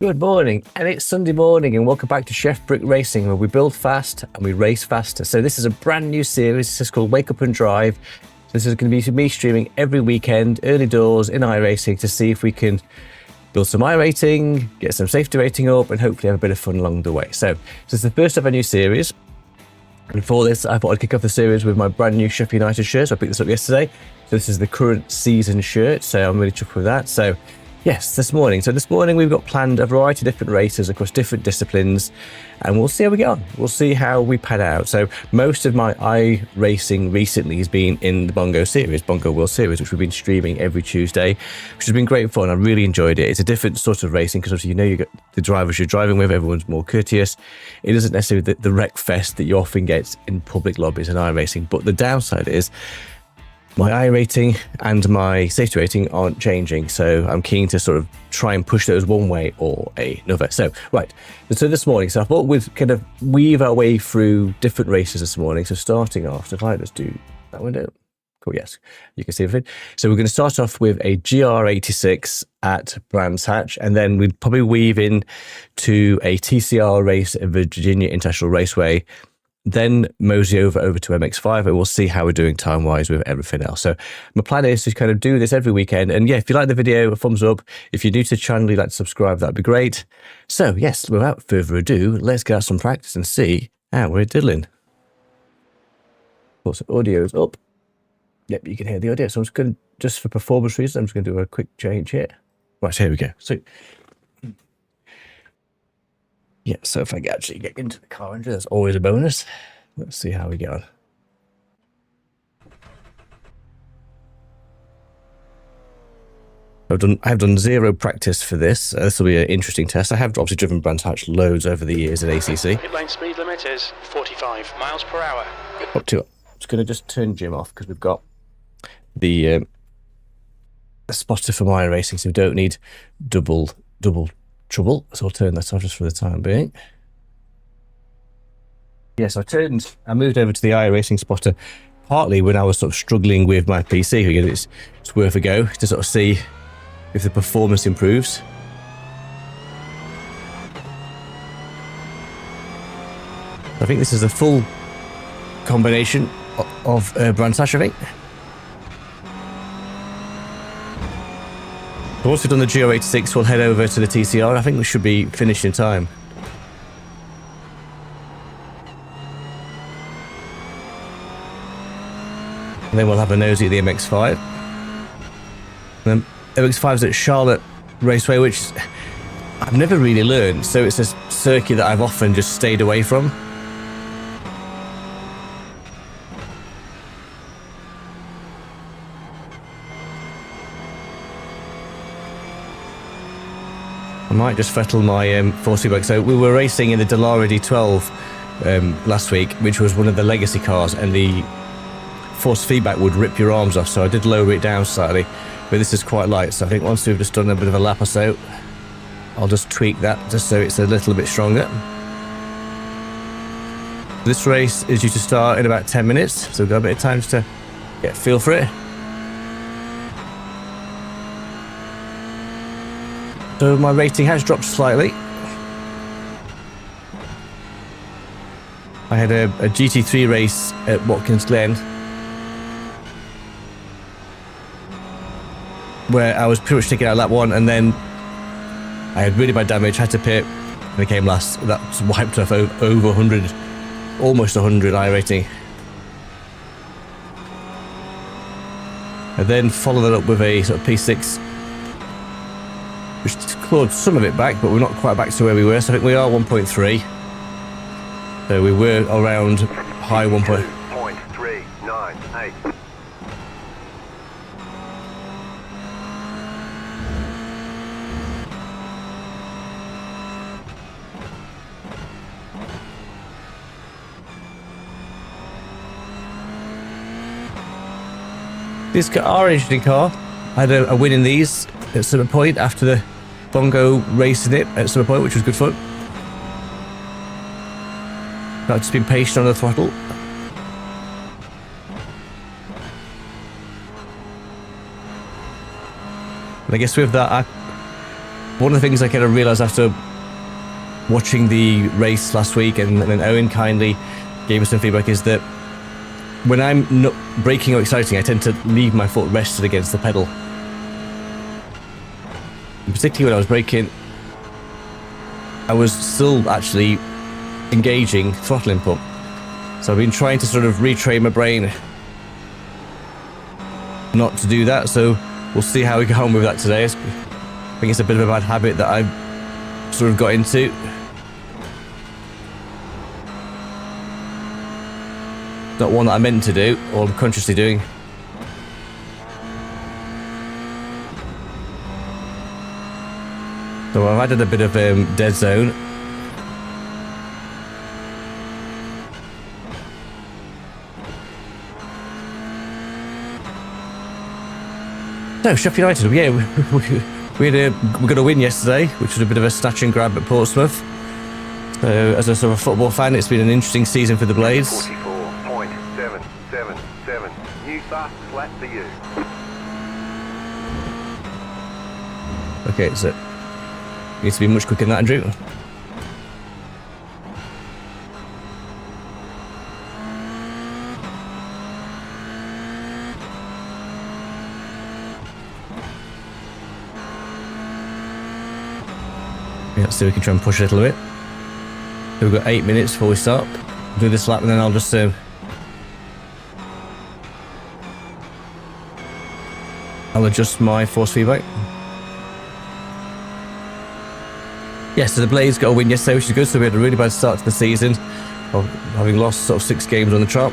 Good morning, and it's Sunday morning, and welcome back to Chef Brick Racing, where we build fast and we race faster. So this is a brand new series. This is called Wake Up and Drive. This is going to be me streaming every weekend, early doors in iRacing, to see if we can build some iRating, get some safety rating up, and hopefully have a bit of fun along the way. So this is the first of a new series. And for this, I thought I'd kick off the series with my brand new Sheffield United shirt. So I picked this up yesterday. So this is the current season shirt. So I'm really chuffed with that. So yes, this morning. So this morning we've got planned a variety of different races across different disciplines, and we'll see how we get on. We'll see how we pad out. So most of my iRacing recently has been in the Bongo series, Bongo World Series, which we've been streaming every Tuesday, which has been great fun. I really enjoyed it. It's a different sort of racing because obviously you got the drivers you're driving with, everyone's more courteous. It isn't necessarily the wreck fest that you often get in public lobbies in iRacing, but the downside is my iRating and my safety rating aren't changing, so I'm keen to sort of try and push those one way or another. So, right, so this morning, I thought we'd kind of weave our way through different races this morning. So starting off, if I just do that window, cool, yes, you can see everything. So we're going to start off with a GR86 at Brands Hatch, and then we'd probably weave in to a TCR race at Virginia International Raceway, then mosey over to MX5, and we'll see how we're doing time-wise with everything else. So my plan is to kind of do this every weekend. And yeah, if you like the video, a thumbs up. If you're new to the channel, you'd like to subscribe, that'd be great. So yes, without further ado, let's get out some practice and see how we're diddling. Of course, audio's up. Yep, you can hear the audio. So I'm just going to, just for performance reasons, I'm just going to do a quick change here. Right, here we go. So yeah, so if I can actually get into the car engine, that's always a bonus. Let's see how we get on. I've done zero practice for this. This will be an interesting test. I have obviously driven Brands Hatch loads over the years at ACC. Pit lane speed limit is 45 miles per hour. Up to it. I'm just going to just turn Jim off because we've got the spotter for my racing, so we don't need double trouble. So I'll turn that off just for the time being. Yes, I moved over to the iRacing spotter partly when I was sort of struggling with my PC. Again, it's worth a go to sort of see if the performance improves. I think this is a full combination of Brands Hatch, I think. Once we've done the GR86, we'll head over to the TCR. I think we should be finished in time. And then we'll have a nosy at the MX5. And then MX5's at Charlotte Raceway, which I've never really learned. So it's a circuit that I've often just stayed away from. I might just fettle my forcing bike. So we were racing in the Dallara D12 last week, which was one of the legacy cars, and the force feedback would rip your arms off. So I did lower it down slightly, but this is quite light. So I think once we've just done a bit of a lap or so, I'll just tweak that just so it's a little bit stronger. This race is due to start in about 10 minutes, so we've got a bit of time to get a feel for it. So my rating has dropped slightly. I had a GT3 race at Watkins Glen where I was pretty much taking out lap one, and then I had really bad damage, had to pit, and I came last. That wiped off over 100, almost 100 iRating. I then followed that up with a sort of P6, which clawed some of it back, but we're not quite back to where we were. So I think we are 1.3. So we were around high 1.398. This our interesting car. I had a win in these at some point after the Bongo racing it at some point, which was good fun. I've just been patient on the throttle. And I guess with that, one of the things I kind of realised after watching the race last week, and then Owen kindly gave us some feedback, is that when I'm not braking or accelerating, I tend to leave my foot rested against the pedal. And particularly when I was braking, I was still actually engaging throttle input. So I've been trying to sort of retrain my brain not to do that, so we'll see how we go on with that today. I think it's a bit of a bad habit that I've sort of got into. Not one that I meant to do, or I'm consciously doing. So I've added a bit of dead zone. No, Sheffield United, yeah, we got a win yesterday, which was a bit of a snatch and grab at Portsmouth. So as a sort of football fan, it's been an interesting season for the Blades. 44.777. New fast flat for you. Okay, so needs to be much quicker than that, Andrew. Yeah, let's see if we can try and push it a little bit. So we've got 8 minutes before we start. We'll do this lap and then I'll just I'll adjust my force feedback. Yeah, so the Blades got a win yesterday, which is good. So we had a really bad start to the season, of having lost sort of 6 games on the trot.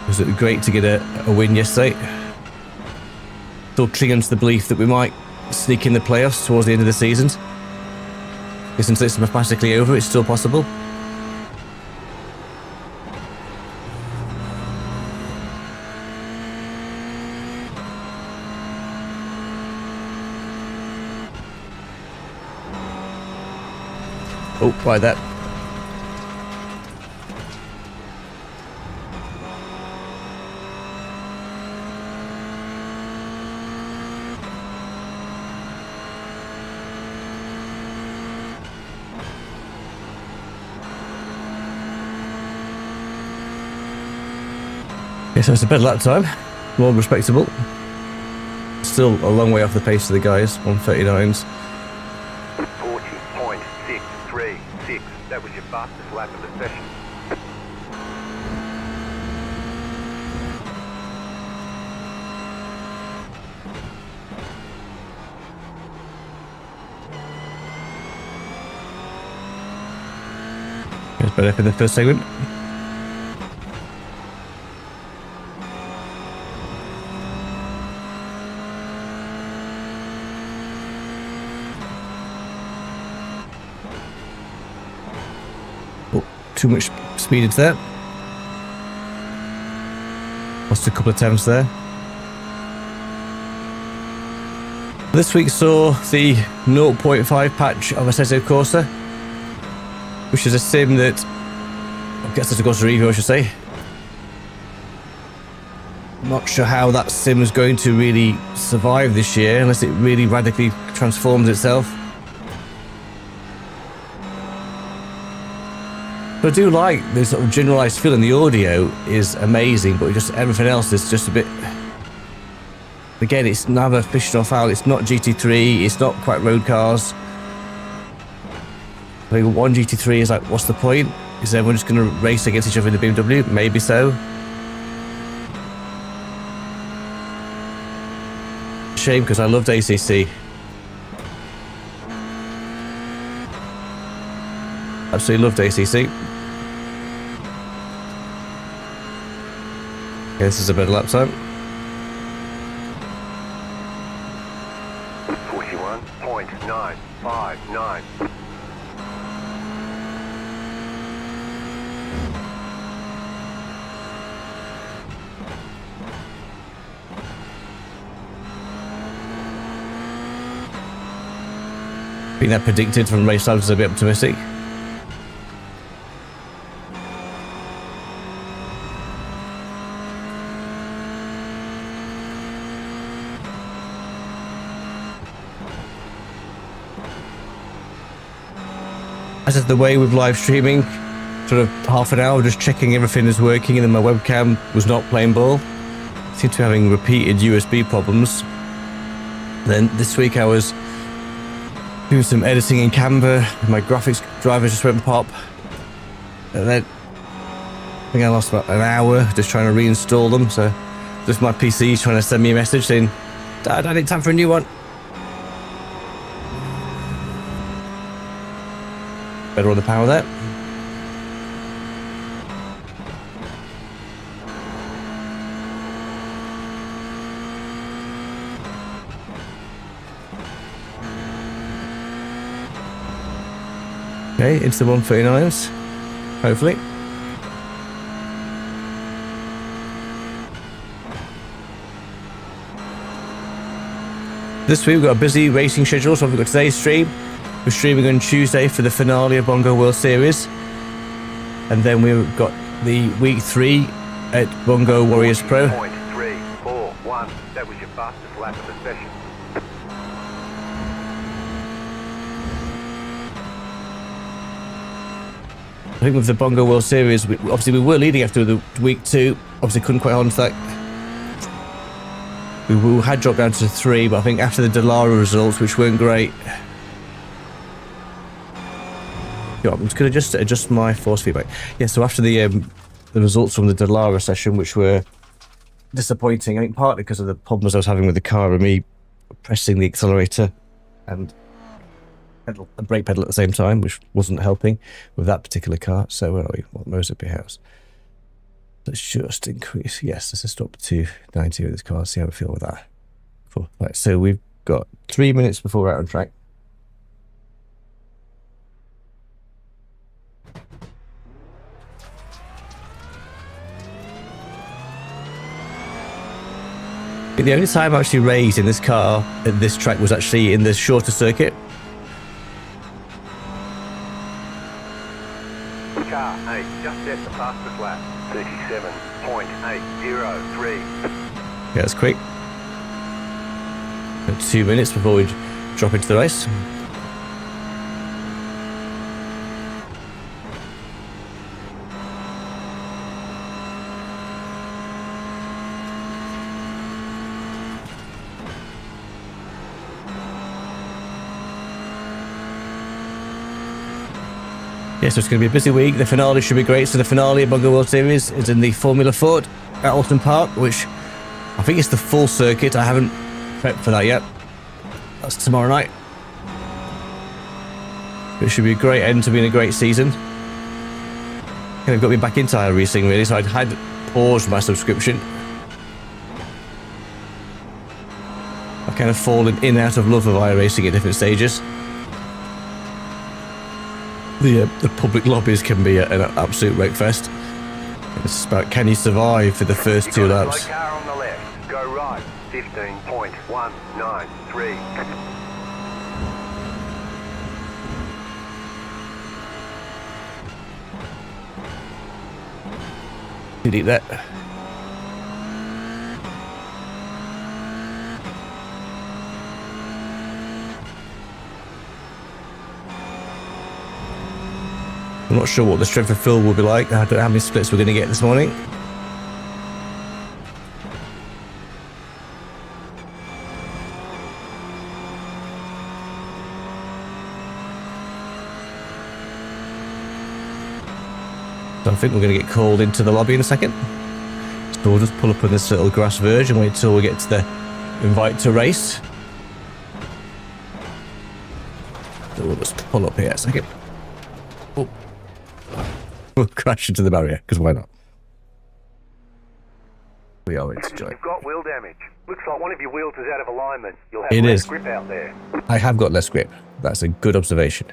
It was great to get a win yesterday. Still clinging to the belief that we might sneak in the playoffs towards the end of the season. Since it's mathematically over, it's still possible. Oh, by that. Okay, so it's a better lap time, more respectable. Still a long way off the pace of the guys, 139s. 40.636. That was your fastest lap of the session. It's better for the first segment. Too much speed into that. Lost a couple of attempts there. This week saw the 0.5 patch of Assetto Corsa, which is a sim that, I guess it's a Corsa Evo, I should say. Not sure how that sim is going to really survive this year unless it really radically transforms itself. But I do like the sort of generalised feeling. The audio is amazing, but just everything else is just a bit... Again, it's neither fish nor fowl. It's not GT3. It's not quite road cars. I think one GT3 is like, what's the point? Is everyone just going to race against each other in the BMW? Maybe so. Shame, because I loved ACC. Absolutely loved ACC. Okay, this is a better lap time. 41.959. I think that predicted from race times is a bit optimistic. as is the way with live streaming, sort of half an hour just checking everything is working, and then my webcam was not playing ball. Seemed to be having repeated USB problems. Then this week I was doing some editing in Canva, my graphics driver just went pop, and then I think I lost about an hour just trying to reinstall them. So just my PC trying to send me a message saying, "Dad, I need time for a new one." Better on the power there. Okay, into the 139s, hopefully. This week we've got a busy racing schedule, so we've got today's stream. We're streaming on Tuesday for the finale of Bongo World Series. And then we've got the week 3 at Bongo Warriors Pro. 0.341, that was your fastest lap of the session. I think with the Bongo World Series, obviously we were leading after the week 2. Obviously couldn't quite hold on to that. We had dropped down to 3, but I think after the Dallara results, which weren't great. Yeah, I'm just going to just adjust my force feedback. Yeah, so after the results from the Dallara session, which were disappointing, I think partly because of the problems I was having with the car and me pressing the accelerator and brake pedal at the same time, which wasn't helping with that particular car. So where are we? What Mozambique House? Let's just increase. Yes, let's just stop to 90 with this car. See how we feel with that. Cool. Right, so we've got 3 minutes before we're out on track. The only time I actually raced in this car at this track was actually in the shorter circuit. Car 8 just set the fastest lap, 37.803. Yeah, that's quick. Got 2 minutes before we drop into the race. Yeah, so it's going to be a busy week. The finale should be great. So the finale of Bongo World Series is in the Formula Ford at Alton Park, which I think is the full circuit. I haven't prepped for that yet. That's tomorrow night. It should be a great end to being a great season. Kind of got me back into iRacing really, so I'd had paused my subscription. I've kind of fallen in and out of love of iRacing at different stages. The public lobbies can be an absolute wreckfest. It's about can you survive for the first 2 laps. Car on the left, go right, 15.193. Delete that. I'm not sure what the strength of fill will be like. I don't know how many splits we're going to get this morning. So I think we're going to get called into the lobby in a second. So we'll just pull up on this little grass verge and wait till we get to the invite to race. So we'll just pull up here a second. Oh. We'll crash into the barrier, because why not? We are into joy. You've got wheel damage. Looks like one of your wheels is out of alignment. You'll have It less is. grip out there. I have got less grip. That's a good observation.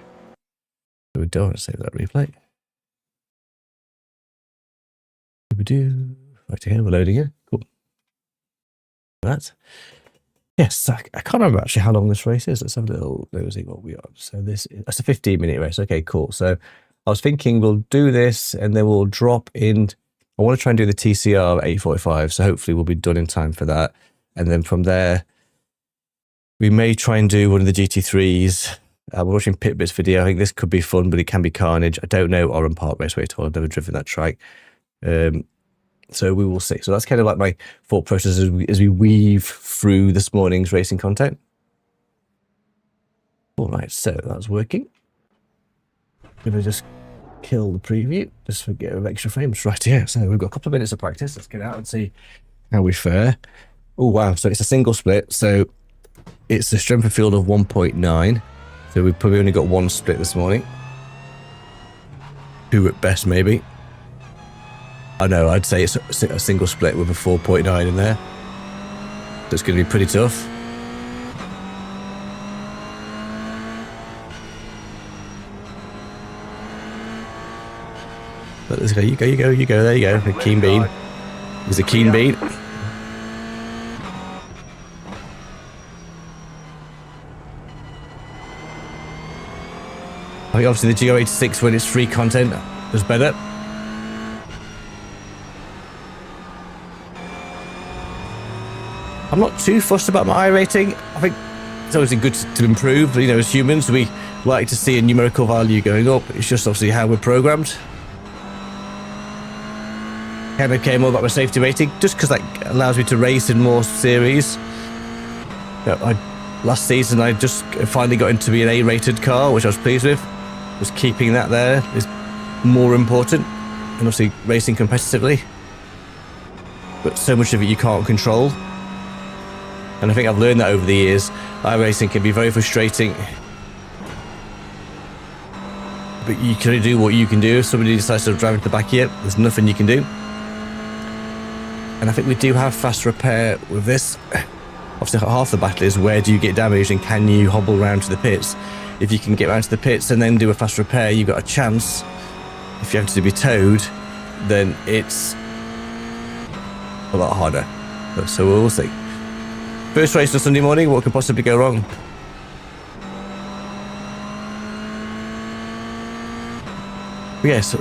So we don't want to save that replay. We do. Right here, we're loading it. Cool. That. Yes, I can't remember actually how long this race is. Let's have a little nosy what we are. So that's a 15-minute race. Okay, cool. So I was thinking we'll do this and then we'll drop in. I want to try and do the TCR at 8:45, so hopefully we'll be done in time for that. And then from there, we may try and do one of the GT3s We're watching Pitbit's video. I think this could be fun, but it can be carnage. I don't know Oran Park Raceway at all. I've never driven that track. So we will see. So that's kind of like my thought process as we weave through this morning's racing content. All right, so that's working. I'm going to just kill the preview, just for get extra frames. Right, yeah, so we've got a couple of minutes of practice. Let's get out and see how we fare. Oh, wow. So it's a single split. So it's a strength of field of 1.9. So we've probably only got one split this morning. Two at best, maybe. I know, I'd say it's a single split with a 4.9 in there. So it's going to be pretty tough. But let's go, you go, there you go. A keen bean. There's a keen bean. I think obviously the GR86 when it's free content is better. I'm not too fussed about my iRating. I think it's obviously good to improve. You know, as humans, we like to see a numerical value going up. It's just obviously how we're programmed. Kind of came all about my safety rating, just because that allows me to race in more series. You know, last season, I just finally got into be an A-rated car, which I was pleased with. Just keeping that there is more important, and obviously racing competitively. But so much of it you can't control. And I think I've learned that over the years. iRacing can be very frustrating. But you can only do what you can do. If somebody decides to drive into the back of you, there's nothing you can do. And I think we do have fast repair with this. Obviously, half the battle is where do you get damaged and can you hobble around to the pits? If you can get around to the pits and then do a fast repair, you've got a chance. If you have to be towed, then it's a lot harder. So we'll see. First race on Sunday morning, what could possibly go wrong? But yeah, so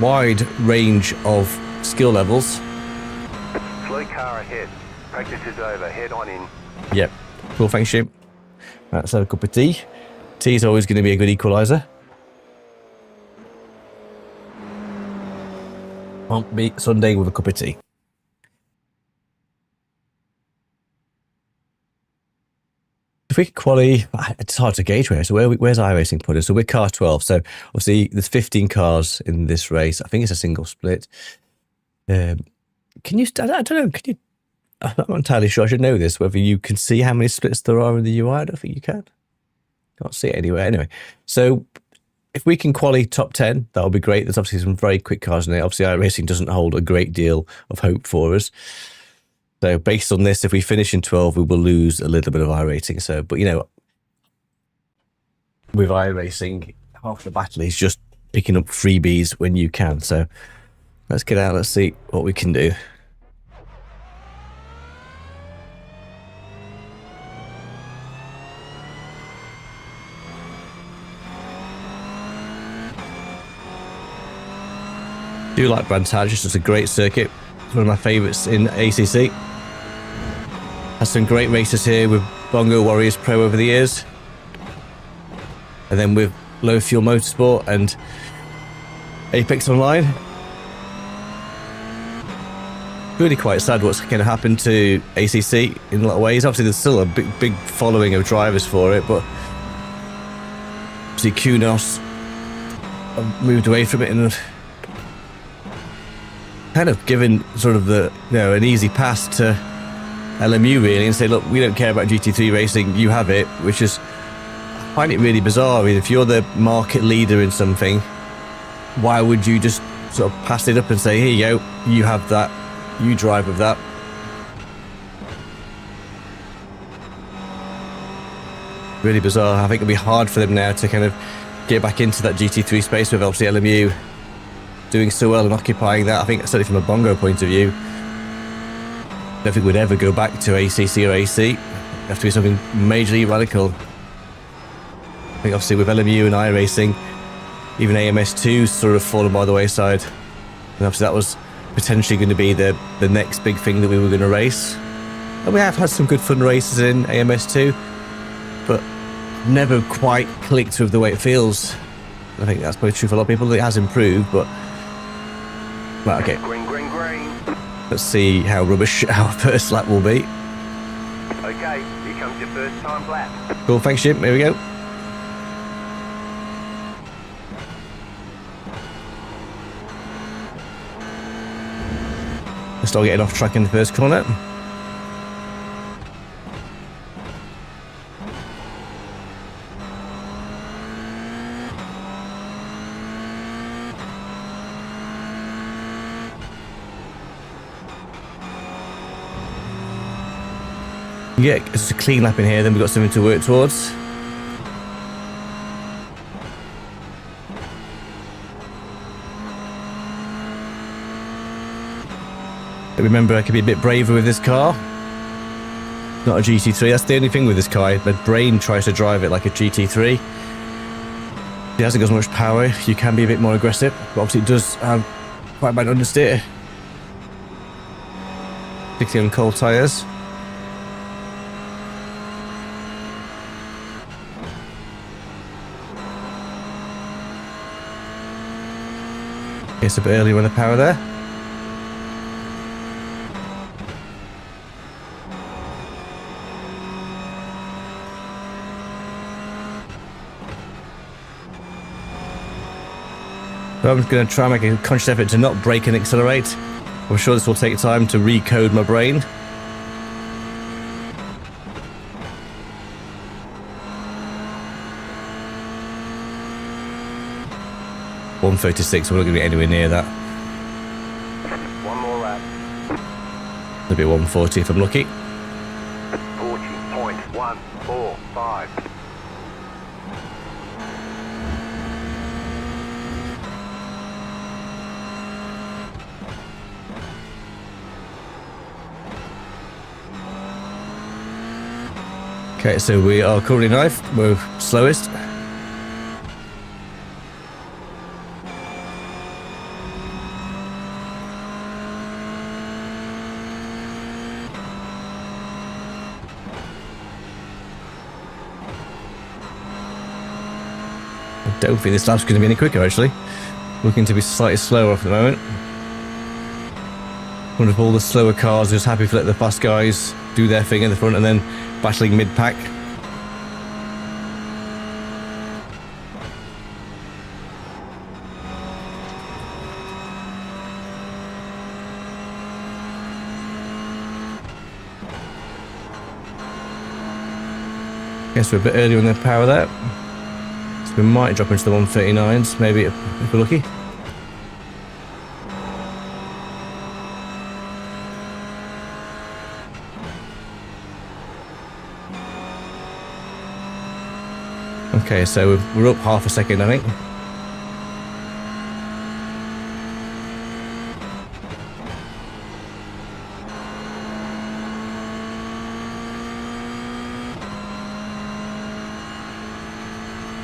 wide range of skill levels. Slow car ahead. Practice is over. Head on in. Yep. Cool, thanks, Jim. Let's have a cup of tea. Tea is always going to be a good equaliser. Won't be Sunday with a cup of tea. If we qualify, it's hard to gauge where. So where's iRacing put us? So we're car 12. So obviously there's 15 cars in this race. I think it's a single split. Can you? I don't know. Can you? I'm not entirely sure. I should know this. Whether you can see how many splits there are in the UI. I don't think you can. Can't see it anywhere. Anyway, so if we can qualify top 10, that'll be great. There's obviously some very quick cars in there. Obviously, iRacing doesn't hold a great deal of hope for us. So based on this, if we finish in 12, we will lose a little bit of iRating. So, but you know, with iRacing, half the battle is just picking up freebies when you can. So let's get out. Let's see what we can do. I do like Brantage. It's just a great circuit. It's one of my favourites in ACC. Has some great races here with Bongo Warriors Pro over the years. And then with Low Fuel Motorsport and Apex Online. Really quite sad what's going to happen to ACC in a lot of ways. Obviously there's still a big following of drivers for it, but obviously Kunos have moved away from it and kind of given sort of the, you know, an easy pass to LMU really and say, look, we don't care about GT3 racing, you have it, which is, I find it really bizarre. I mean, if you're the market leader in something, why would you just sort of pass it up and say, here you go, you have that, you drive with that. Really bizarre. I think it'll be hard for them now to kind of get back into that GT3 space with obviously LMU doing so well and occupying that. I think certainly from a Bongo point of view, I don't think we'd ever go back to ACC or AC. It'd have to be something majorly radical. I think obviously with LMU and iRacing, even AMS2 sort of fallen by the wayside. And obviously that was potentially going to be the next big thing that we were going to race. And we have had some good fun races in AMS2, but never quite clicked with the way it feels. I think that's probably true for a lot of people. It has improved, but right, okay. Green, green, green. Let's see how rubbish our first lap will be. Okay, here comes your first time lap. Cool, thanks, Jim. Here we go. Let's start getting off track in the first corner. Yeah, it's a clean lap in here, then we've got something to work towards. But remember, I can be a bit braver with this car. Not a GT3, that's the only thing with this car. My brain tries to drive it like a GT3. It hasn't got as much power, you can be a bit more aggressive, but obviously it does have quite a bad understeer. Particularly on cold tyres. It's a bit early with the power there. So I'm going to try and make a conscious effort to not brake and accelerate. I'm sure this will take time to recode my brain. .136, we're not going to be anywhere near that. One more lap. Maybe 140 if I'm lucky. 40.145. Okay, so we are currently ninth. We're slowest. I don't think this lap's going to be any quicker, actually. Looking to be slightly slower for the moment. Wonder if all the slower cars are just happy to let the fast guys do their thing in the front and then battling mid-pack. Guess we're a bit earlier on the power there. So we might drop into the 139s, maybe if we're lucky. Okay, so we're up half a second, I think.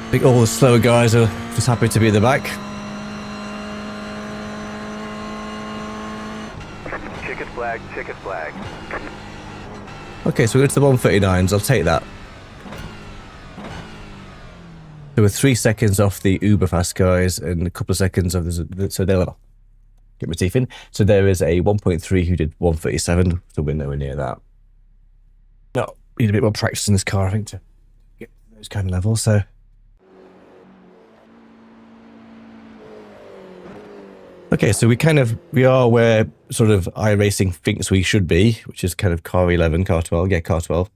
I think all the slower guys are just happy to be at the back. Ticket flag, ticket flag. Okay, so we're to the 139s, I'll take that. So we're 3 seconds off the uber fast guys and a couple of seconds of the so they'll get my teeth in. So there is a 1.3 who did 137, so we're nowhere near that. No, need a bit more practice in this car, I think, to get to those kind of levels, so. Okay, so we are where sort of iRacing thinks we should be, which is kind of car 11, car 12, yeah, car 12.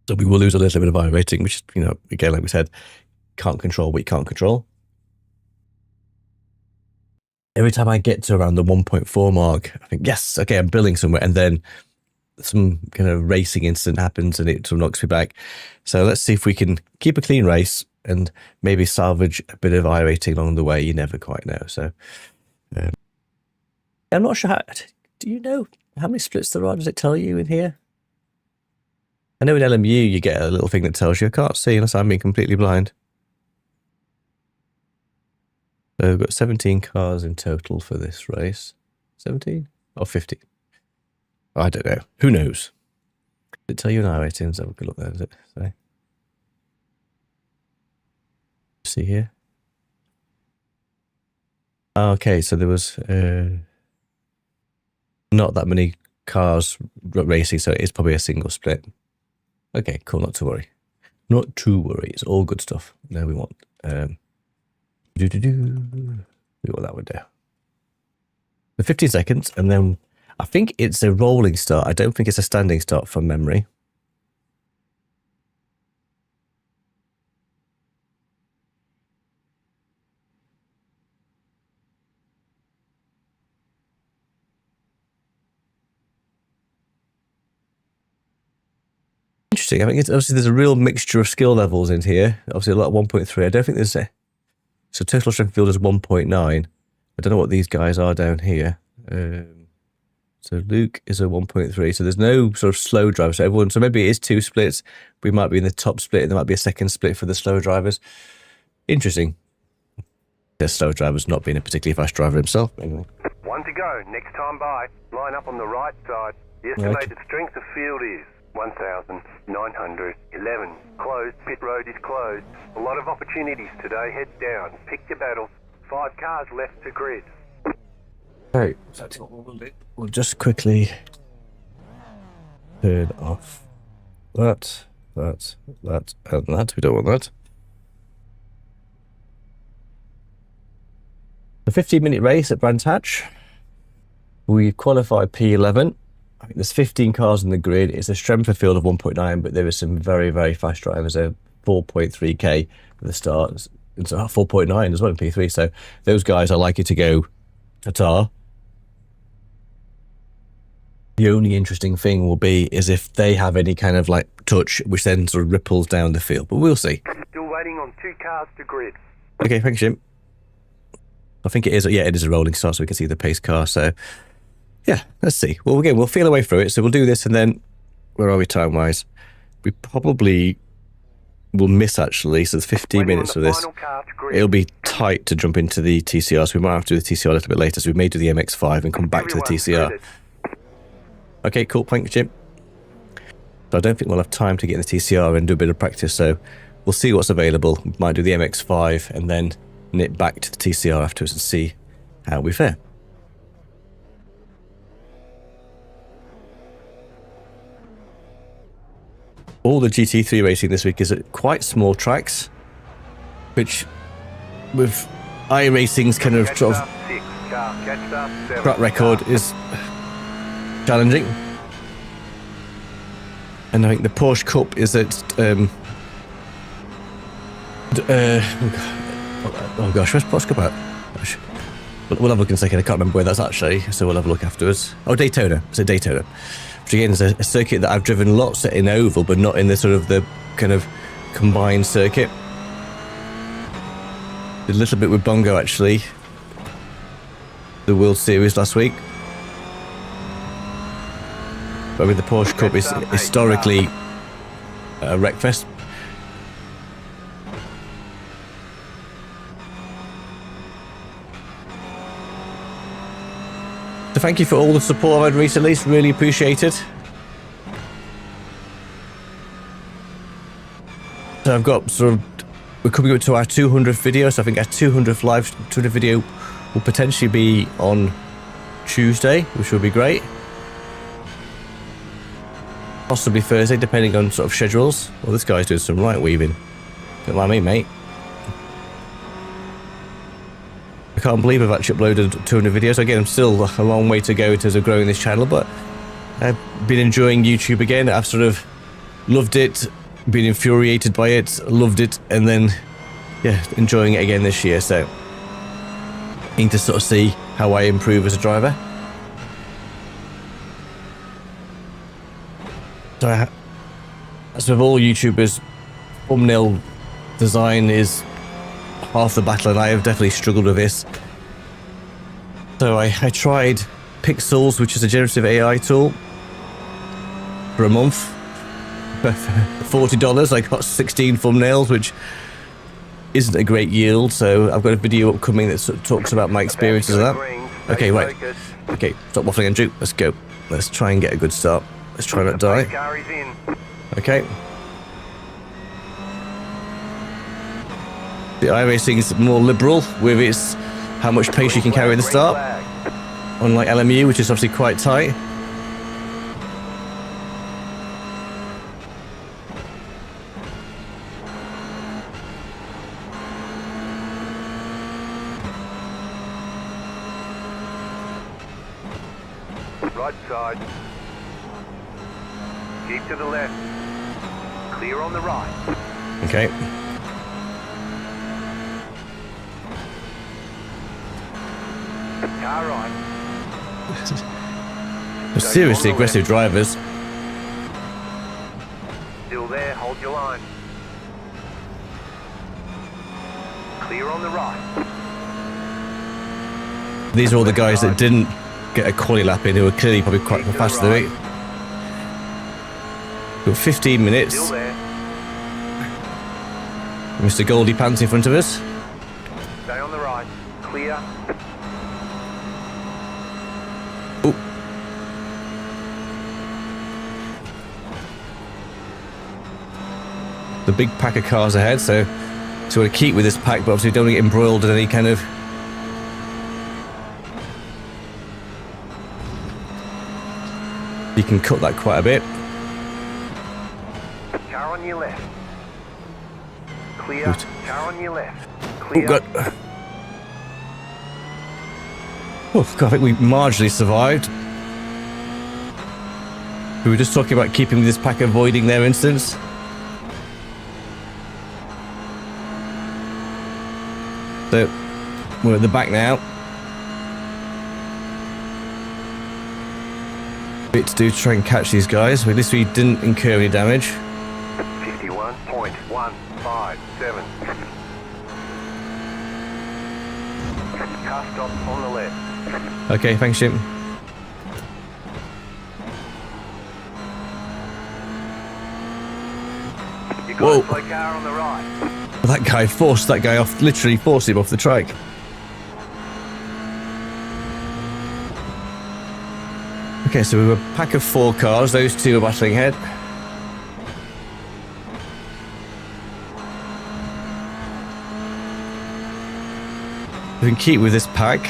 So we will lose a little bit of iRacing, which, you know, again, like we said, can't control what you can't control. Every time I get to around the 1.4 mark, I think, yes, okay, I'm building somewhere, and then some kind of racing incident happens and it sort of knocks me back. So let's see if we can keep a clean race and maybe salvage a bit of iRacing along the way. You never quite know. So I'm not sure how. Do you know how many splits there are? Does it tell you in here? I know in LMU you get a little thing that tells you. I can't see unless I'm being completely blind. So we've got 17 cars in total for this race. 17 or 15? I don't know. Who knows? Did it tell you an iRacing? Let's have a good look there, does it? So, see here. Okay, so there was not that many cars racing, so it's probably a single split. Okay, cool, not to worry. Not to worry, it's all good stuff. No, we want we want that one down. The 15 seconds, and then I think it's a rolling start. I don't think it's a standing start from memory. Interesting. I think it's obviously there's a real mixture of skill levels in here. Obviously a lot of 1.3. I don't think there's a so total strength field is 1.9. I don't know what these guys are down here. So Luke is a 1.3. So there's no sort of slow driver. So everyone. So maybe it is 2 splits. We might be in the top split, and there might be a second split for the slow drivers. Interesting. The slow driver's not being a particularly fast driver himself. Anyway. 1 to go. Next time by. Line up on the right side. The estimated strength of field is 1,911. Closed. Pit road is closed. A lot of opportunities today. Head down. Pick your battles. 5 cars left to grid. Okay, so that's what we'll do. We'll just quickly turn off that, and that. We don't want that. The 15-minute race at Brands Hatch. We qualified P11. I think there's 15 cars in the grid. It's a strength of field of 1.9, but there is some very, very fast drivers there. 4.3k at the start. It's 4.9 as well in P3. So those guys are likely to go to tar. The only interesting thing will be is if they have any kind of like touch, which then sort of ripples down the field. But we'll see. Still waiting on 2 cars to grid. Okay, thanks, Jim. I think it is. Yeah, it is a rolling start, so we can see the pace car. So yeah, let's see. Well, again, we'll feel our way through it. So we'll do this, and then where are we time-wise? We probably will miss actually. So there's 15 minutes of this. It'll be tight to jump into the TCR, so we might have to do the TCR a little bit later. So we may do the MX5 and come back to the TCR. Okay, cool. Thanks, Jim. So I don't think we'll have time to get in the TCR and do a bit of practice. So we'll see what's available. We might do the MX5 and then nip back to the TCR afterwards and see how we fare. All the GT3 racing this week is at quite small tracks, which with iRacing's kind of sort of track record is challenging. And I think the Porsche Cup is at oh gosh, where's Porsche Cup at? We'll have a look in a second. I can't remember where that's actually, so we'll have a look afterwards. Oh, Daytona. It's a Daytona. Which again is a circuit that I've driven lots in oval, but not in the sort of the kind of combined circuit. Did a little bit with Bongo actually. The World Series last week. But with the Porsche Cup, it's historically a wreckfest. So thank you for all the support I've had recently. It's really appreciated. So I've got sort of, we're coming up to our 200th video. So I think our 200th video will potentially be on Tuesday, which will be great. Possibly Thursday, depending on sort of schedules. Well, this guy's doing some right weaving. Don't mind me, mate. I can't believe I've actually uploaded 200 videos. Again, I'm still a long way to go in terms of growing this channel, but I've been enjoying YouTube again. I've sort of loved it, been infuriated by it, loved it, and then, yeah, enjoying it again this year. So, need to sort of see how I improve as a driver. So, as with all YouTubers, thumbnail design is half the battle, and I have definitely struggled with this. So I tried Pixels, which is a generative AI tool, for a month. For $40, I got 16 thumbnails, which isn't a great yield. So I've got a video upcoming that sort of talks about my experiences of that. Okay, right. Okay, stop waffling, Andrew. Let's go. Let's try and get a good start. Let's try not to The die. pace car is in. Okay. The iRacing is more liberal with its how much pace you can carry at the Green start, flag. unlike LMU, which is obviously quite tight. Right side. Keep to the left. Clear on the right. Okay. Car right. They're seriously aggressive drivers. Still there, hold your line. Clear on the right. These are all the guys that didn't get a quali lap in, who were clearly probably quite faster than me. Got 15 minutes. Still there. Mr. Goldie Pants in front of us. Stay on the right. Clear. Ooh. The big pack of cars ahead, so we want to keep with this pack, but obviously don't want to get embroiled in any kind of you can cut that quite a bit. Car on your left. Clear. Good. Car on your left. Oh Clear. god. Oh god, I think we marginally survived. We were just talking about keeping this pack, avoiding their instance. So we're at the back now. Bit to do to try and catch these guys. At least we didn't incur any damage. 51.157. Car stop on the left. Okay, thanks, Jim. You Whoa. got a slow car on the right. That guy forced that guy off, literally forced him off the track. Okay, so we have a pack of 4 cars. Those 2 are battling ahead. We can keep with this pack.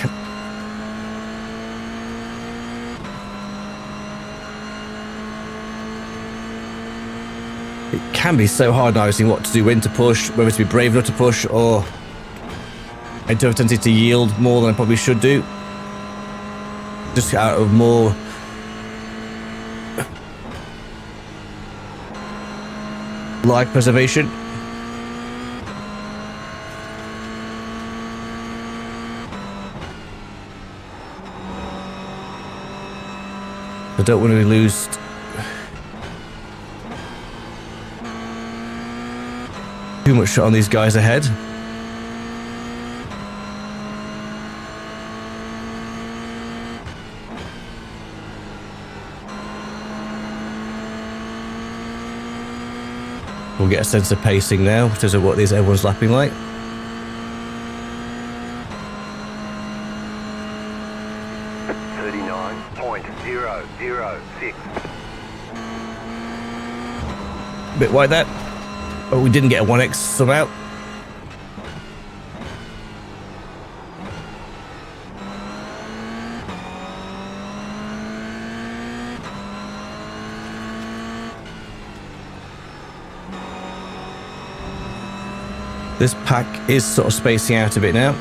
It can be so hard now seeing what to do, when to push, whether to be brave enough to push, or I do have a tendency to yield more than I probably should do. Just out of more life preservation. I don't want to lose too much shot on these guys ahead. We'll get a sense of pacing now, in terms of what everyone's lapping like. .006. Bit wide that. Oh, we didn't get a 1x somehow. This pack is sort of spacing out a bit now.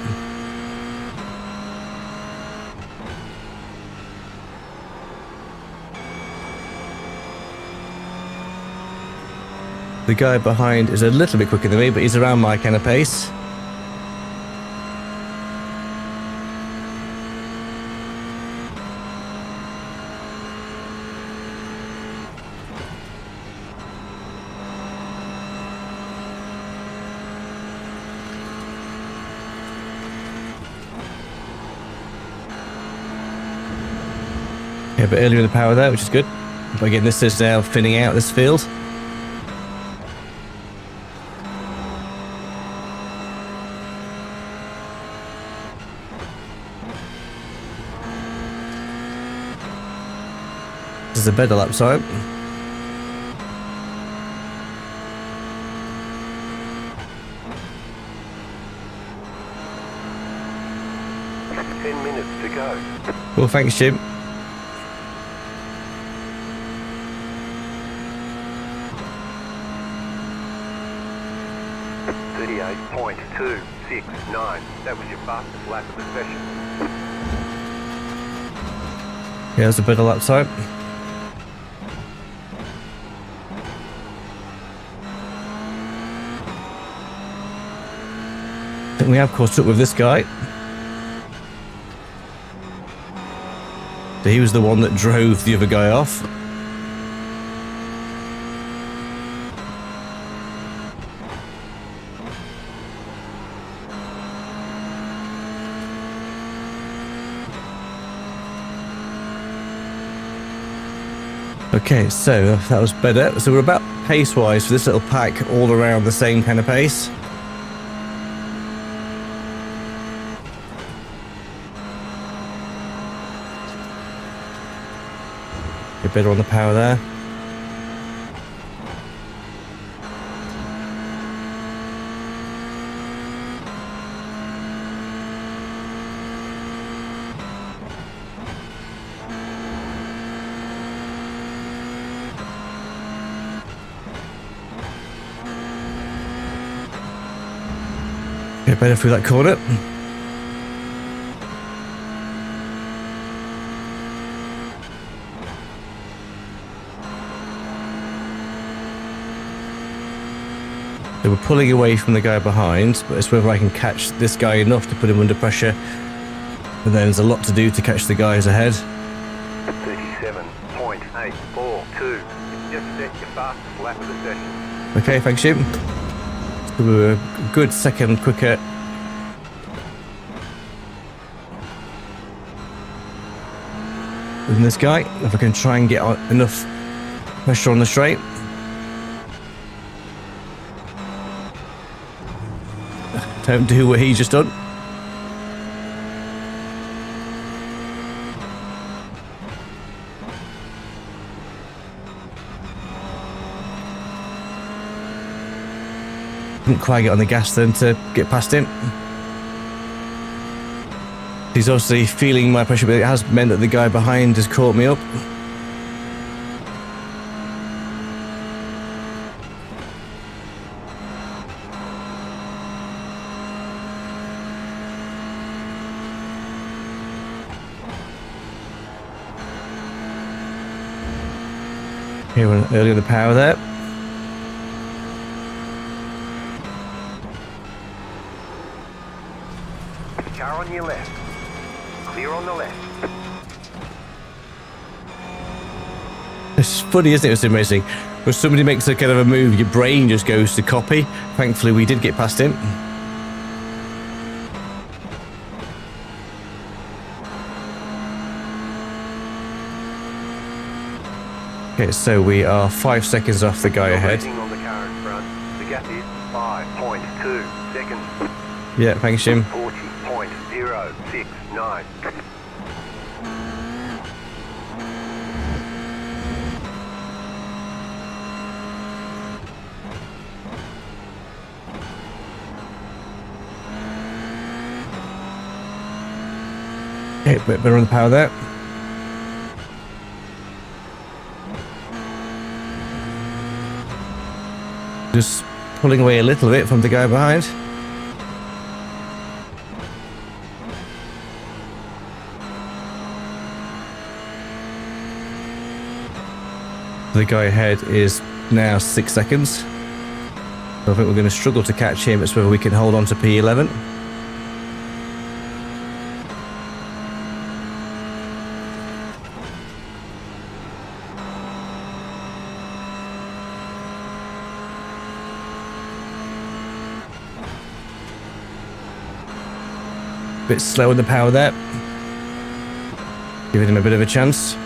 The guy behind is a little bit quicker than me, but he's around my kind of pace. Yeah, but earlier in the power there, which is good. But again, this is now thinning out this field. This is a better lap time. To go. Well, thanks, Jim. .269. That was your fastest lap of the session. Yeah, that's a better lap time. I think we have caught up with this guy. So he was the one that drove the other guy off. Okay, so that was better. So we're about pace-wise for this little pack all around the same kind of pace. Get better on the power there. Get better through that corner. So we're pulling away from the guy behind, but it's whether I can catch this guy enough to put him under pressure. And then there's a lot to do to catch the guys ahead. 37.842. Just set your fastest lap of the session. Okay, thanks, Jim. So we were a good second quicker. Than this guy. If I can try and get enough pressure on the straight. Don't do what he just done. Didn't quite get on the gas then to get past him. He's obviously feeling my pressure, but it has meant that the guy behind has caught me up. Here we're early on the power there. Car on your left. Clear on the left. It's funny, isn't it? It's amazing. When somebody makes a kind of a move, your brain just goes to copy. Thankfully, we did get past him. Okay, so we are 5 seconds off the guy ahead. On the car in front. The gap is 5.2 seconds. Yeah, thanks, Jim. 40.069. Okay, a bit better on the power there. Just pulling away a little bit from the guy behind. The guy ahead is now 6 seconds. So I think we're going to struggle to catch him. It's whether we can hold on to P11. Bit slow in the power there. Giving him a bit of a chance.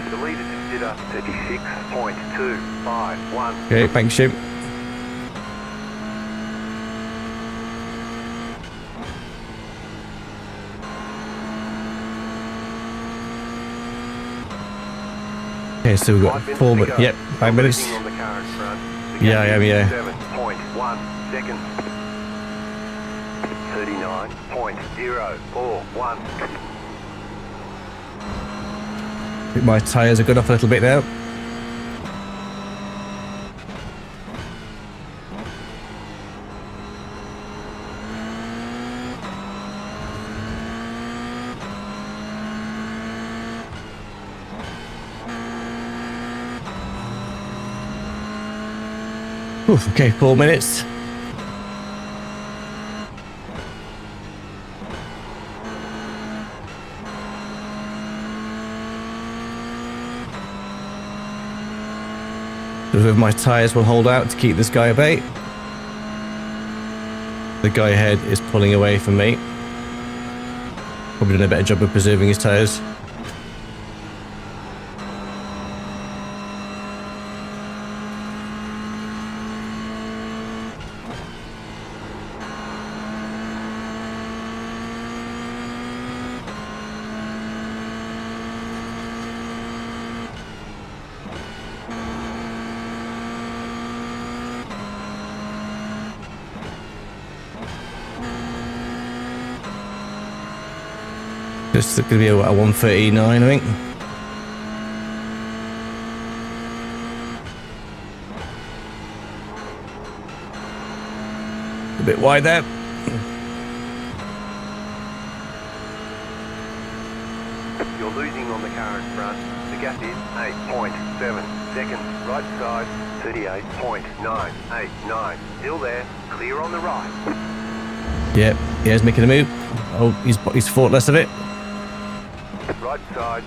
The leader just did a 36.251. Okay, thanks, Jim. Okay, so we've got 4 minutes. Yep, 5 minutes. Losing on the car in front. The Yeah, I gap am, is yeah. 7.1 seconds. 39.041. I think my tyres are good off a little bit now. Oof, okay, 4 minutes. If my tyres will hold out to keep this guy at bay. The guy ahead is pulling away from me. Probably done a better job of preserving his tyres. It's going to be a 139, I think. A bit wide there. You're losing on the car in front. The gap is 8.7 seconds. Right side, 38.989. Still there. Clear on the right. Yep, yeah, he's making a move. Oh, he's fought less of it. Right side.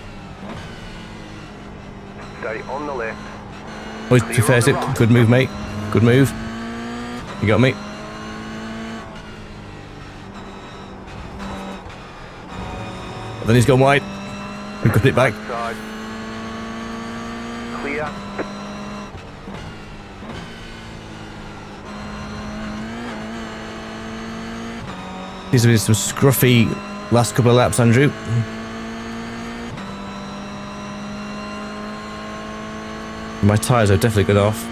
Stay on the left. Oh, he prefers it. Good move, mate. Good move. You got me. And then he's gone wide. We got it back. Side. Clear. These have been some scruffy last couple of laps, Andrew. My tyres are definitely good off.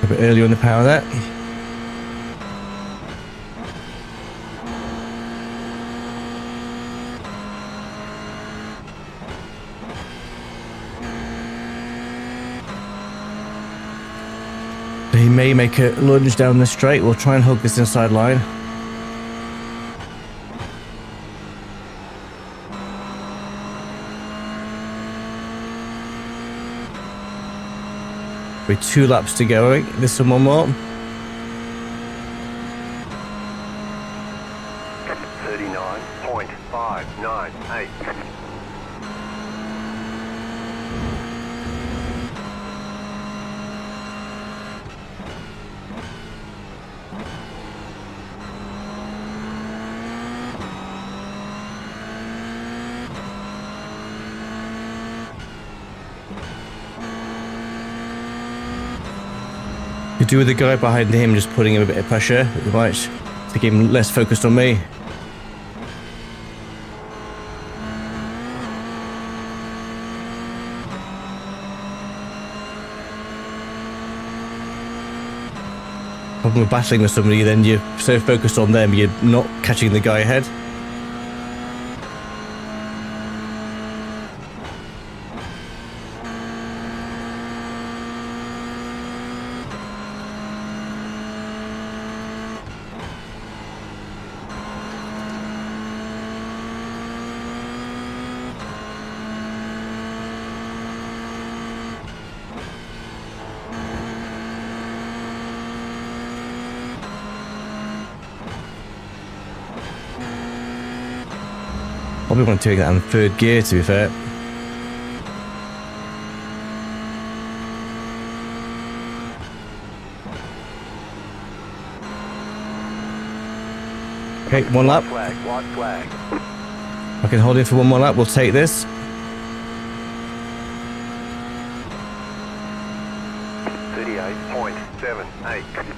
A bit earlier on the power there. He may make a lunge down the straight. We'll try and hug this inside line. With 2 laps to go, I think. This one more. 39.598. Could do with the guy behind him just putting him a bit of pressure. It might to keep him less focused on me. Problem with battling with somebody, then you're so focused on them, you're not catching the guy ahead. Probably want to take that in 3rd gear, to be fair. Okay, 1 lap. White flag. I can hold in for 1 more lap. We'll take this. 38.78.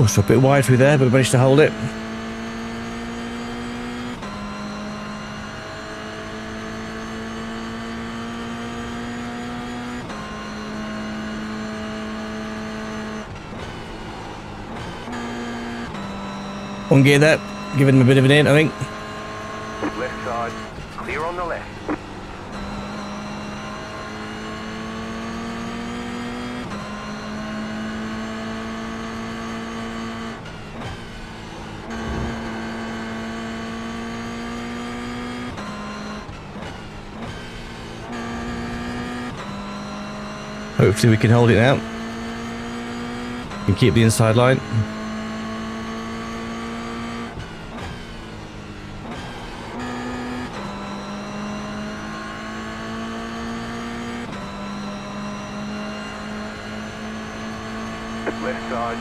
Oh, so a bit wide through there, but we managed to hold it. One gear there, giving them a bit of an in, I think. Left side, clear on the left. Hopefully we can hold it now. And keep the inside line. Left side,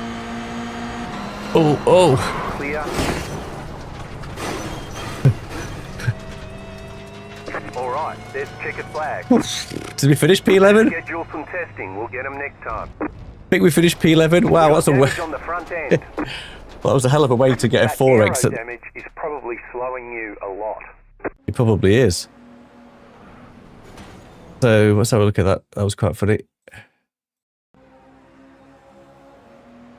Oh. clear. All right, there's checkered flag. Did we finish P11? Schedule some testing. We'll get them next time. I think we finished P11. Wow, that's a Damage on the front end. well, that was a hell of a way to get a That 4x. aero damage is probably slowing you a lot. It probably is. So let's have a look at that. That was quite funny.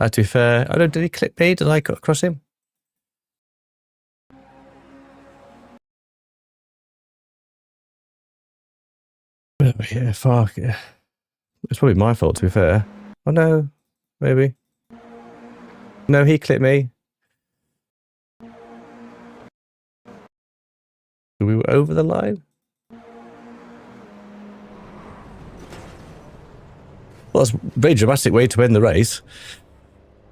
To be fair, I don't know, did he clip me? Did I cut across him? Yeah, fuck. Yeah. It's probably my fault, to be fair. Oh no, maybe. No, he clipped me. We were over the line? Well, that's a very dramatic way to end the race.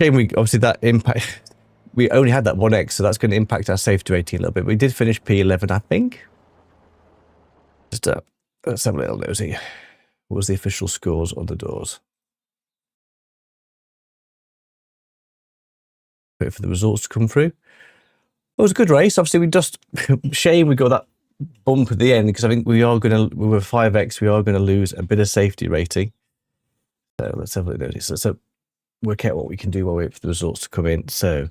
Okay, we obviously that impact. We only had that 1x, so that's going to impact our safety rating a little bit. We did finish P11, I think. Just let's have a little nosy. What was the official scores on the doors? Wait for the results to come through. It was a good race. Obviously, we just shame we got that bump at the end because I think we were 5x. We are going to lose a bit of safety rating. So let's have a little nosy. So work out what we can do while we wait for the results to come in. So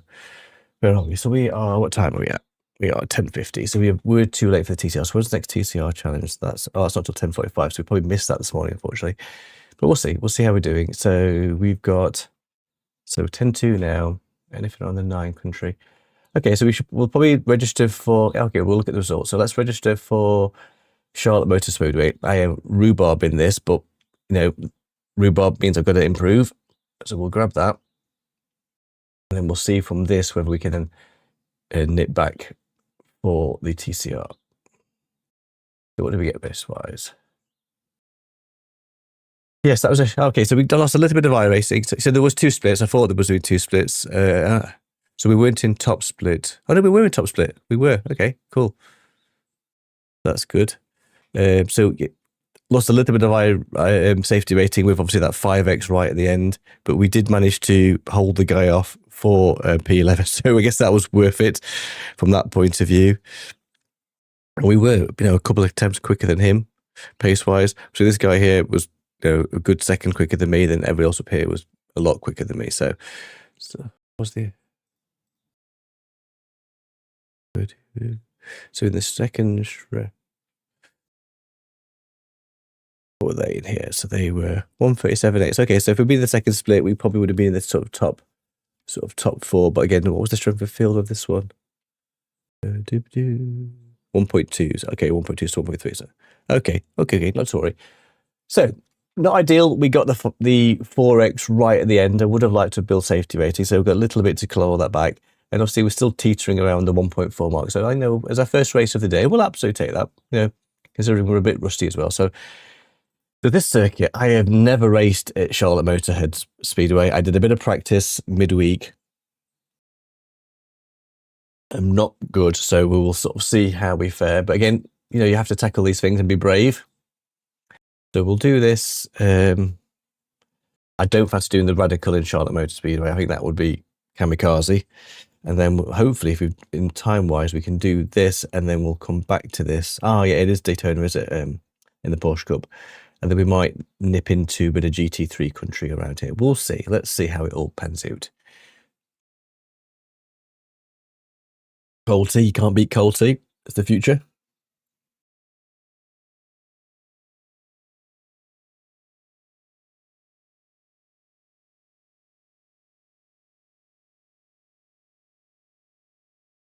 where are we? So we are. What time are we at? We are at 10:50. So we're too late for the TCR. So when's the next TCR challenge? That's not till 10:45. So we probably missed that this morning, unfortunately. But we'll see. We'll see how we're doing. So we've got 10:2 now. Anything on the 9 country? Okay. So we'll probably register for. Okay, we'll look at the results. So let's register for Charlotte Motor Speedway. I am rhubarb in this, but rhubarb means I've got to improve. So we'll grab that. And then we'll see from this whether we can then nip back for the TCR. So what did we get best-wise? Yes, that was okay. So we lost a little bit of iRacing. So there was 2 splits. I thought there was 2 splits. So we weren't in top split. Oh no, we were in top split. We were. Okay, cool. That's good. So lost a little bit of safety rating with obviously that 5x right at the end, but we did manage to hold the guy off for P11. So I guess that was worth it from that point of view. And we were, a couple of attempts quicker than him, pace-wise. So this guy here was, a good second quicker than me. Then everybody else up here was a lot quicker than me. So what's the? So in the second shred. What were they in here? So they were 137.8. Okay, so if we'd been in the second split, we probably would have been in the top 4. But again, what was the strength of field of this one? 1.2. Okay, 1.2 to 1.3. So okay, not to worry. So not ideal. We got the 4x right at the end. I would have liked to build safety rating, so we've got a little bit to claw that back. And obviously, we're still teetering around the 1.4 mark. So I know as our first race of the day, we'll absolutely take that. considering we're a bit rusty as well. So for this circuit, I have never raced at Charlotte Motorhead Speedway. I did a bit of practice midweek. I'm not good, so we will sort of see how we fare. But again, you know, you have to tackle these things and be brave. So we'll do this. I don't fancy doing the radical in Charlotte Motor Speedway. I think that would be kamikaze. And then hopefully, if we, in time-wise, we can do this, and then we'll come back to this. Oh, yeah, it is Daytona, is it, in the Porsche Cup? And then we might nip into a bit of GT3 country around here. We'll see. Let's see how it all pans out. Cold tea, you can't beat cold tea. It's the future.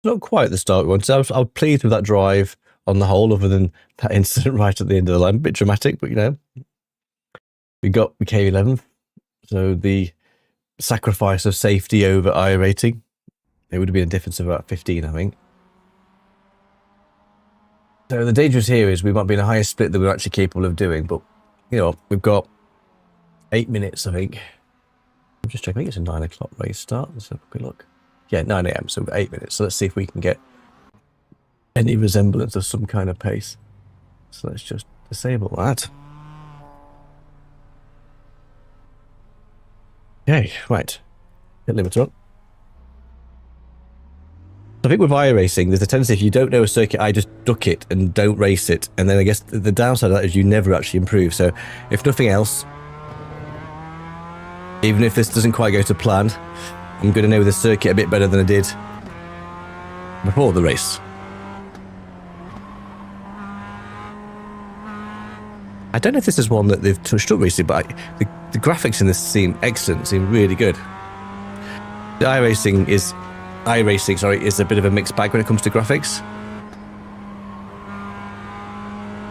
Not quite the start we wanted. I was pleased with that drive on the whole, other than that incident right at the end of the line. A bit dramatic, but you know, we came 11th. So the sacrifice of safety over iRacing, it would have been a difference of about 15, I think. So the danger here is we might be in a higher split than we're actually capable of doing, but you know, we've got 8 minutes, I think. I'm just checking. I think it's a 9 o'clock race start. Let's have a quick look. Yeah, 9 a.m. So we've got 8 minutes. So let's see if we can get any resemblance of some kind of pace. So let's just disable that. Okay, right. Hit limiter on. I think with iRacing, there's a tendency, if you don't know a circuit, I just duck it and don't race it. And then I guess the downside of that is you never actually improve. So if nothing else, even if this doesn't quite go to plan, I'm going to know the circuit a bit better than I did before the race. I don't know if this is one that they've touched up recently, but the graphics in this seem excellent, seem really good. The iRacing is a bit of a mixed bag when it comes to graphics.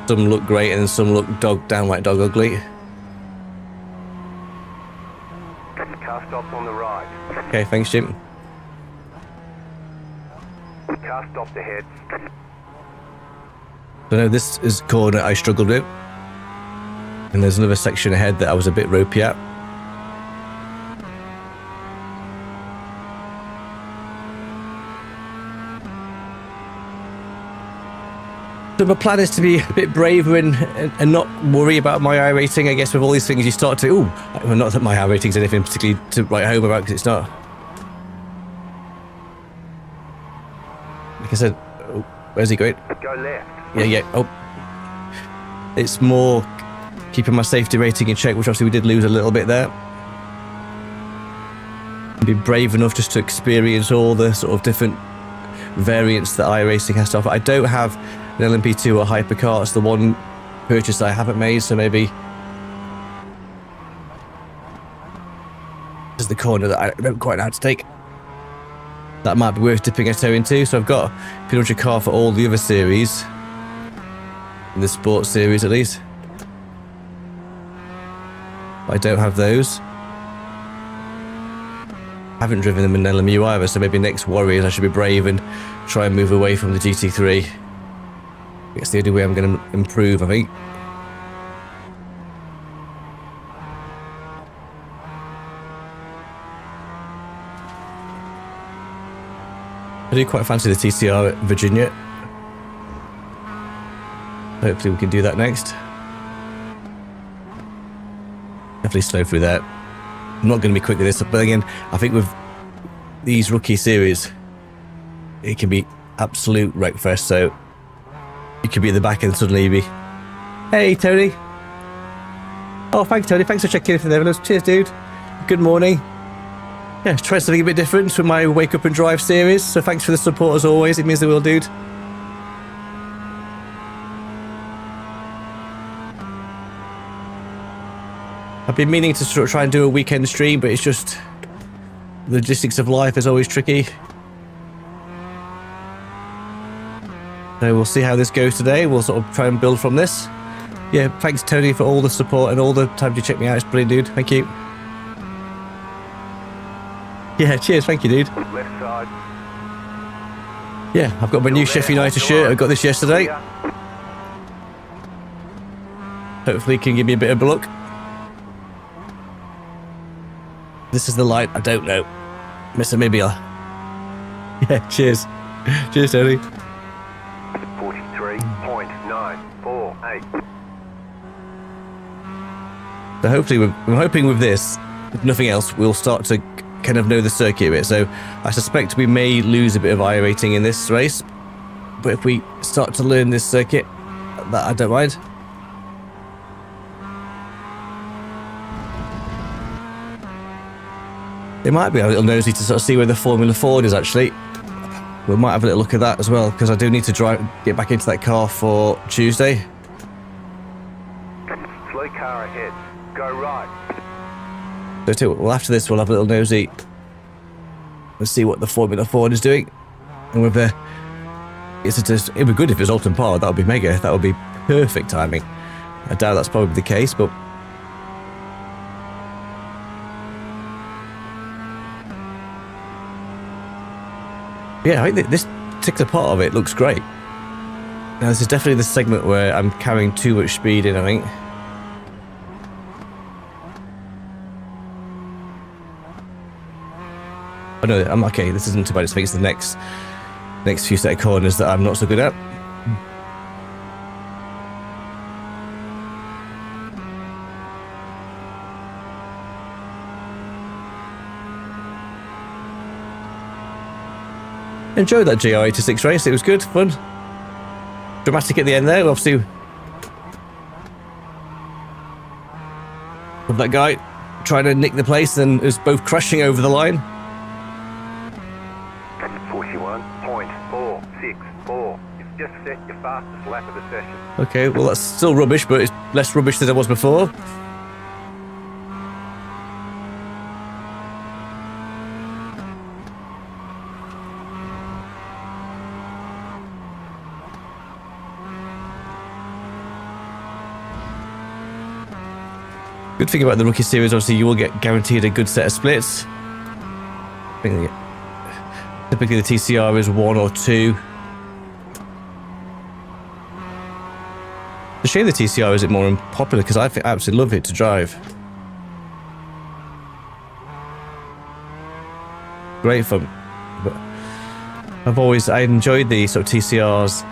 Some look great and some look downright dog ugly. Car stopped on the right. Okay, thanks, Jim. Car stopped ahead. So no, this is a corner I struggled with. And there's another section ahead that I was a bit ropey at. So my plan is to be a bit braver and not worry about my iRating. I guess with all these things you start to, well, not that my iRating is anything particularly to write home about, because it's not. Like I said, where's he going? Go left. Yeah. Oh, it's more keeping my safety rating in check, which obviously we did lose a little bit there. Be brave enough just to experience all the sort of different variants that iRacing has to offer. I don't have an LMP2 or hypercar. It's the one purchase that I haven't made, so maybe this is the corner that I don't quite know how to take. That might be worth dipping a toe into. So I've got a pretty much a car for all the other series, in the sports series at least. But I don't have those. I haven't driven them in LMU either, so maybe next Warriors I should be brave and try and move away from the GT3. It's the only way I'm going to improve, I think. I do quite fancy the TCR at Virginia. Hopefully we can do that next. Definitely slow through that. I'm not going to be quick with this, but again, I think with these rookie series, it can be absolute wreckfest. So you could be at the back and suddenly you'd be, hey Tony. Oh, thanks Tony, thanks for checking in from the Netherlands. Cheers dude, good morning. Yeah, try something a bit different with my Wake Up and Drive series, so thanks for the support as always, it means the world, dude. I've been meaning to sort of try and do a weekend stream, but it's just the logistics of life is always tricky. So we'll see how this goes today. We'll sort of try and build from this. Yeah, thanks Tony for all the support and all the time you check me out. It's brilliant, dude. Thank you. Yeah, cheers. Thank you, dude. Left side. Yeah, I've got my new Sheffield United shirt. I got this yesterday. Hopefully it can give me a bit of luck. This is the light. I don't know. Mr. Mibia. Yeah, cheers. Cheers, Tony. 43.948. So hopefully, I'm hoping with this, if nothing else, we'll start to kind of know the circuit a bit. So I suspect we may lose a bit of iRacing in this race. But if we start to learn this circuit, that I don't mind. It might be a little nosy to sort of see where the Formula Ford is actually. We might have a little look at that as well, because I do need to get back into that car for Tuesday. Slow car ahead. Go right. So well, after this, we'll have a little nosy. Let's see what the Formula Ford is doing. And with the... It'd be good if it was Alton Par. That would be mega. That would be perfect timing. I doubt that's probably the case, but... Yeah, I think this particular part of it looks great. Now, this is definitely the segment where I'm carrying too much speed in, I think. Oh no, I'm okay. This isn't too bad. I think it's the next few set of corners that I'm not so good at. Enjoyed that GR86 race. It was good, fun, dramatic at the end there. Obviously, with that guy trying to nick the place and us both crashing over the line. 41.464. You've just set your fastest lap of the session. Okay, well that's still rubbish, but it's less rubbish than it was before. Good thing about the Rookie Series, obviously, you will get guaranteed a good set of splits. I think typically the TCR is 1 or 2. The shame the TCR isn't more popular, because I absolutely love it to drive. Great fun. But I enjoyed the sort of TCRs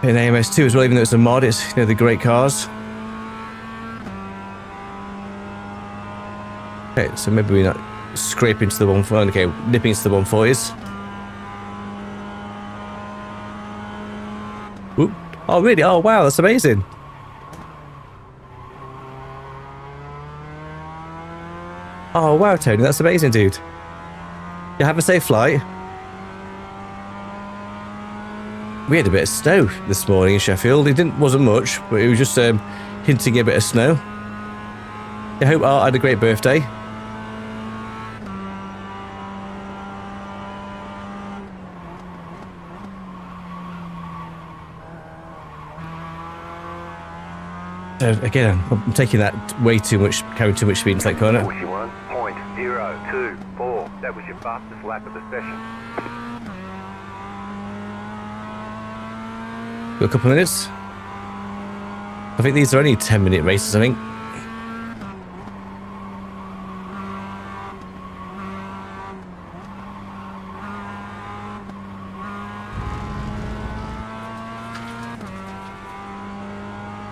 in AMS2 as well, even though it's a mod. It's, you know, the great cars. Okay, so maybe we're not scraping to the 140. Okay, nipping into the 140s. Oop. Oh, really? Oh, wow, that's amazing. Oh, wow, Tony, that's amazing, dude. You have a safe flight. We had a bit of snow this morning in Sheffield. It wasn't much, but it was just hinting a bit of snow. I hope Art had a great birthday. Again, I'm taking that way too much, carrying too much speed into that corner. 41.024. That was your fastest lap of the session. Got a couple of minutes. I think these are only 10-minute races, I think.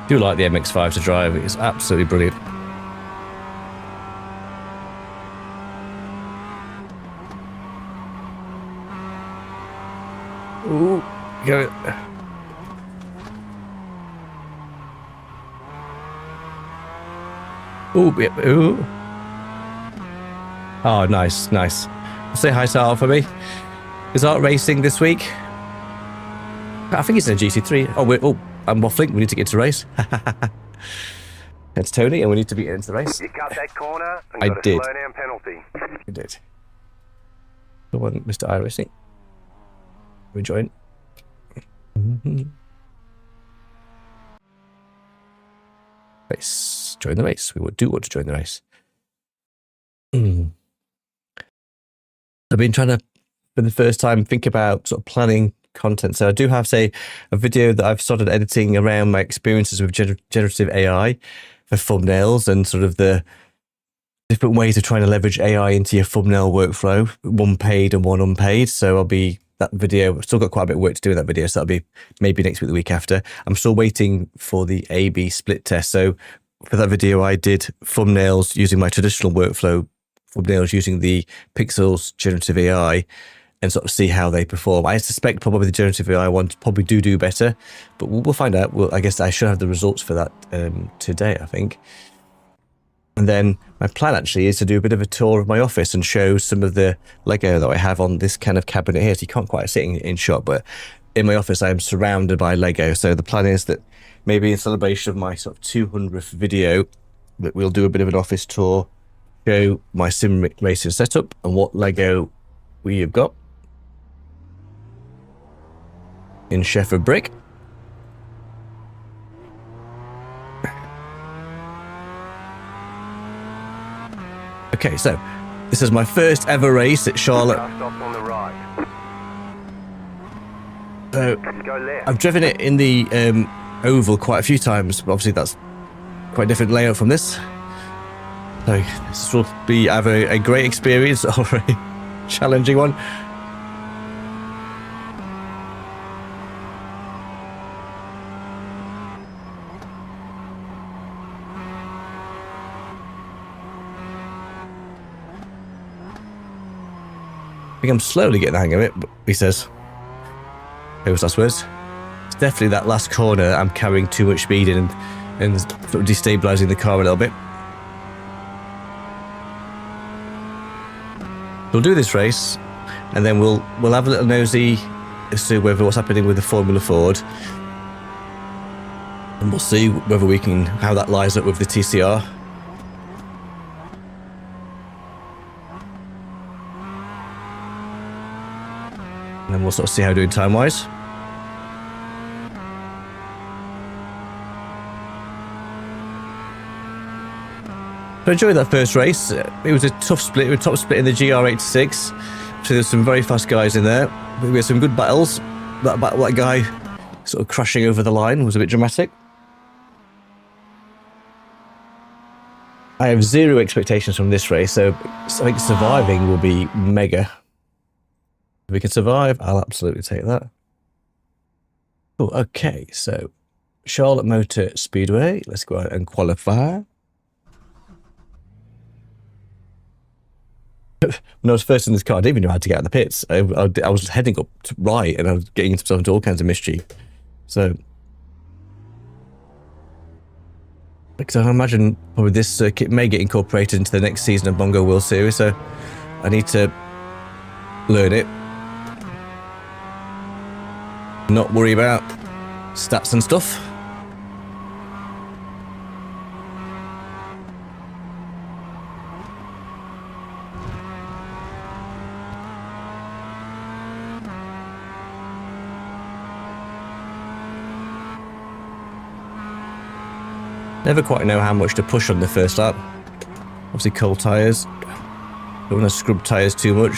I do like the MX-5 to drive. It's absolutely brilliant. Ooh, go it. Ooh, yep, ooh. Oh, nice, nice. Say hi to Art for me. Is Art racing this week? I think he's in a GT3. Oh, I'm waffling. We need to get to race. It's Tony, and we need to be into the race. You cut that corner and I got a did. slow down penalty. You did. Come on, Mr. iRacing. We join. Race. Join the race. We do want to join the race. I've been trying to, for the first time, think about sort of planning content. So I do have, say, a video that I've started editing around my experiences with generative AI for thumbnails and sort of the different ways of trying to leverage AI into your thumbnail workflow, one paid and one unpaid. So that video, I've still got quite a bit of work to do in that video, so that'll be maybe next week, the week after. I'm still waiting for the A/B split test. So for that video, I did thumbnails using my traditional workflow, thumbnails using the Pixels generative AI, and sort of see how they perform. I suspect probably the generative AI ones probably do better, but we'll find out. I guess I should have the results for that today, I think. And then my plan actually is to do a bit of a tour of my office and show some of the Lego that I have on this kind of cabinet here. So you can't quite see it in shot, but in my office I am surrounded by Lego. So the plan is that maybe in celebration of my sort of 200th video, that we'll do a bit of an office tour, show my sim racing setup and what Lego we have got in Sheffield Brick. Okay, so this is my first ever race at Charlotte. Stop on the right. So Go left. I've driven it in the oval quite a few times, but obviously that's quite a different layout from this. So this will be either a great experience or a challenging one. I think I'm slowly getting the hang of it, but he says, those last words. It's definitely that last corner I'm carrying too much speed in and sort of destabilising the car a little bit. We'll do this race and then we'll have a little nosy as to what's happening with the Formula Ford. And we'll see whether we can, how that lines up with the TCR. And then we'll sort of see how we're doing time-wise. I enjoyed that first race. It was a tough split. We were top split in the GR86. So there's some very fast guys in there. We had some good battles. That guy sort of crashing over the line was a bit dramatic. I have zero expectations from this race, so I think surviving will be mega. If we can survive, I'll absolutely take that. Oh, okay, so Charlotte Motor Speedway. Let's go out and qualify. When I was first in this car, I didn't even know how to get out of the pits. I was heading up to right and I was getting into all kinds of mischief. So, because I imagine probably this circuit may get incorporated into the next season of Bongo World Series, so I need to learn it. Not worry about stats and stuff. Never quite know how much to push on the first lap. Obviously cold tyres. Don't want to scrub tyres too much.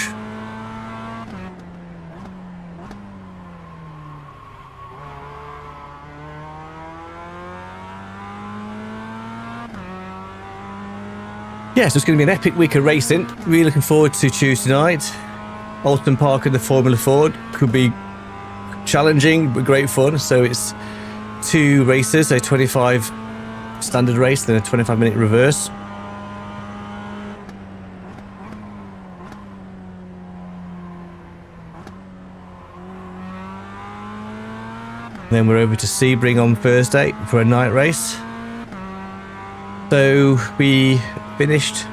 Yeah, so it's going to be an epic week of racing. Really looking forward to Tuesday night. Alton Park and the Formula Ford could be challenging but great fun. So it's 2 races, a 25 standard race, then a 25-minute reverse. Then we're over to Sebring on Thursday for a night race. So we finished,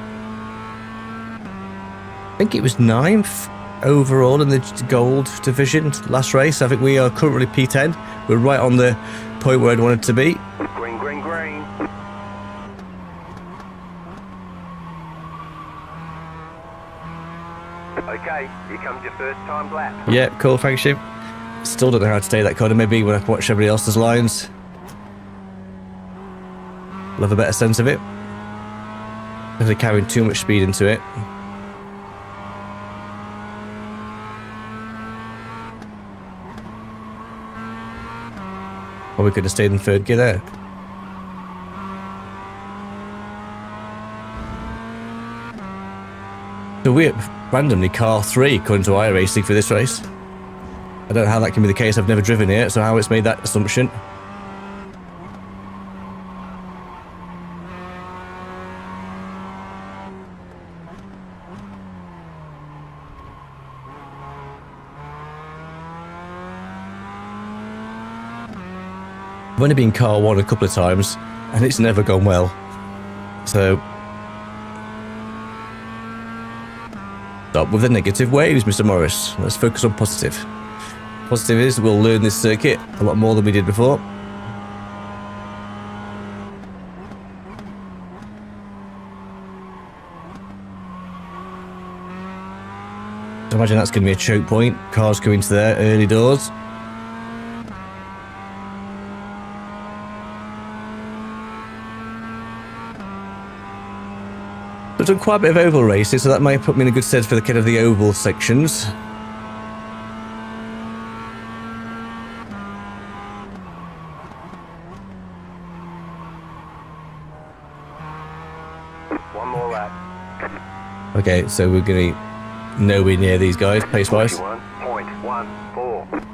I think it was 9th overall in the gold division last race. I think we are currently P10. We're right on the point where I'd wanted to be. Green, green, green. Okay, here comes your first time lap. Yeah, cool, thanks, Jim. Still don't know how to take that corner. Maybe when I watch everybody else's lines, I'll have a better sense of it. If they're carrying too much speed into it. Or we could have stayed in third gear there. So we're randomly car 3 according to iRacing for this race. I don't know how that can be the case. I've never driven it, so how it's made that assumption. I've only been car 1 a couple of times, and it's never gone well. So, stop with the negative waves, Mr. Morris. Let's focus on positive. Positive is we'll learn this circuit a lot more than we did before. I imagine that's going to be a choke point. Cars coming to there, early doors. I've done quite a bit of oval racing, so that might put me in a good stead for the kind of the oval sections. One more lap. Okay, so we're going to be nowhere near these guys, pace-wise. 21.14.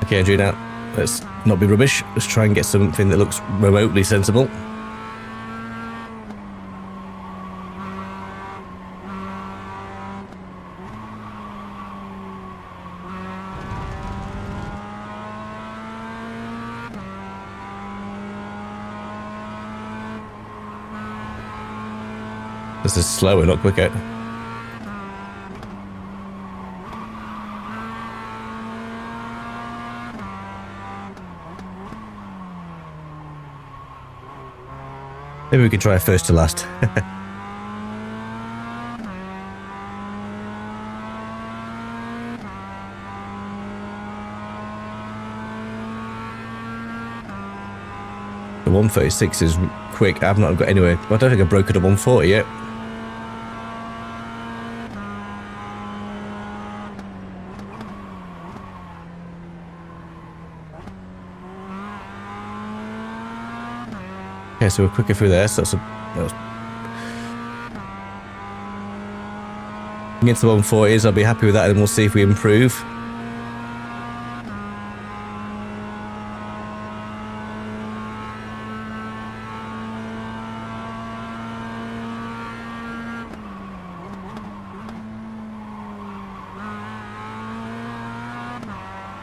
Okay, Andrew, now let's not be rubbish. Let's try and get something that looks remotely sensible. This is slower, not quicker. Maybe we can try first to last. The 136 is quick. I've not got anywhere. I don't think I've broken a 140 yet. Okay, so we're quicker through there, so that's against the 140s, I'll be happy with that, and we'll see if we improve.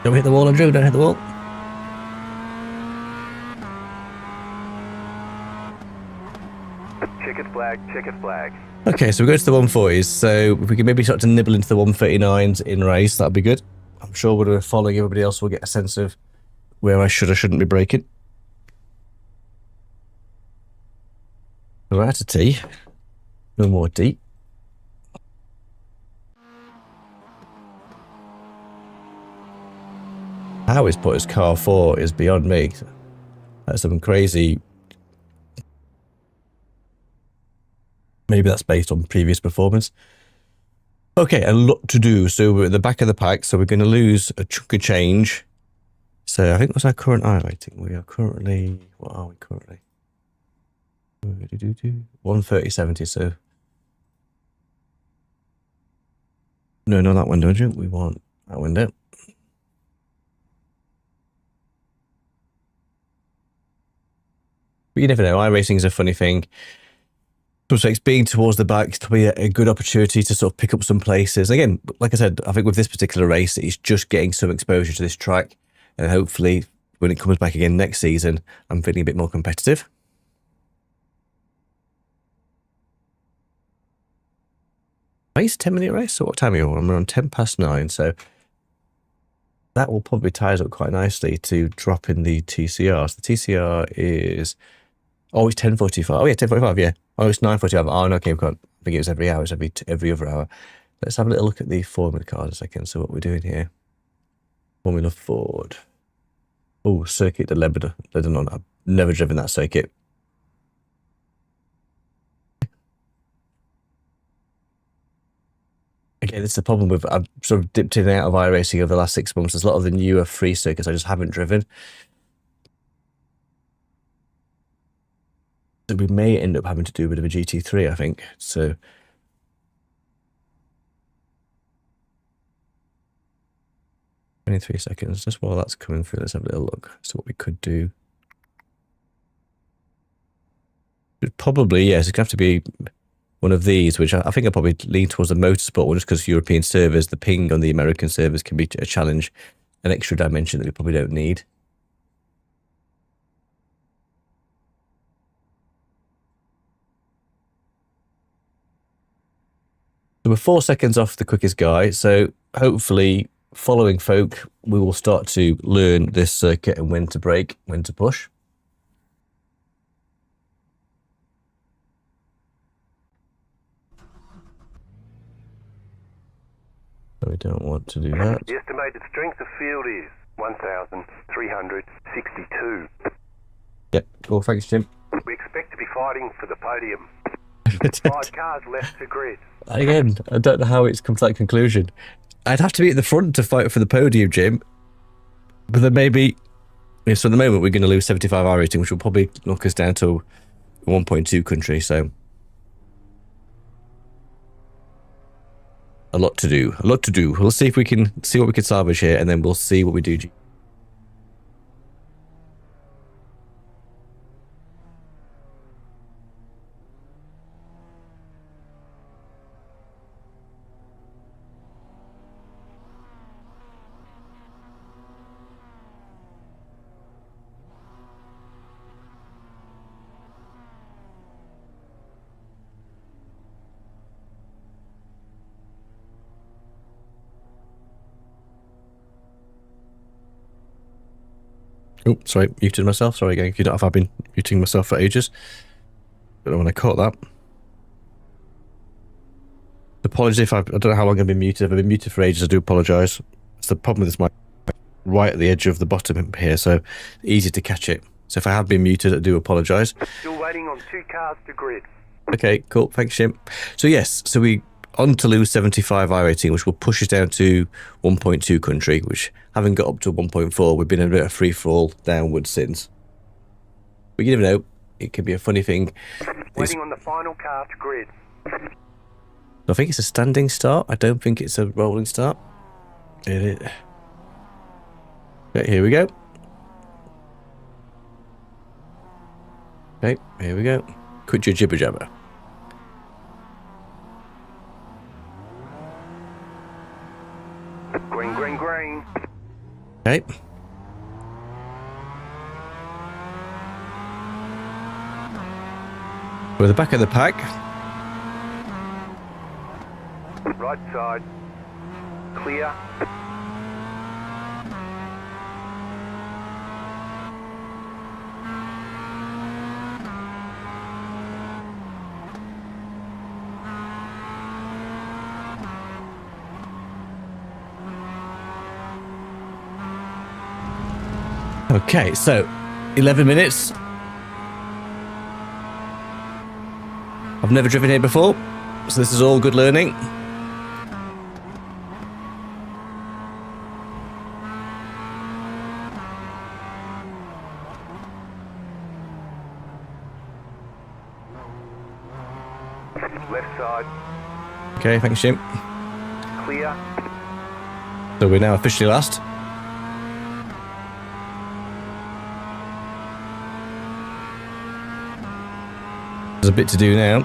Don't hit the wall, Andrew, don't hit the wall. Checkered flag. Okay, so we go to the 140s, so if we can maybe start to nibble into the 139s in race, that'd be good. I'm sure when we're following everybody else, we'll get a sense of where I should or shouldn't be braking. We're out of T. No more D. How he's put his car 4 is beyond me. That's some crazy... Maybe that's based on previous performance. Okay, a lot to do. So we're at the back of the pack, so we're going to lose a chunk of change. So I think that's our current iRacing. We are currently... What are we currently? 130.70, so... No, not that window, don't you? We want that window. But you never know, iRacing is a funny thing. Sometimes being towards the back to be a good opportunity to sort of pick up some places. Again, like I said, I think with this particular race, it's just getting some exposure to this track. And hopefully, when it comes back again next season, I'm feeling a bit more competitive. Race, 10-minute race? So what time are you on? I'm around 9:10, so that will probably tie us up quite nicely to drop in the TCR. So the TCR is... Oh, it's 10:45. Oh, yeah, 10:45, yeah. Oh, it's 9:45. Oh, no, okay, I think it was every hour. It's every other hour. Let's have a little look at the Formula card a second. So what we're doing here. Formula Ford. Oh, Circuit de Lebanon. I've never driven that circuit. Again, it's the problem with, I've sort of dipped in and out of iRacing over the last 6 months. There's a lot of the newer free circuits I just haven't driven. So we may end up having to do a bit of a GT3, I think. So 23 seconds. Just while that's coming through, let's have a little look. So what we could do. Probably, yes, it's going to have to be one of these, which I think I'll probably lean towards the motorsport one, just because European servers, the ping on the American servers can be a challenge, an extra dimension that we probably don't need. So we're 4 seconds off the quickest guy, so hopefully following folk, we will start to learn this circuit and when to brake, when to push. We don't want to do that. The estimated strength of field is 1,362. Yep, cool, thanks, Jim. We expect to be fighting for the podium. 5 cars left to grid. Again, I don't know how it's come to that conclusion. I'd have to be at the front to fight for the podium, Jim. But then maybe... So at the moment, we're going to lose 75 iRacing, which will probably knock us down to 1.2 country, so... A lot to do. A lot to do. We'll see if we can see what we can salvage here, and then we'll see what we do. Oh, sorry, muted myself. Sorry again. You don't have been muting myself for ages. Don't know when I caught that. Apologies if I don't know how long I've been muted. If I've been muted for ages, I do apologise. It's the problem with this mic right at the edge of the bottom here, so easy to catch it. So if I have been muted, I do apologise. Still waiting on 2 cars to grid. Okay, cool. Thanks, Jim. So yes, so we on to lose 75 iRacing, which will push us down to 1.2 country, which having got up to 1.4, we've been in a bit of free fall downwards since. But you never know, it could be a funny thing. Waiting on the final car to grid. I think it's a standing start. I don't think it's a rolling start. It is. Okay, here we go. Okay, here we go. Quit your jibber jabber. Green, green, green. Okay. We're the back of the pack. Right side. Clear. Okay, so 11 minutes. I've never driven here before, so this is all good learning. Left side. Okay, thanks, Jim. Clear. So we're now officially last. There's a bit to do now.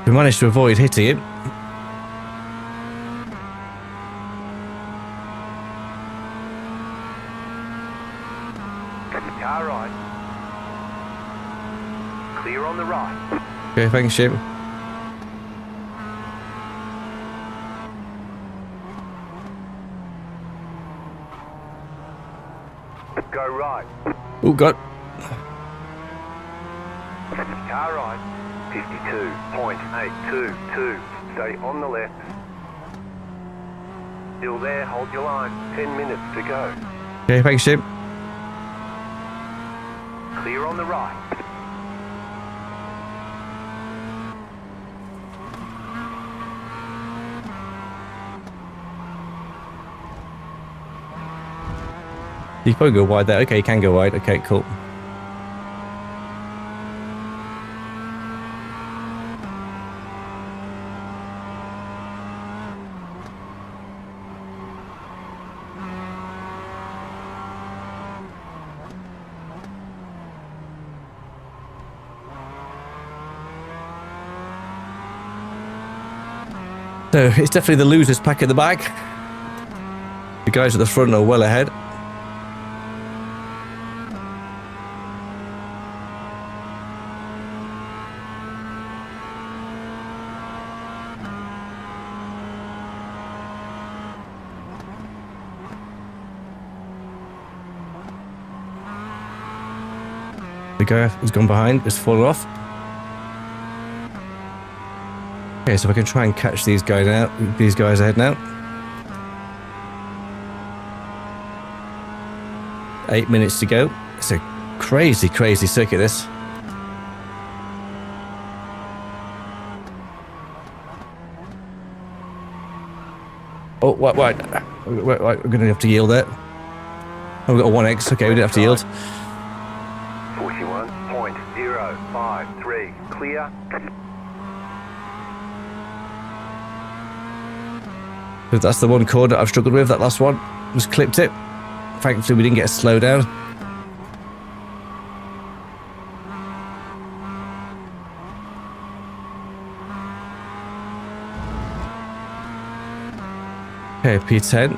We managed to avoid hitting it. Car right. Clear on the right. Okay, thanks, Jim. Go right. Oh, God. Car right. 52.822. Stay on the left. Still there, hold your line. 10 minutes to go. Okay, thanks, Jim. Clear on the right. You can probably go wide there. Okay, you can go wide. Okay, cool. So it's definitely the losers pack at the back. The guys at the front are well ahead. The guy who's gone behind has fallen off. Okay, so if I can try and catch these guys ahead now. 8 minutes to go. It's a crazy, crazy circuit, this. Oh, what? We're going to have to yield there. Oh, we've got a 1x. Okay, we didn't have to yield. 41.053. Clear. That's the one corner I've struggled with. That last one just clipped it. Thankfully, we didn't get a slow down. Okay, P10.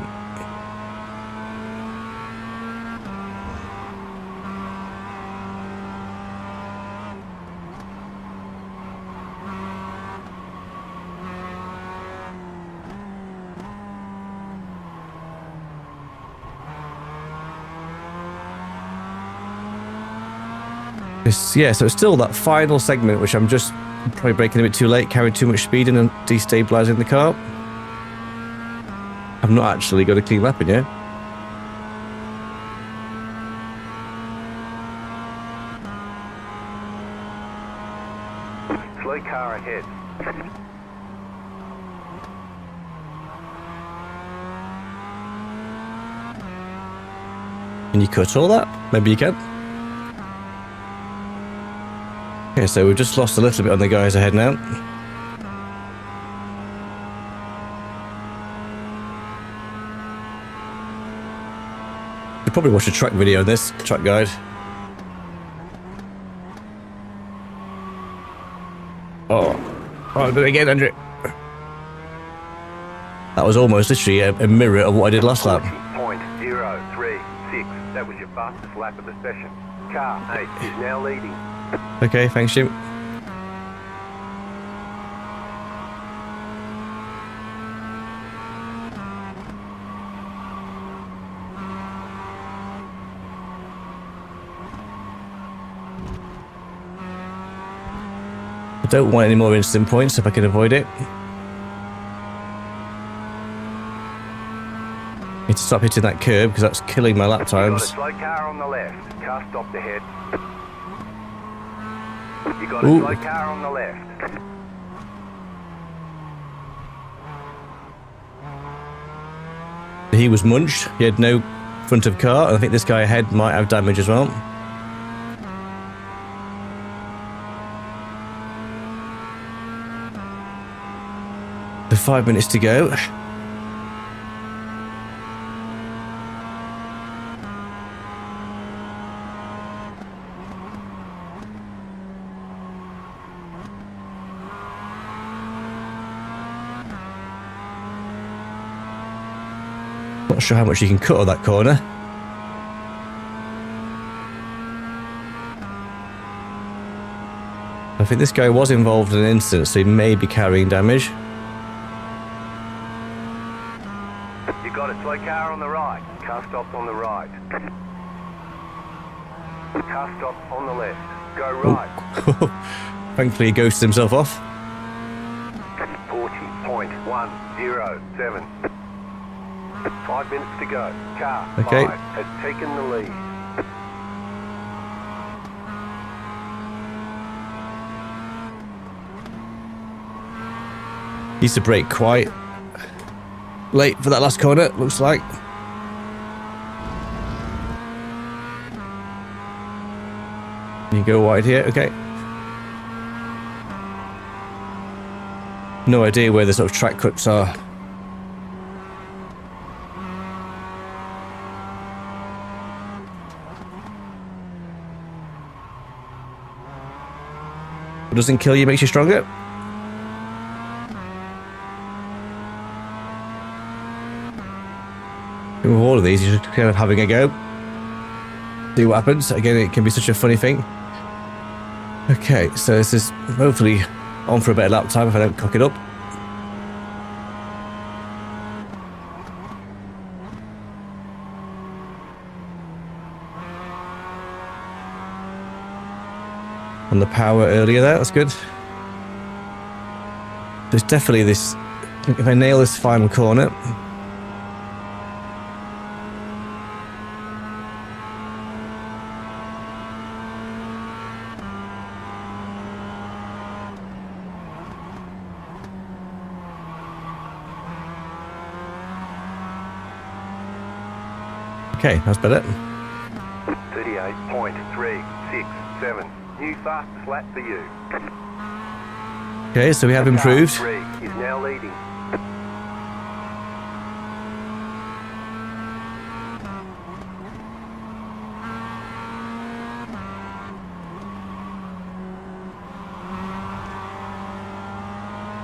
Yeah, so it's still that final segment, which I'm just probably braking a bit too late, carrying too much speed in and destabilising the car. I've not actually got a clean lap in yet. Slow car ahead. Can you cut all that? Maybe you can. Okay, so we've just lost a little bit on the guys ahead now. You probably watch a track video on this, track guide. Oh, do it again, Andrew. That was almost literally a mirror of what I did last lap. 40.036. That was your fastest lap of the session. Car 8 is now leading. Okay, thanks, Jim. I don't want any more instant points if I can avoid it. Need to stop hitting that curb because that's killing my lap times. You got a slow car on the left. Car stopped ahead. You got a Ooh. slow car on the left. He was munched. He had no front of car, and I think this guy ahead might have damage as well. The 5 minutes to go. Not sure how much you can cut on that corner. I think this guy was involved in an incident, so he may be carrying damage. You got a slow car on the right. Car stopped on the right. Car stopped on the left. Go right. Thankfully, he ghosted himself off. 40.107. 5 minutes to go. Car Okay. 5 has taken the lead. Needs to brake quite late for that last corner, looks like. You go wide here, okay. No idea where the sort of track cuts are. What doesn't kill you makes you stronger. With all of these, you're just kind of having a go. See what happens. Again, it can be such a funny thing. Okay, so this is hopefully on for a better lap time if I don't cock it up. On the power earlier there, that's good. There's definitely this, if I nail this final corner. Okay, that's better. 38.367. New fastest lap for you. Okay, so we have improved. Car 3 is now leading.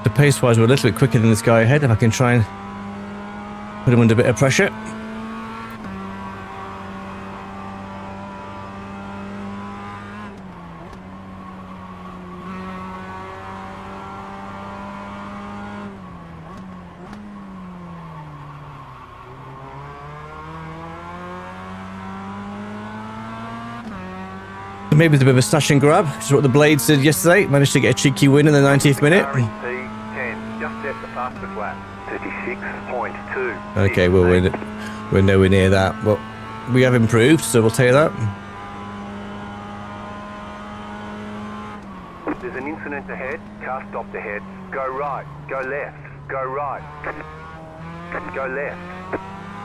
The pace-wise, we're a little bit quicker than this guy ahead. If I can try and put him under a bit of pressure. Maybe it's a bit of a slash and grab, which is what the Blades did yesterday. Managed to get a cheeky win in the 90th minute. Car in P10, just at the fastest lap. 36.2. Okay, well, we're nowhere near that, but we have improved, so we'll take that. There's an incident ahead. Car stopped ahead. Go right. Go left. Go right. Go left.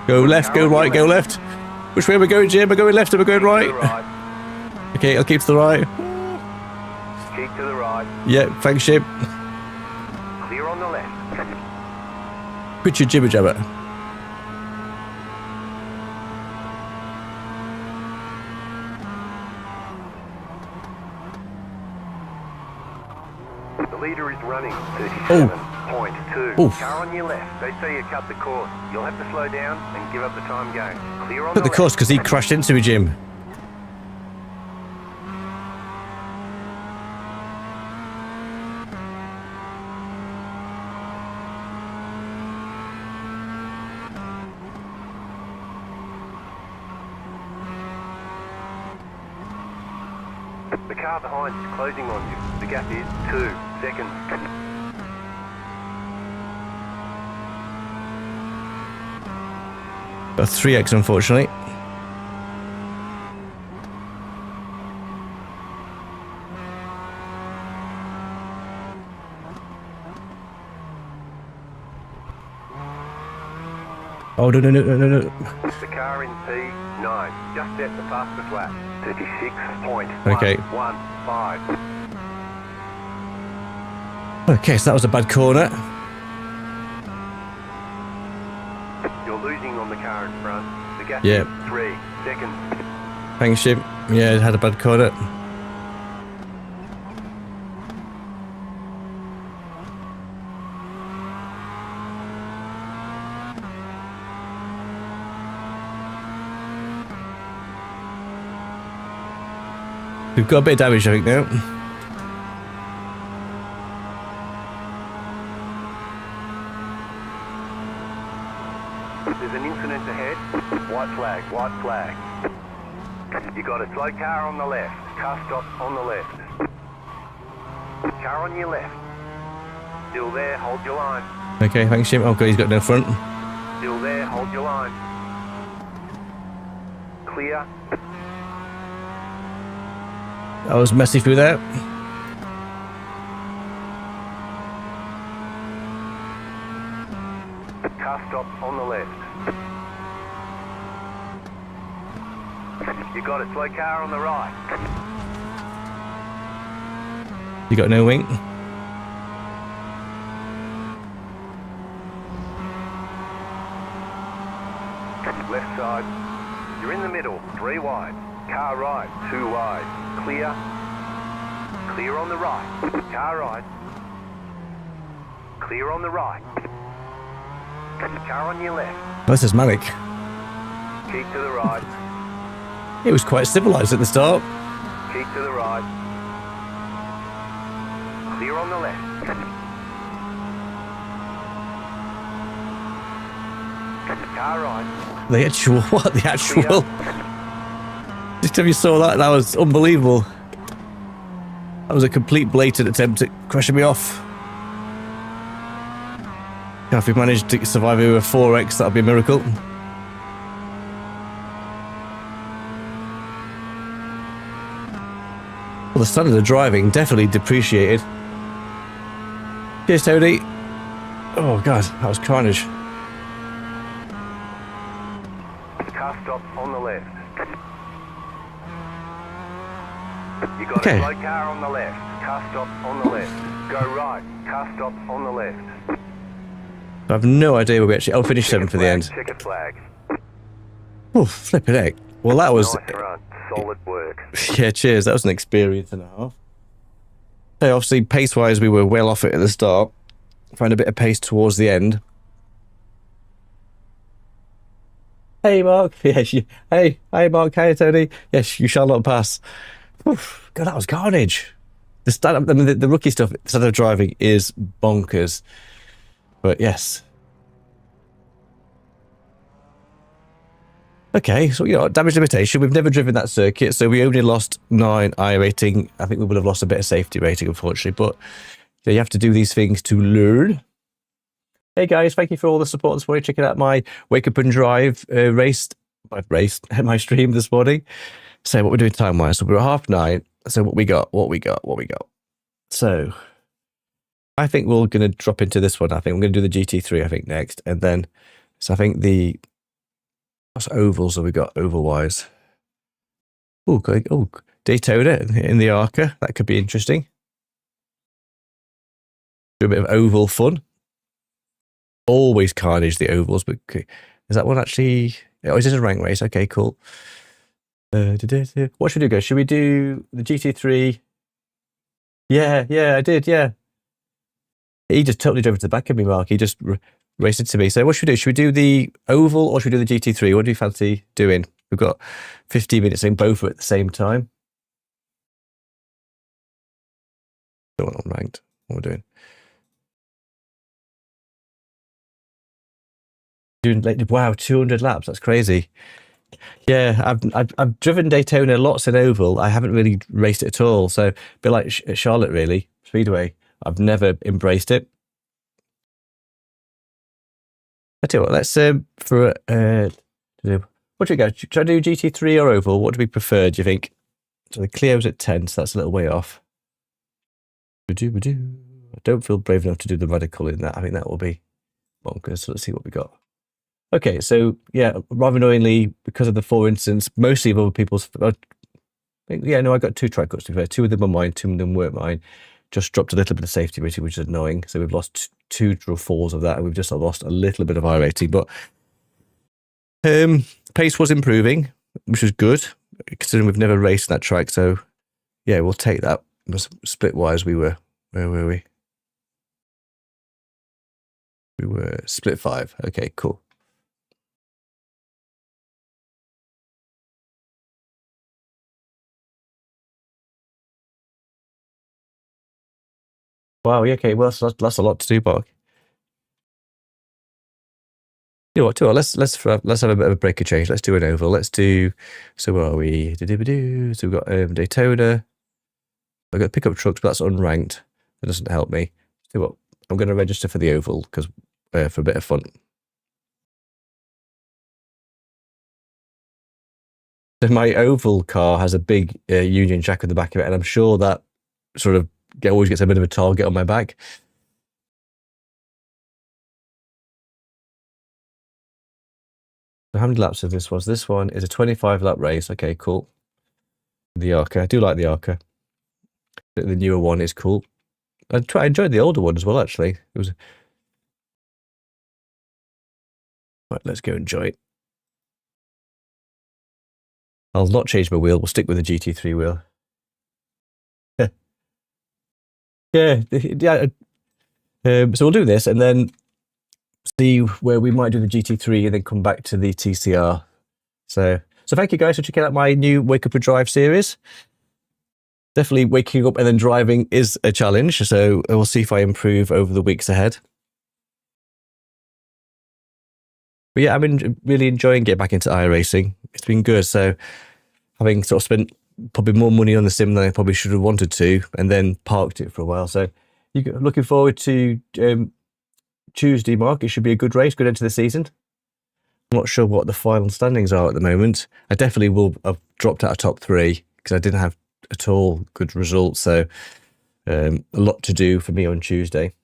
Go left, go right, go left. Which way are we going, Jim? We're going left or we're going right? To the right. Okay, I'll keep to the right. Keep to the right. Yeah, thanks, Jim. Clear on the left. Quit your jibber jabber. The leader is running 37.2. Oof. Car on your left. They say you cut the course. You'll have to slow down and give up the time game. Clear on Cut the left. course because he crashed into me, Jim. The car behind is closing on you. The gap is 2 seconds. A 3x, unfortunately. Oh, no. The car in P9, just at the fastest lap. 36.115. Okay. Okay, so that was a bad corner. You're losing on the car in front. The gap Yeah. is 3 seconds. Thanks, Jim. Yeah, it had a bad corner. We've got a bit of damage, I think, now. There's an incident ahead. White flag, white flag. You got a slow car on the left. Car stop on the left. Car on your left. Still there, hold your line. Okay, thanks, Jim. Oh, God, he's got no front. Still there, hold your line. Clear. I was messy through there. Car stop on the left. You got a slow car on the right. You got no wing? Left side. You're in the middle. 3 wide. Car right. 2 wide. Clear. Clear on the right. Car right. Clear on the right. Car on your left. This is manic. Keep to the right. It was quite civilized at the start. Keep to the right. Clear on the left. Car right. The actual, what? The actual? Just have you saw that? That was unbelievable. That was a complete blatant attempt at crashing me off. If we managed to survive over a 4x, that'd be a miracle. Well, the standard of driving definitely depreciated. Cheers, Tony. Oh god, that was carnage. Car stop on the left. You got Okay. a slow car on the left. Car stop on the left. Go right. Car stop on the left. I have no idea where we actually... Oh, finish 7th for the end. Checkered flag. Oh, flipping heck. Well, that was... Nice run. Solid work. Yeah, cheers. That was an experience and a half. So obviously, pace-wise, we were well off it at the start. Found a bit of pace towards the end. Hey, Mark. Yes, hey, Mark. Hey, Tony. Yes, you shall not pass. Oof, God, that was carnage. The rookie stuff, instead of driving, is bonkers. But yes. Okay, so damage limitation. We've never driven that circuit, so we only lost 9 I rating. I think we would have lost a bit of safety rating, unfortunately. But you have to do these things to learn. Hey guys, thank you for all the support this morning. Checking out my Wake Up and Drive my stream this morning. So what we're doing time wise. So we're at 9:30. So what we got. So I think we're going to drop into this one. I think we're going to do the GT3, I think, next. And then, so I think what's ovals have we got oval-wise? Oh, Daytona in the Arca. That could be interesting. Do a bit of oval fun. Always carnage the ovals, but is that one actually... Oh, is this a rank race? Okay, cool. What should we do, guys? Should we do the GT3? Yeah, I did, yeah. He just totally drove to the back of me, Mark. He just raced into me. So what should we do? Should we do the oval or should we do the GT3? What do you fancy doing? We've got 15 minutes in, both at the same time. Don't want unranked. What we're doing. Wow, 200 laps. That's crazy. Yeah, I've driven Daytona lots in oval. I haven't really raced it at all. So a bit like Charlotte, really, Speedway. I've never embraced it. I tell you what, let's what do we go? Should I do GT3 or oval? What do we prefer? Do you think? So the Clio's at 10, so that's a little way off. I don't feel brave enough to do the radical in that. I think that will be bonkers. So let's see what we got. Okay, so yeah, rather annoyingly, because of the 4 incidents, mostly of other people's. I got 2 tri-cuts to be fair. 2 of them were mine, 2 of them weren't mine. Just dropped a little bit of safety rating, which is annoying. So we've lost 2 4s of that, and we've just lost a little bit of I rating. But pace was improving, which was good, considering we've never raced that track. So yeah, we'll take that. Split wise, where were we? We were split 5. Okay, cool. Wow, yeah, okay, well, that's a lot to do, Mark. You know what, let's have a bit of a break of change. Let's do an oval. Let's do, so where are we? So we've got Daytona. I've got pickup trucks, but that's unranked. That doesn't help me. So what, I'm going to register for the oval because for a bit of fun. So my oval car has a big Union Jack on the back of it, and I'm sure that sort of always gets a bit of a target on my back. So how many laps of this was? This one is a 25 lap race. Okay, cool. The Arca. I do like the Arca. The newer one is cool. I enjoyed the older one as well, actually. It was... Right, let's go enjoy it. I'll not change my wheel. We'll stick with the GT3 wheel. Yeah. So we'll do this and then see where we might do the GT3 and then come back to the TCR. So thank you guys for checking out my new Wake Up and Drive series. Definitely waking up and then driving is a challenge. So we'll see if I improve over the weeks ahead. But yeah, I'm really enjoying getting back into iRacing. It's been good. So having sort of spent probably more money on the sim than I probably should have wanted to, and then parked it for a while. So looking forward to Tuesday, Mark. It should be a good race, good end to the season. I'm not sure what the final standings are at the moment. I definitely will have dropped out of top 3 because I didn't have at all good results. So a lot to do for me on Tuesday.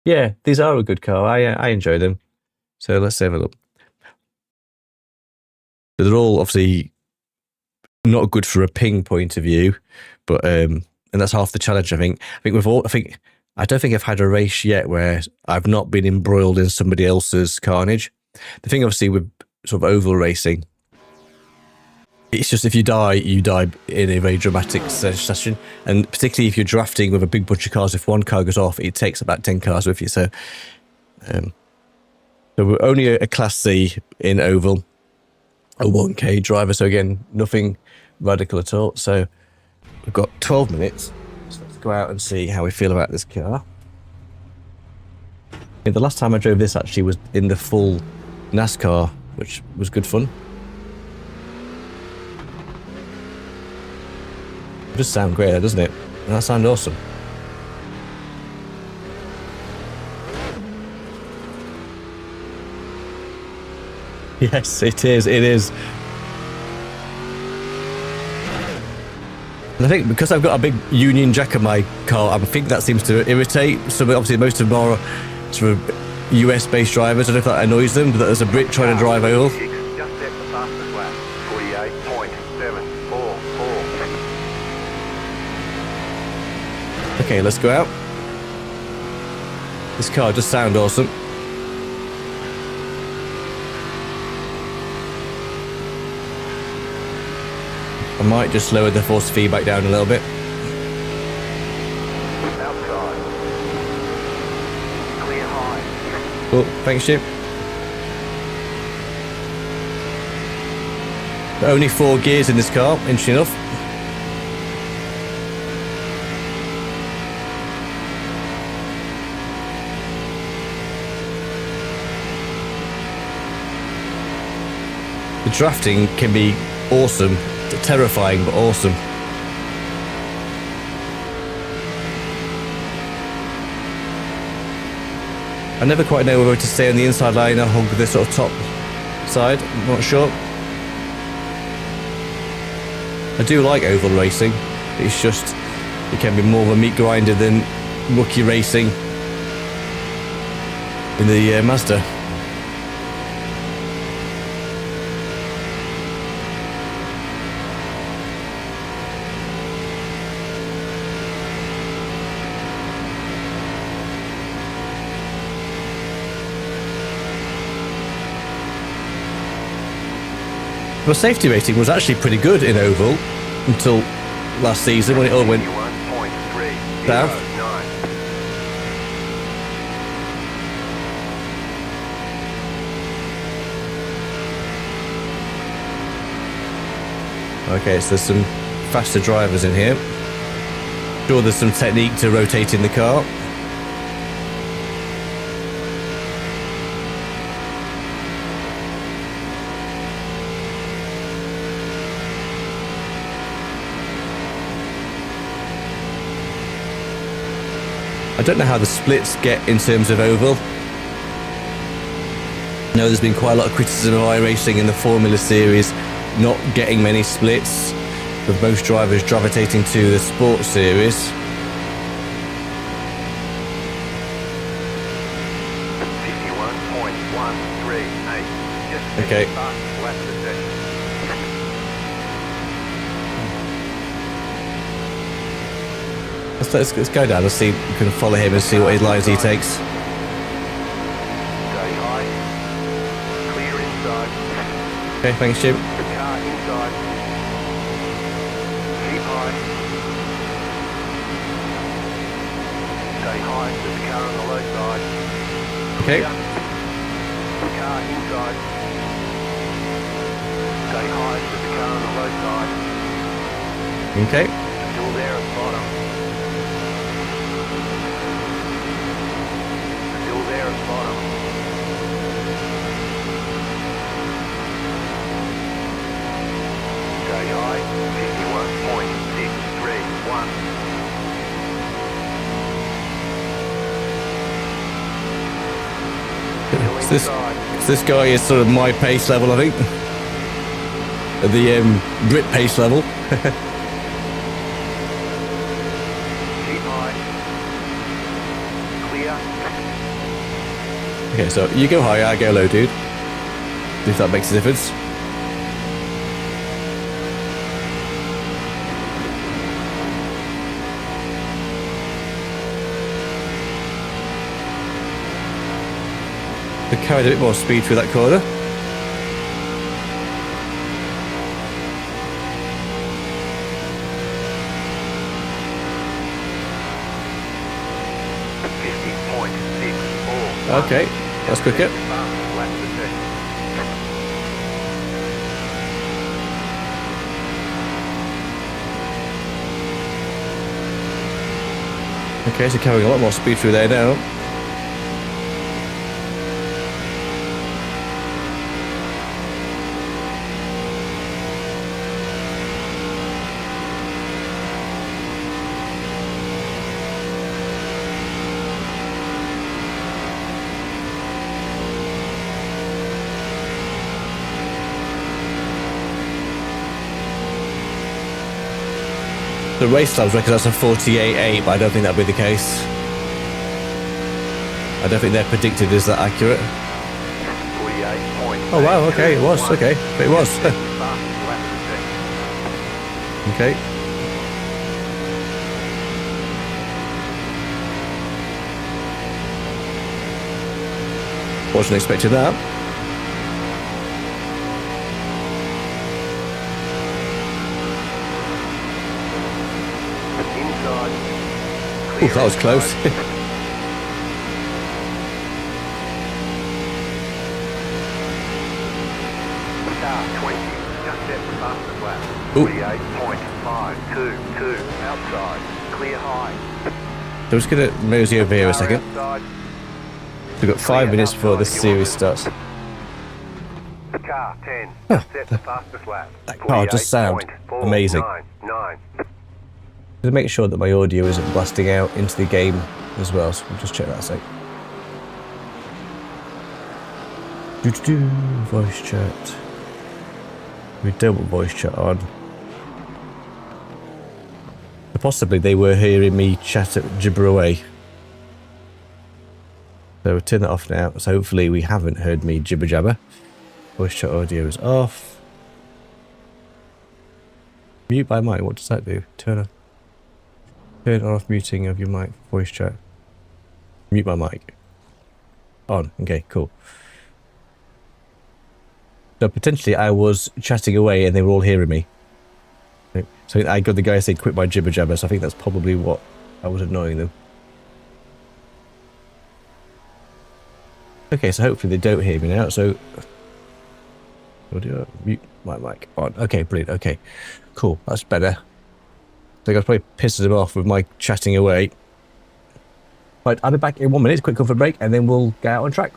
Yeah, these are a good car. I enjoy them. So let's have a look. So they're all obviously not good for a ping point of view, but and that's half the challenge. I think I don't think I've had a race yet where I've not been embroiled in somebody else's carnage. The thing obviously with sort of oval racing, it's just if you die in a very dramatic session, and particularly if you're drafting with a big bunch of cars, if one car goes off, it takes about 10 cars with you. So we're only a Class C in oval, a 1K driver. So again, nothing radical at all. So we've got 12 minutes. So let's go out and see how we feel about this car. Yeah, the last time I drove this actually was in the full NASCAR, which was good fun. It does sound great, doesn't it? That sounds awesome. Yes, it is. It is. And I think because I've got a big Union Jack in my car, I think that seems to irritate some. Obviously, most of them are sort of US-based drivers. I don't know if that annoys them, but there's a Brit trying to drive oval. Just set the fastest lap. 48.744. Okay, let's go out. This car does sound awesome. I might just lower the force feedback down a little bit. Outside. Clear high. Oh, thanks, Jim. Only 4 gears in this car, interesting enough. The drafting can be awesome, terrifying but awesome. I never quite know whether to stay on the inside line or hug the sort of top side, I'm not sure. I do like oval racing, it's just it can be more of a meat grinder than rookie racing in the Mazda. Well, safety rating was actually pretty good in oval until last season when it all went down. Okay, so there's some faster drivers in here. Sure, there's some technique to rotating the car. I don't know how the splits get in terms of oval. know there's been quite a lot of criticism of iRacing in the Formula Series not getting many splits, with most drivers gravitating to the Sports Series. 51.138. Just Okay. fastest lap of the session. Let's go down and see. We can follow him and see what his lines he takes. Stay high. Clear inside. Okay, thanks, Jim. The car inside. Keep high. Stay high with the car on the low side. Okay. Clear. The car inside. Stay high with the car on the low side. Okay. Still there at the bottom. Still there at the bottom. Stay high. 51.631. This guy is sort of my pace level, I think. At the Brit pace level. Keep high. Clear. Okay, so you go high, I go low, dude. If that makes a difference. We carried a bit more speed through that corner. Okay, that's quicker. Okay, so carrying a lot more speed through there now. The race times reckon that's a 48.8, but I don't think that'll be the case. I don't think they're predicted as that accurate. 48. Oh wow, okay, it was, okay, it was. Okay. Wasn't expecting that. Ooh, that was close. Car 20, just set the fastest lap. Ooh. 48.522 outside, clear high. I'm just gonna mosey over here a second. Outside, We've got 5 minutes before this series starts. car 10, just set the fastest lap. That car just sounds amazing. 48.499. To make sure that my audio isn't blasting out into the game as well, so we'll just check that a sec. Voice chat. We don't want voice chat on. Possibly they were hearing me gibber away. So we'll turn that off now. So hopefully we haven't heard me jibber jabber. Voice chat audio is off. Mute by mic, what does that do? Turn on off muting of your mic, voice chat. Mute my mic. On, okay, cool. So potentially I was chatting away and they were all hearing me. So I got the guy saying quit my jibber jabber, so I think that's probably what I was annoying them. Okay, so hopefully they don't hear me now, so audio, mute my mic on. Okay, brilliant, okay. Cool, that's better. I think I was probably pissing them off with my chatting away. Right, I'll be back in 1 minute, quick comfort break, and then we'll get out on track.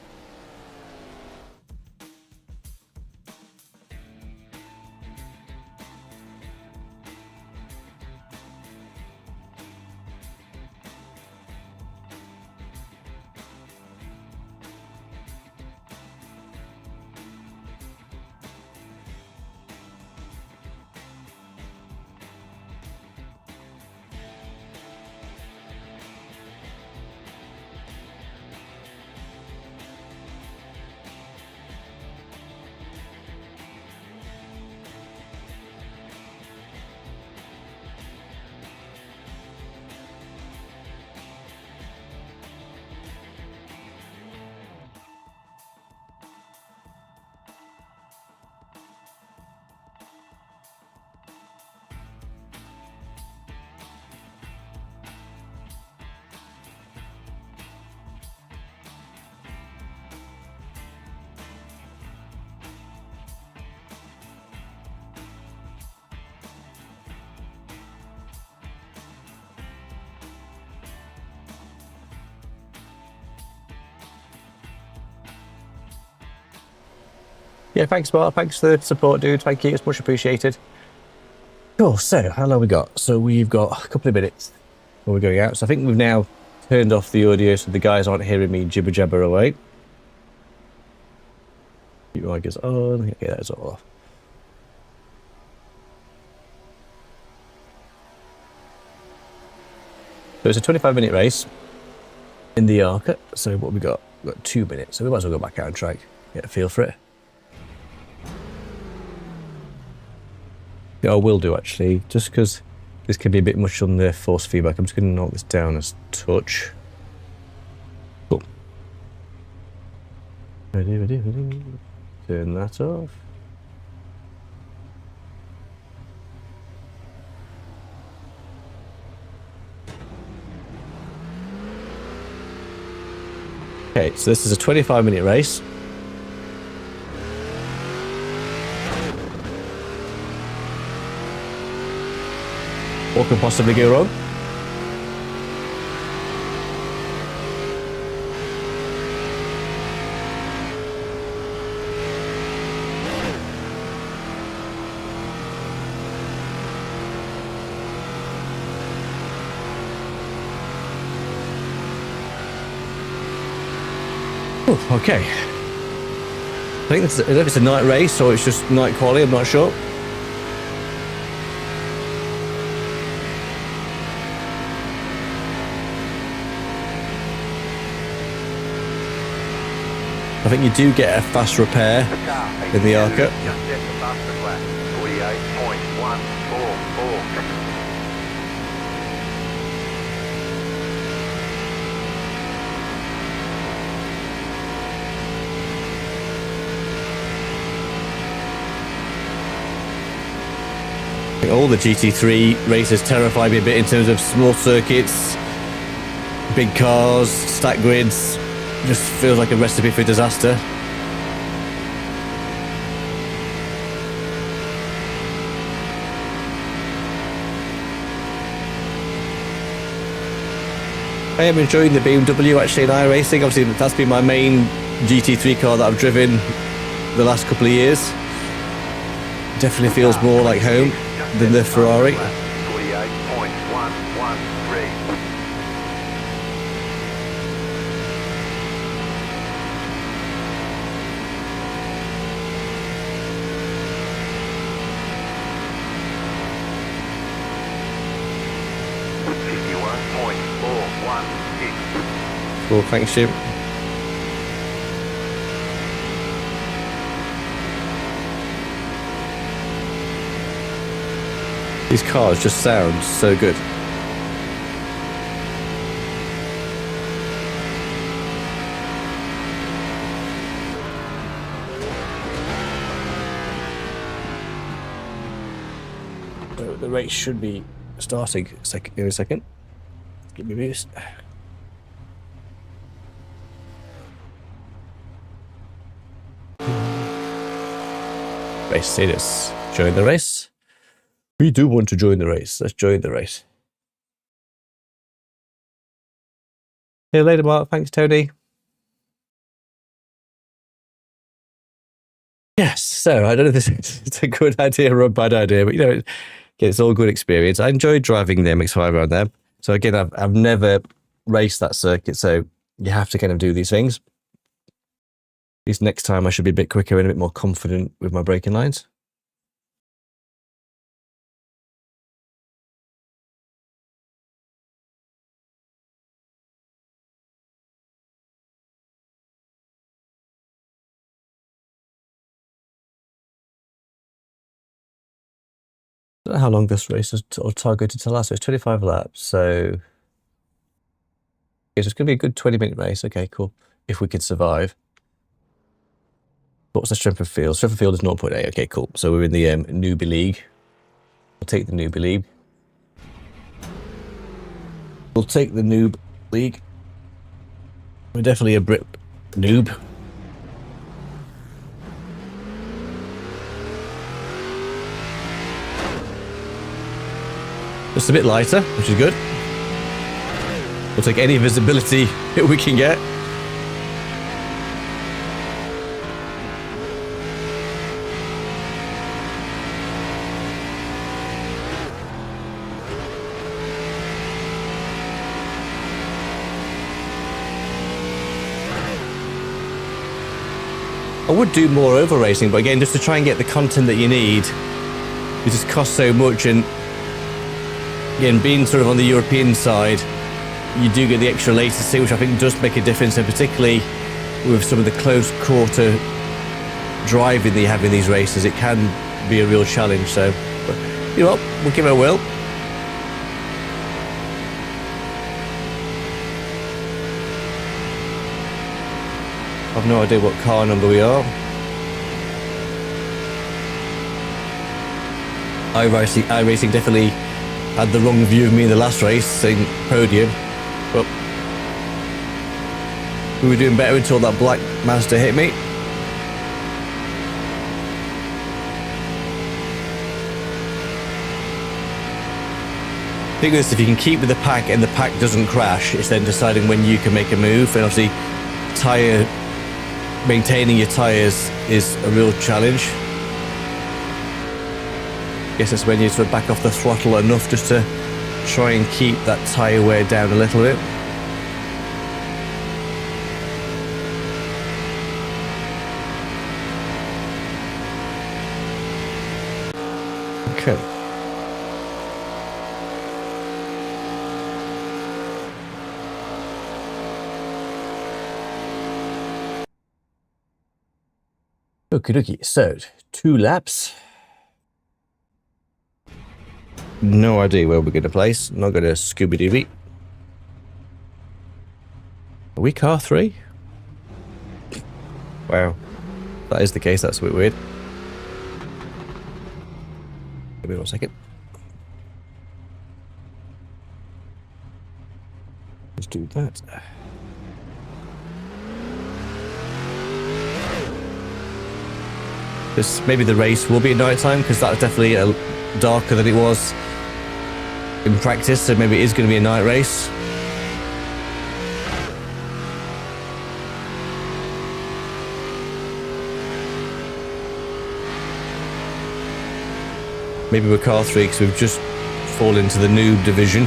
Yeah, thanks, Mark. Thanks for the support, dude. Thank you. It's much appreciated. Cool. So, how long we got? So, we've got a couple of minutes before we're going out. So, I think we've now turned off the audio so the guys aren't hearing me jibber jabber away. Keep your mic on. Okay, that's all off. So, it's a 25-minute race in the ARCA. So, what we got? We've got 2 minutes. So, we might as well go back out and try get a feel for it. Yeah, I will do actually, just because this can be a bit much on the force feedback. I'm just going to knock this down a touch. Cool. Ready. Turn that off. Okay, so this is a 25-minute race. What could possibly go wrong? Ooh, okay. I think I don't know if it's a night race or it's just night quali, I'm not sure. I think you do get a fast repair in the ARCA. Just set the faster class. 48.144. I think all the GT3 races terrify me a bit in terms of small circuits, big cars, stack grids. Just feels like a recipe for disaster. I am enjoying the BMW actually in iRacing. Obviously that's been my main GT3 car that I've driven the last couple of years. Definitely feels more like home than the Ferrari. 48.113. 51.416. Cool, thanks Jim. These cars just sound so good. So the race should be starting in a second. Give me a boost. Race status. Join the race. We do want to join the race. Let's join the race. See you later, Mark. Thanks, Tony. Yes, so I don't know if it's a good idea or a bad idea, but you know, it's all good experience. I enjoyed driving the MX-5 around there. So again, I've never raced that circuit, so you have to kind of do these things. At least next time I should be a bit quicker and a bit more confident with my braking lines. I don't know how long this race is or targeted to last. So it's 25 laps, so it's going to be a good 20-minute race. Okay, cool. If we could survive. What's the strength of field? Strength of field is 0.8. Okay, cool. So we're in the newbie league. We'll take the newbie league. We'll take the noob league. We're definitely a Brit noob. Just a bit lighter, which is good. We'll take any visibility that we can get. I would do more over racing, but again, just to try and get the content that you need, it just costs so much. And again, being sort of on the European side, you do get the extra latency, which I think does make a difference, and particularly with some of the close quarter driving that you have in these races, it can be a real challenge. So, but, you know what, we'll give it a whirl. I've no idea what car number we are. iRacing definitely had the wrong view of me in the last race, saying podium, but we were doing better until that black Mazda hit me. I think this, if you can keep with the pack and the pack doesn't crash, it's then deciding when you can make a move. And obviously maintaining your tyres is a real challenge. I guess it's when you sort of back off the throttle enough just to try and keep that tyre wear down a little bit. Okay. Okie dokie, so 2 laps. No idea where we're going to place. Not going to Scooby-Dooby. Are we car 3? Wow. If that is the case, that's a bit weird. Give me 1 second. Let's do that. Maybe the race will be at night time, because that's definitely darker than it was in practice, so maybe it is going to be a night race. Maybe we're car 3 because we've just fallen into the noob division.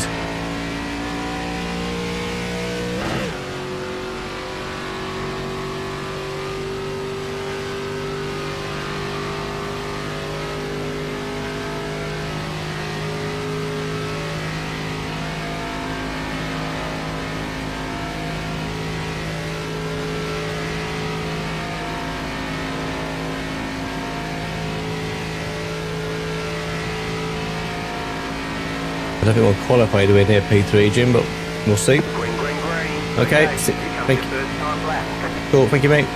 I don't think we'll qualify to win here P3, Jim, but we'll see. Green, green, green. Okay, Thank you. First time lap. Cool, thank you, mate.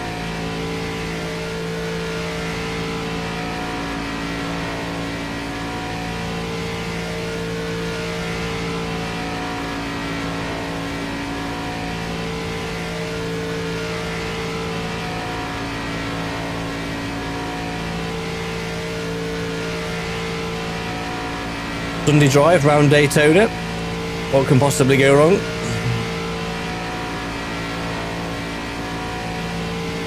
Sunday drive round Daytona. What can possibly go wrong?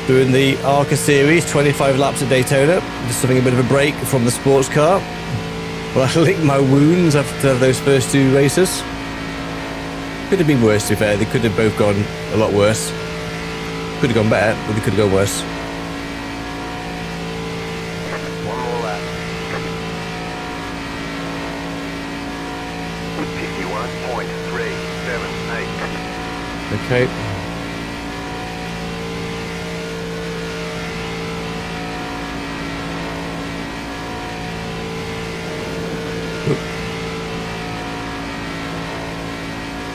Doing the ARCA series, 25 laps at Daytona. Just having a bit of a break from the sports car. Well, I licked my wounds after those first 2 races. Could have been worse, to be fair. They could have both gone a lot worse. Could have gone better, but they could have gone worse. One more lap. 51.378. Okay.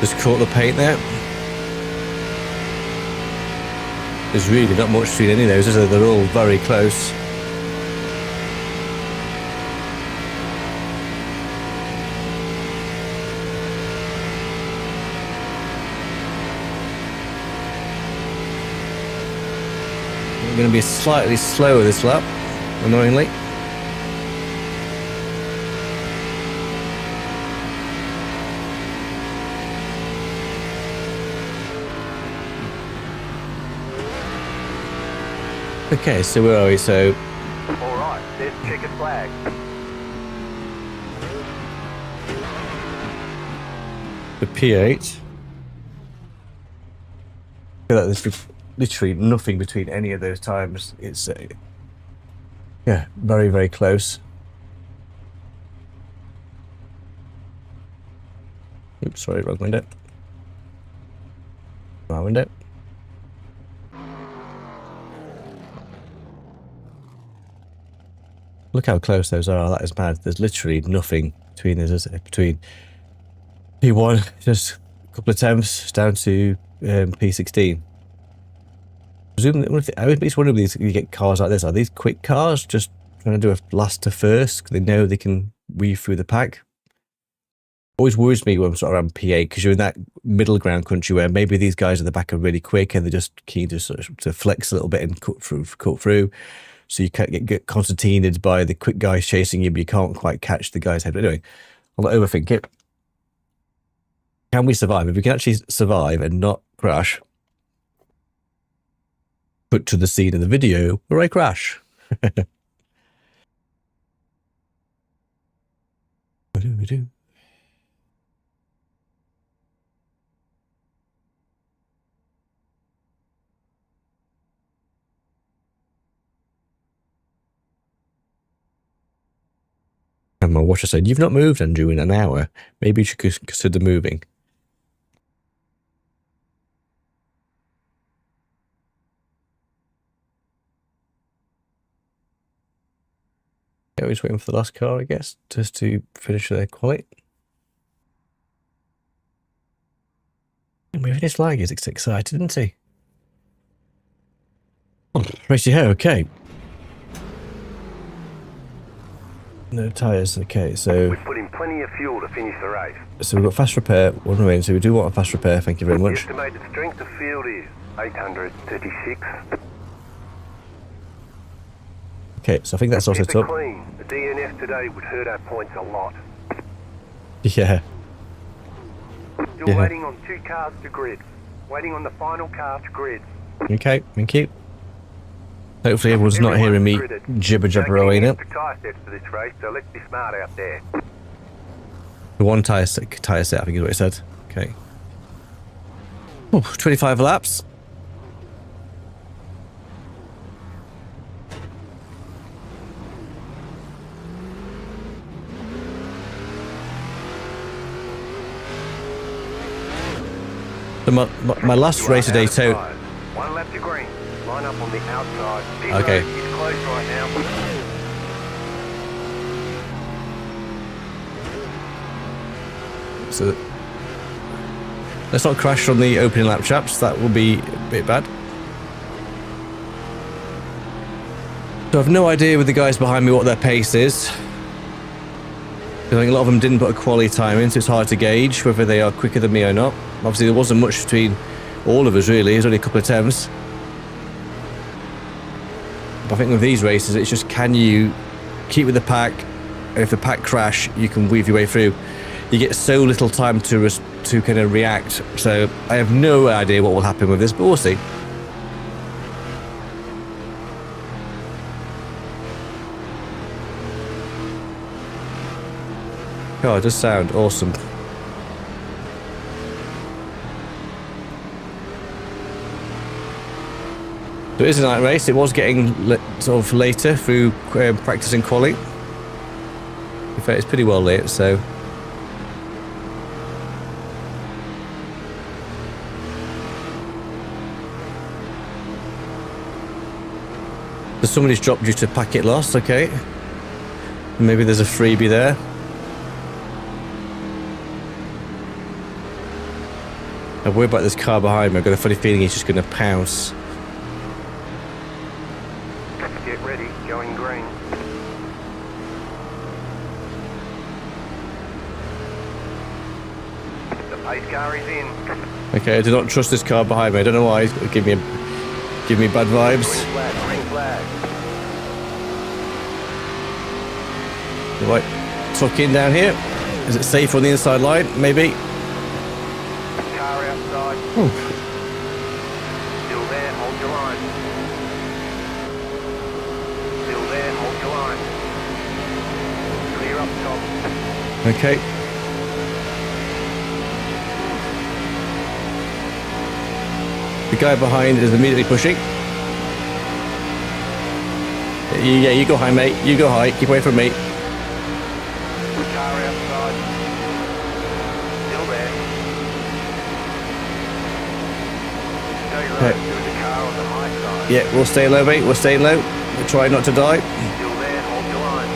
Just caught the paint there. There's really not much between any of those, is there? They're all very close. We're going to be slightly slower this lap, annoyingly. Okay, so where are we? So, All right, there's checkered flag. the P8. Look at that, literally nothing between any of those times. It's yeah, very, very close. Oops, sorry, wrong window. Wrong window. Look how close those are. That is mad. There's literally nothing between us, is it? Between P1, just a couple of attempts down to P16. I would be wondering if you get cars like this. Are these quick cars just trying to do a last to first? They know they can weave through the pack. Always worries me when I'm sort of around P8 because you're in that middle ground country where maybe these guys at the back are really quick and they're just keen to sort of to flex a little bit and cut through. So you can't get concertinaed by the quick guys chasing you, but you can't quite catch the guy's head. But anyway, I'll not overthink it. Can we survive? If we can actually survive and not crash, put to the scene of the video where I crash. What do we do? And my watcher said, "You've not moved, Andrew, in an hour. Maybe you should consider moving." Yeah, we're just waiting for the last car, I guess, just to finish their quality. Moving his flag, he's excited, isn't he? Oh, race your hair, okay. No tyres, okay, so... We've put in plenty of fuel to finish the race. So we've got fast repair, one remaining, so we do want a fast repair, thank you very The much. estimated strength of field is 836. Okay, so I think that's all Keep set it up. clean. The DNF today would hurt our points a lot. Yeah. Still Yeah. waiting on 2 cars to grid. Waiting on the final car to grid. Okay, thank you. Hopefully everyone's not hearing me jibber-jabber-ing up. Tyre sets for this race, so let's be smart out there. The one tyre set, I think is what it said. Okay. Oh, 25 laps. So my last race of day 2. 1 lap to green. Line up on the outside. Okay. It's closed right now. So let's not crash on the opening lap, chaps. That will be a bit bad. So I've no idea with the guys behind me what their pace is. I think a lot of them didn't put a quality time in, so it's hard to gauge whether they are quicker than me or not. Obviously, there wasn't much between all of us, really. It was only a couple of attempts. But I think with these races, it's just, can you keep with the pack? And if the pack crash, you can weave your way through. You get so little time to kind of react. So I have no idea what will happen with this, but we'll see. Oh, it does sound awesome. So it is a night race. It was getting sort of later through practice and quali. In fact, it's pretty well lit, so... So somebody's dropped due to packet loss, okay. Maybe there's a freebie there. I worry about this car behind me. I've got a funny feeling he's just going to pounce. Get ready, going green. The pace car is in. Okay, I do not trust this car behind me. I don't know why. He's going to give me bad vibes. Green flag. Right, tuck in down here. Is it safe on the inside line? Maybe. Car outside. Ooh. Still there, hold your line. Still there, hold your line. Clear up top. Okay. The guy behind is immediately pushing. Yeah, you go high, mate. You go high. Keep away from me. Car outside. Still there. Stay low. Okay. There was a car on the high side. Yeah, we'll stay low, mate. We'll stay low. We'll try not to die. Still there. Hold your line.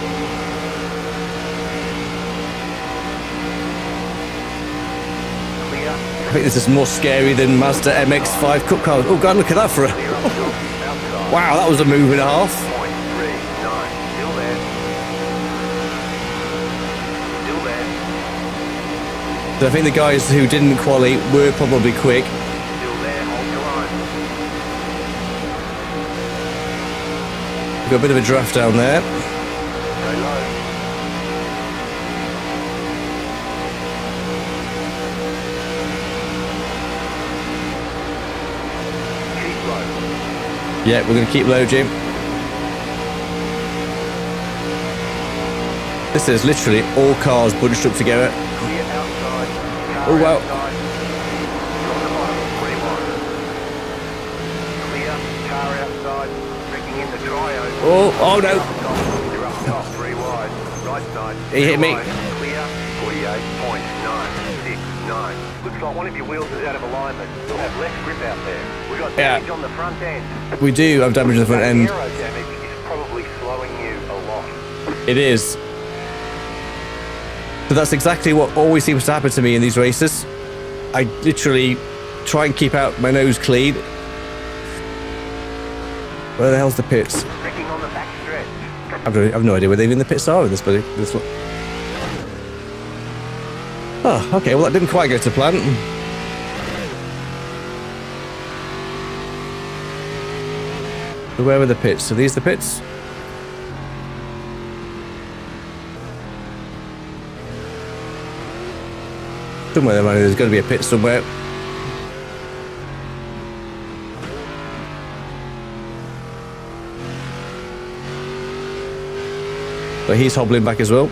Clear. I think this is more scary than Mazda MX-5 Cup cars. Oh, God, look at that for a... Clear up top. Outside. Wow, that was a move and a half. 0.39. Still there. Still there. So I think the guys who didn't quali were probably quick. Still there. Hold your line. We've got a bit of a draft down there. Stay low. Keep low. Yeah, we're going to keep low, Jim. This is literally all cars bunched up together. Clear outside. Car Oh, wow. outside. You're on the bottom. 3 wide. Clear. Car outside. Bringing in the trio. Oh no. You're up top. 3 wide. Right side. He hit me. Wide. Clear. 48.969. Looks like one of your wheels is out of alignment. You'll have less grip out there. We've got Yeah. damage on the front end. We do have damage on the front end. Aero damage is probably slowing you a lot. It is. So that's exactly what always seems to happen to me in these races. I literally try and keep out my nose clean. Where the hell's the pits? Braking on the back stretch. I've no idea where even the pits are in this bloody... This one. Oh, okay, well that didn't quite go to plan. So where were the pits? Are these the pits? Somewhere there's got to be a pit somewhere. But he's hobbling back as well.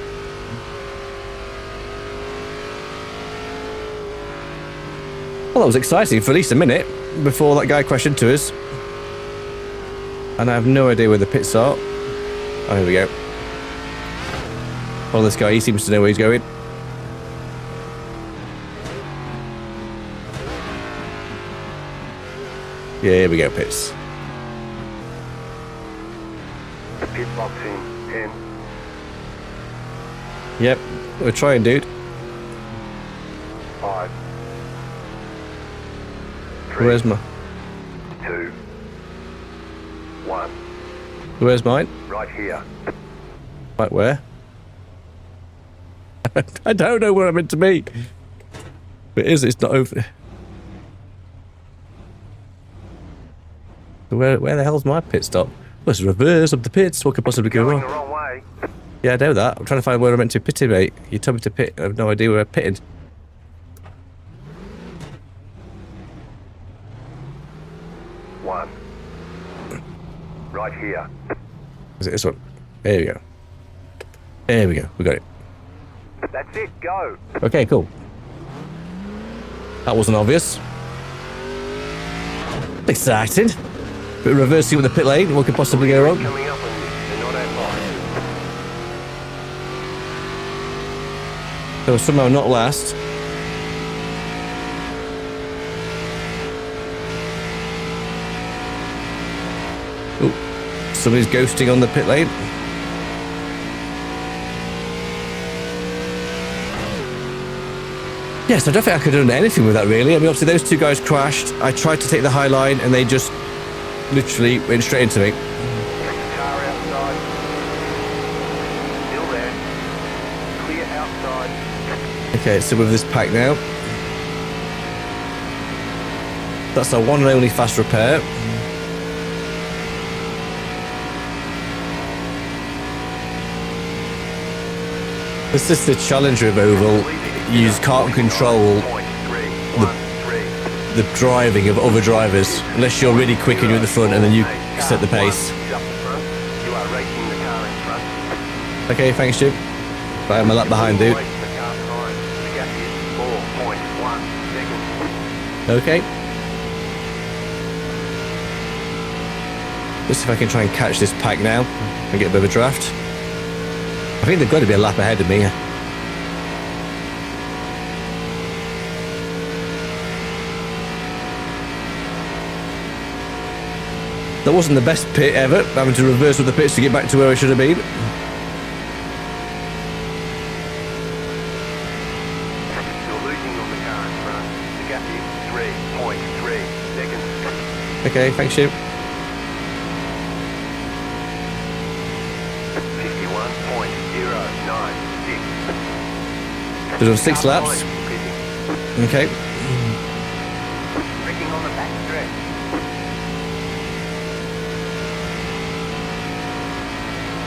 Well, that was exciting for at least a minute before that guy crashed into us. And I have no idea where the pits are. Oh, here we go. Follow this guy, he seems to know where he's going. Yeah, here we go, pits. Pit box in 10. Yep, we're trying, dude. 5. 3. Where's my... 2. 1. Where's mine? Right here. Right where? I don't know where I'm meant to be. But it's not over. Where the hell's my pit stop? Well, it's the reverse of the pits. What could possibly go Going the wrong? wrong way. Yeah, I know that. I'm trying to find where I'm meant to pit, mate. You told me to pit. I have no idea where I'm pitting. One. Right here. Is it this one? There we go. There we go. We got it. That's it. Go. Okay, cool. That wasn't obvious. Exciting. Bit of reversing with the pit lane. What could possibly go wrong? Coming up on you. They're not out line. So somehow not last. Oh, somebody's ghosting on the pit lane. Yes, I don't think I could have done anything with that really. I mean, obviously those two guys crashed. I tried to take the high line and they just literally went straight into me. Car outside. Still there. Clear outside. Okay, so with this pack now. That's our one and only fast repair. This is the Challenger of Oval. You can't control the driving of other drivers unless you're really quick and you're at the front and then you set the pace. You are racing the car in front. Okay, thanks, Jim. Right, I'm a lap behind, dude. The car time. The gap is 4.1 seconds. Okay. Let's see if I can try and catch this pack now and get a bit of a draft. I think they've got to be a lap ahead of me. That wasn't the best pit ever, having to reverse with the pits to get back to where I should have been. You're losing on the car in front. The gap is 3.3 seconds. Okay, thanks, Jim. 51.096. There's 6 laps. Okay. Braking on the back stretch.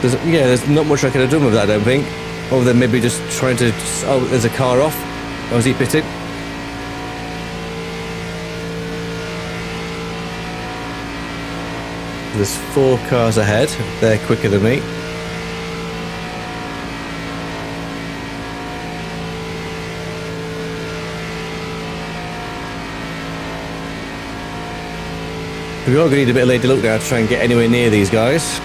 There's not much I could have done with that, I don't think. Other than maybe just trying to... Oh, there's a car off. Or is he pitted? There's 4 cars ahead. They're quicker than me. We are going to need a bit of lady luck now to try and get anywhere near these guys.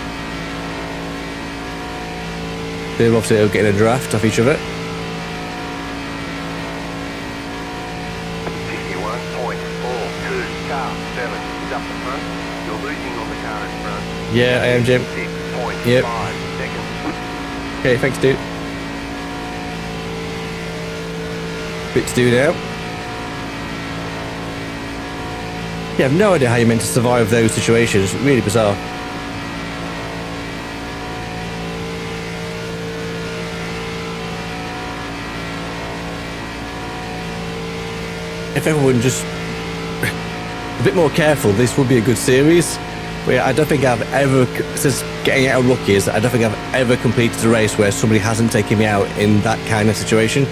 They're obviously getting a draft off each other. 51.47 car 7 is up the front. You're losing on the car in front. Yeah, I am, Jim. 6.5 Yep. seconds. Okay, thanks, dude. Bit to do now. Yeah, I've no idea how you're meant to survive those situations. Really bizarre. If everyone just a bit more careful, this would be a good series. But yeah, I don't think I've ever, since getting out of rookies, I don't think I've ever completed a race where somebody hasn't taken me out in that kind of situation.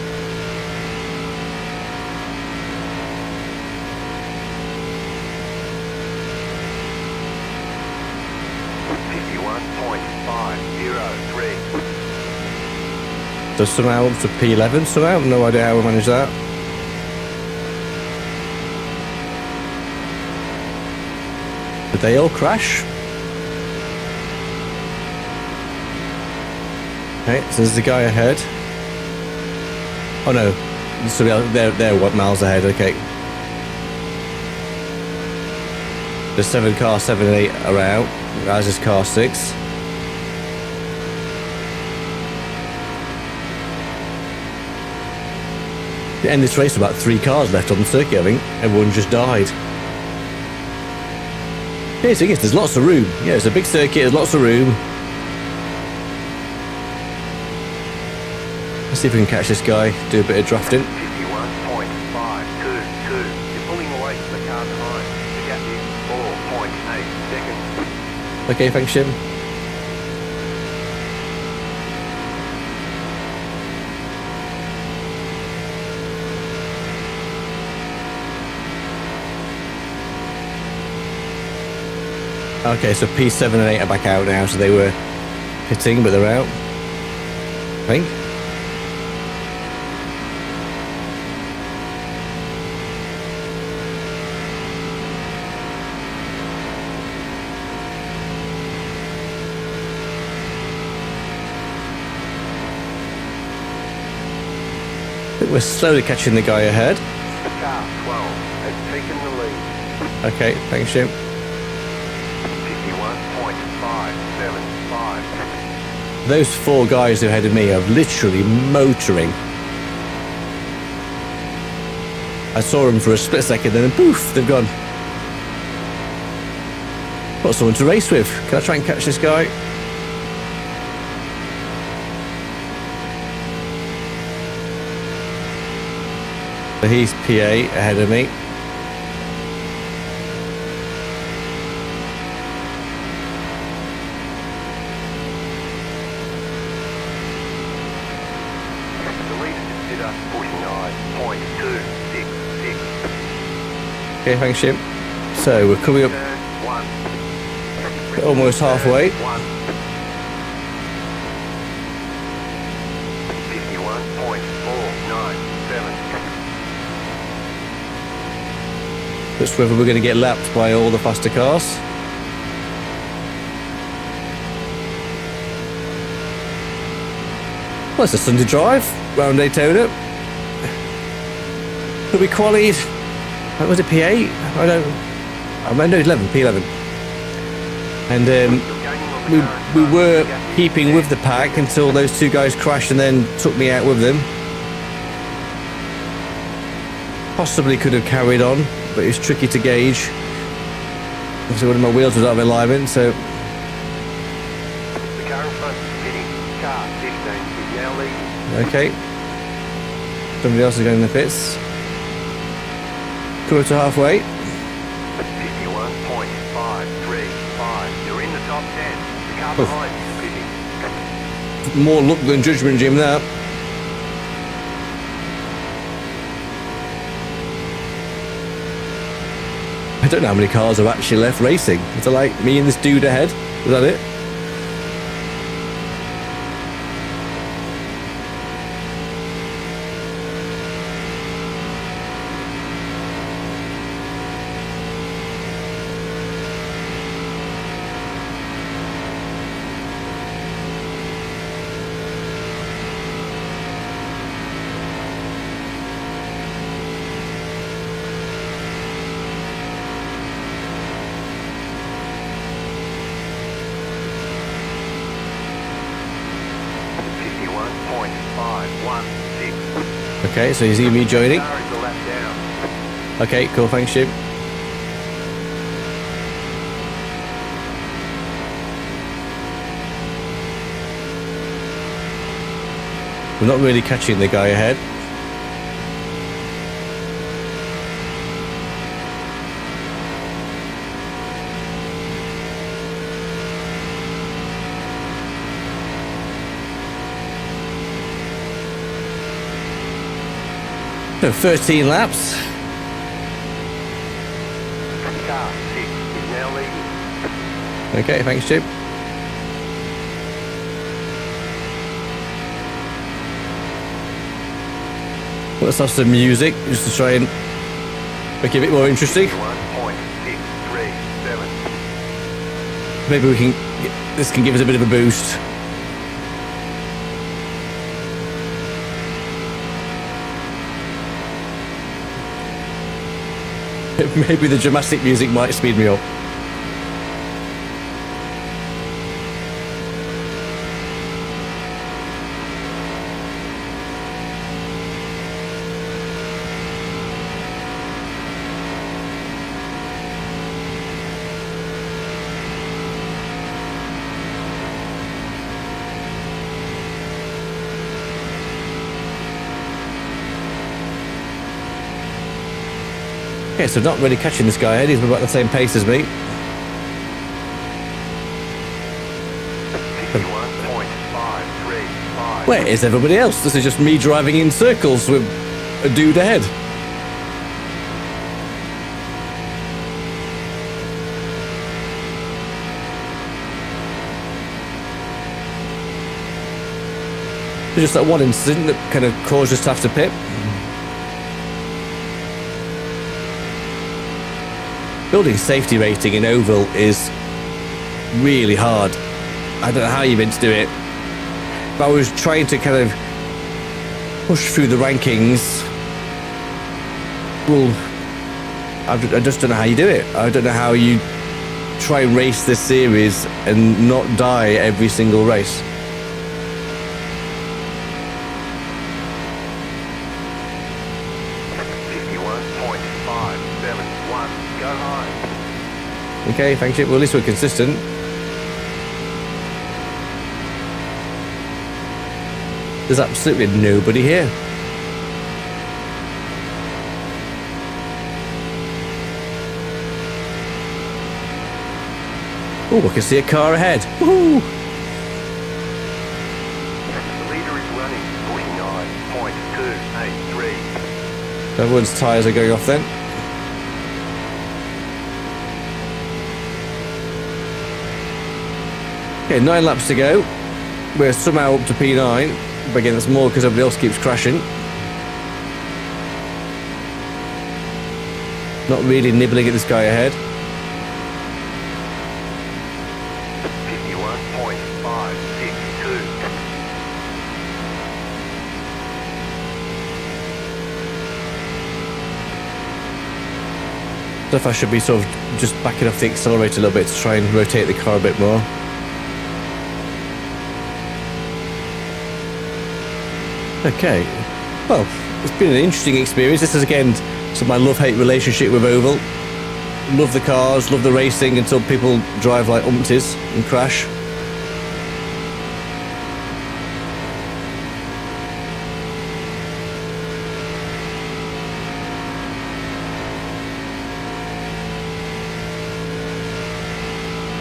So somehow up to P11 somehow, no idea how we managed that. Did they all crash? Okay, so there's the guy ahead. Oh no, so they're what, miles ahead, okay. There's 7 car 7 and 8 are out, as is car 6. The end of this race, about 3 cars left on the circuit, I think. Everyone just died. Yeah, so I guess there's lots of room. Yeah, it's a big circuit, there's lots of room. Let's see if we can catch this guy, do a bit of drafting. 51.522. You're pulling away from the car behind. The gap is 4.8 seconds. Okay, thanks, Jim. Okay, so P7 and 8 are back out now, so they were pitting, but they're out, I think. I think we're slowly catching the guy ahead. Car 12 has taken the lead. Okay, thanks, Jim. 51.575. Those 4 guys who ahead of me are literally motoring. I saw them for a split second, and then poof, they've gone. Got someone to race with. Can I try and catch this guy? So he's P8 ahead of me. Okay, thanks, Jim. So we're coming up almost halfway. 51.497. That's whether we're going to get lapped by all the faster cars. Well, it's a Sunday drive round Daytona. But we qualied, was it P8? I know 11, P11. And we were keeping with the pack until those two guys crashed and then took me out with them. Possibly could have carried on, but it's tricky to gauge. So one of my wheels was out of alignment, so... The car in front is pitting. Car 15 is now leading. Okay. Somebody else is going in the pits. Quarter to halfway. 51.535. You're in the top 10. The car behind is pitting. More luck than judgment, Jim, now. I don't know how many cars have actually left racing. Is it like me and this dude ahead? Is that it? Okay, so he's even me joining. Okay, cool, thanks, Jim. We're not really catching the guy ahead. So 13 laps. Car 6 is now leading. Okay, thanks, Jim. Let's have some music just to try and make it a bit more interesting. 1.637. Maybe we can. This can give us a bit of a boost. Maybe the dramatic music might speed me up. Okay, so not really catching this guy ahead. He's about the same pace as me. 51.535. Where is everybody else? This is just me driving in circles with a dude ahead. There's just that one incident that kind of caused us to have to pit. Building safety rating in oval is really hard. I don't know how you're meant to do it. But I was trying to kind of push through the rankings. Well, I just don't know how you do it. I don't know how you try and race this series and not die every single race. Okay, thank you. Well, at least we're consistent. There's absolutely nobody here. Oh, I can see a car ahead. Woohoo! The leader is running 49.283. Everyone's tyres are going off then. Okay, 9 laps to go. We're somehow up to P9, but again, that's more because everybody else keeps crashing. Not really nibbling at this guy ahead. 51.562. if I should be sort of just backing off the accelerator a little bit to try and rotate the car a bit more. Okay, well, it's been an interesting experience. This is again sort of my love-hate relationship with Oval. Love the cars, love the racing until people drive like umpties and crash.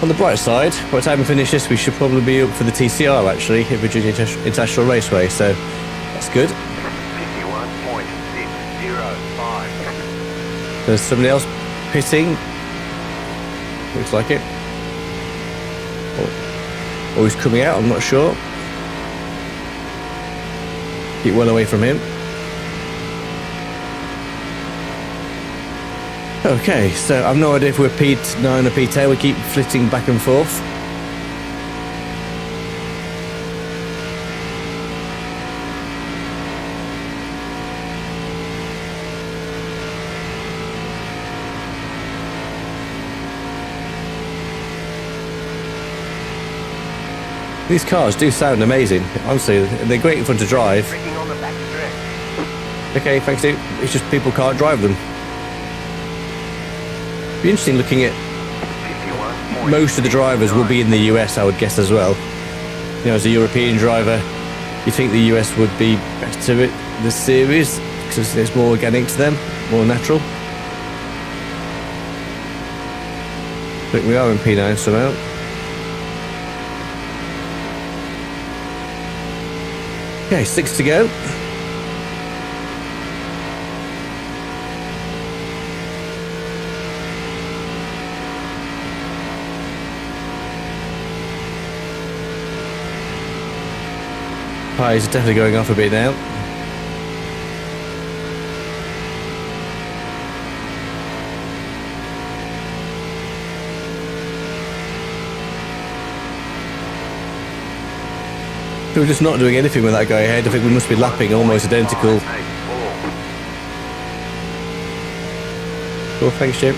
On the bright side, by the time we finish this, we should probably be up for the TCR actually at Virginia International Raceway, so that's good. 51.605. There's somebody else pitting. Looks like it. Or he's coming out, I'm not sure. Keep well away from him. Okay, so I've no idea if we're P9 or P10, we keep flitting back and forth. These cars do sound amazing, honestly, they're great fun to drive. Braking on the back stretch. Okay, thanks dude, it's just people can't drive them. Be interesting looking at 51. most of the drivers will be in the US, I would guess as well. You know, as a European driver, you think the US would be better at the series because it's more organic to them, more natural. I think we are in P9 somehow. Okay, 6 to go. Tyres are definitely going off a bit now. We're just not doing anything with that guy ahead. I think we must be lapping almost identical. Cool, thanks Jim.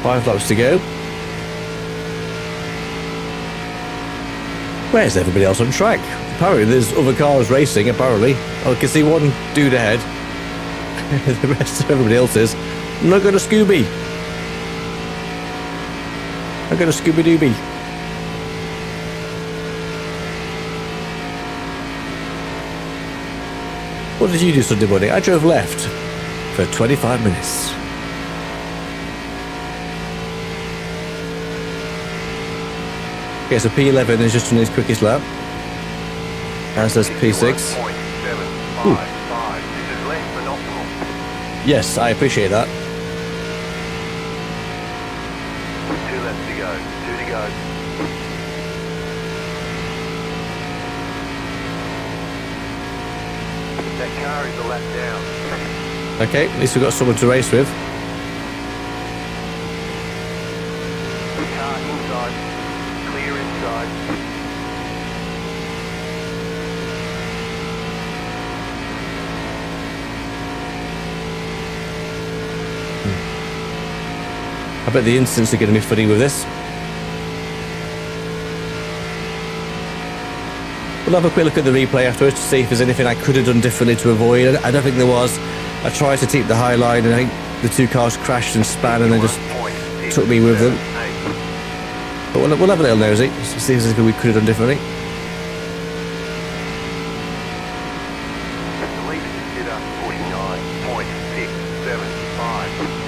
Five laps to go. Where's everybody else on track? Apparently there's other cars racing, apparently. I can see one dude ahead. The rest of everybody else is. I'm not going to Scooby. I'm going to Scooby-Dooby. What did you do Sunday morning? I drove left for 25 minutes. Okay, so P11 is just on his quickest lap. As does P6. This is less than optimal. Yes, I appreciate that. 2 laps to go. 2 to go. That car is a lap down. Okay, at least we've got someone to race with. Car inside. Clear inside. I bet the incidents are going to be funny with this. We'll have a quick look at the replay afterwards to see if there's anything I could have done differently to avoid. I don't think there was. I tried to keep the high line and I think the two cars crashed and span and then just took me with them. But we'll have a little nosy, see if there's anything we could have done differently. The lead is set up 49.675.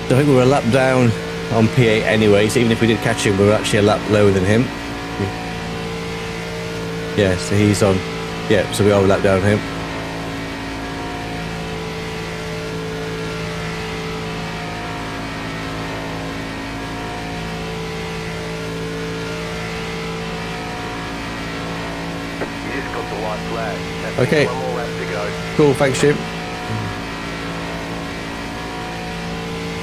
I think we were a lap down on P8 anyway, so even if we did catch him, we were actually a lap lower than him. Yeah, so he's on. Yeah, so we are a lap down on him. You just got the white flag. That's Okay. One more lap to go. Cool, thanks Jim.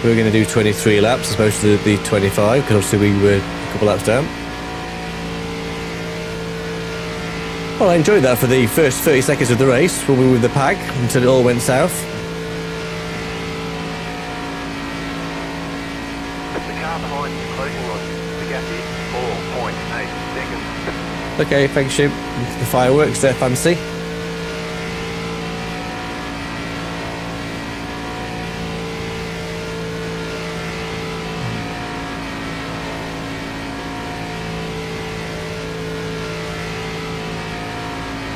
we were going to do 23 laps as opposed to the 25, because obviously we were a couple laps down. Well, I enjoyed that for the first 30 seconds of the race when we were with the pack until it all went south. The car behind is closing on you. The gap is 4.8 seconds. Okay, thanks, you. The fireworks, they're fancy.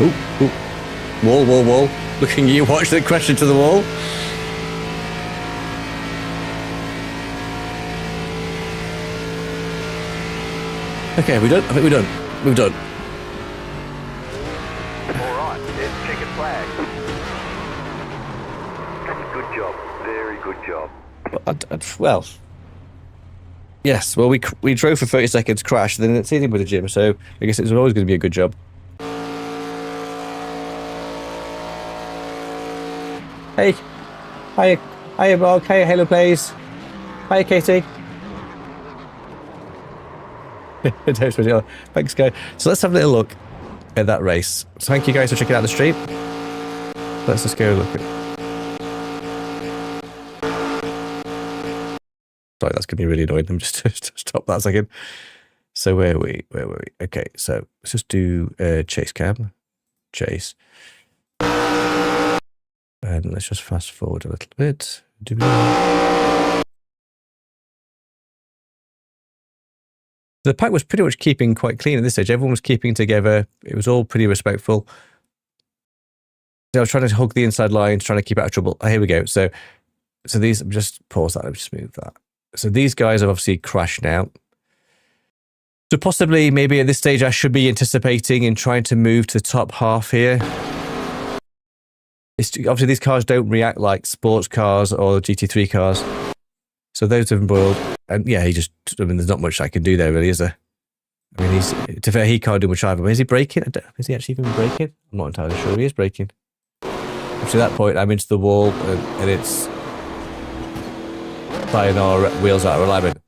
Ooh, ooh. Wall, wall, wall. Looking at you, watch the crash into the wall. Okay, we done? I think we're done. We're done. All right, there's checkered flag. Good job. Very good job. Well, yes. Well, we drove for 30 seconds, crashed, then it's easy with the gym, so I guess it was always going to be a good job. Hey, hi, Bob. Hey, hello, please. Hi, Katie. Thanks, guys. So let's have a little look at that race. So thank you guys for checking out the stream. Let's just go look at it. Sorry, that's going to be really annoying. I'm just stop that a second. So where were we? Okay, so let's just do chase cam. Chase. And let's just fast forward a little bit. The pack was pretty much keeping quite clean at this stage. Everyone was keeping together. It was all pretty respectful. I was trying to hug the inside lines, trying to keep out of trouble. Oh, here we go. So these, just pause that. Let me just move that. So these guys have obviously crashed now. So possibly, maybe at this stage, I should be anticipating and trying to move to the top half here. Obviously, these cars don't react like sports cars or GT3 cars. So those have been boiled. And yeah, I mean, there's not much I can do there, really, is there? I mean, to be fair, he can't do much either. Is he braking? Is he actually even braking? I'm not entirely sure he is braking. Up to that point, I'm into the wall and it's flying our wheels out of alignment.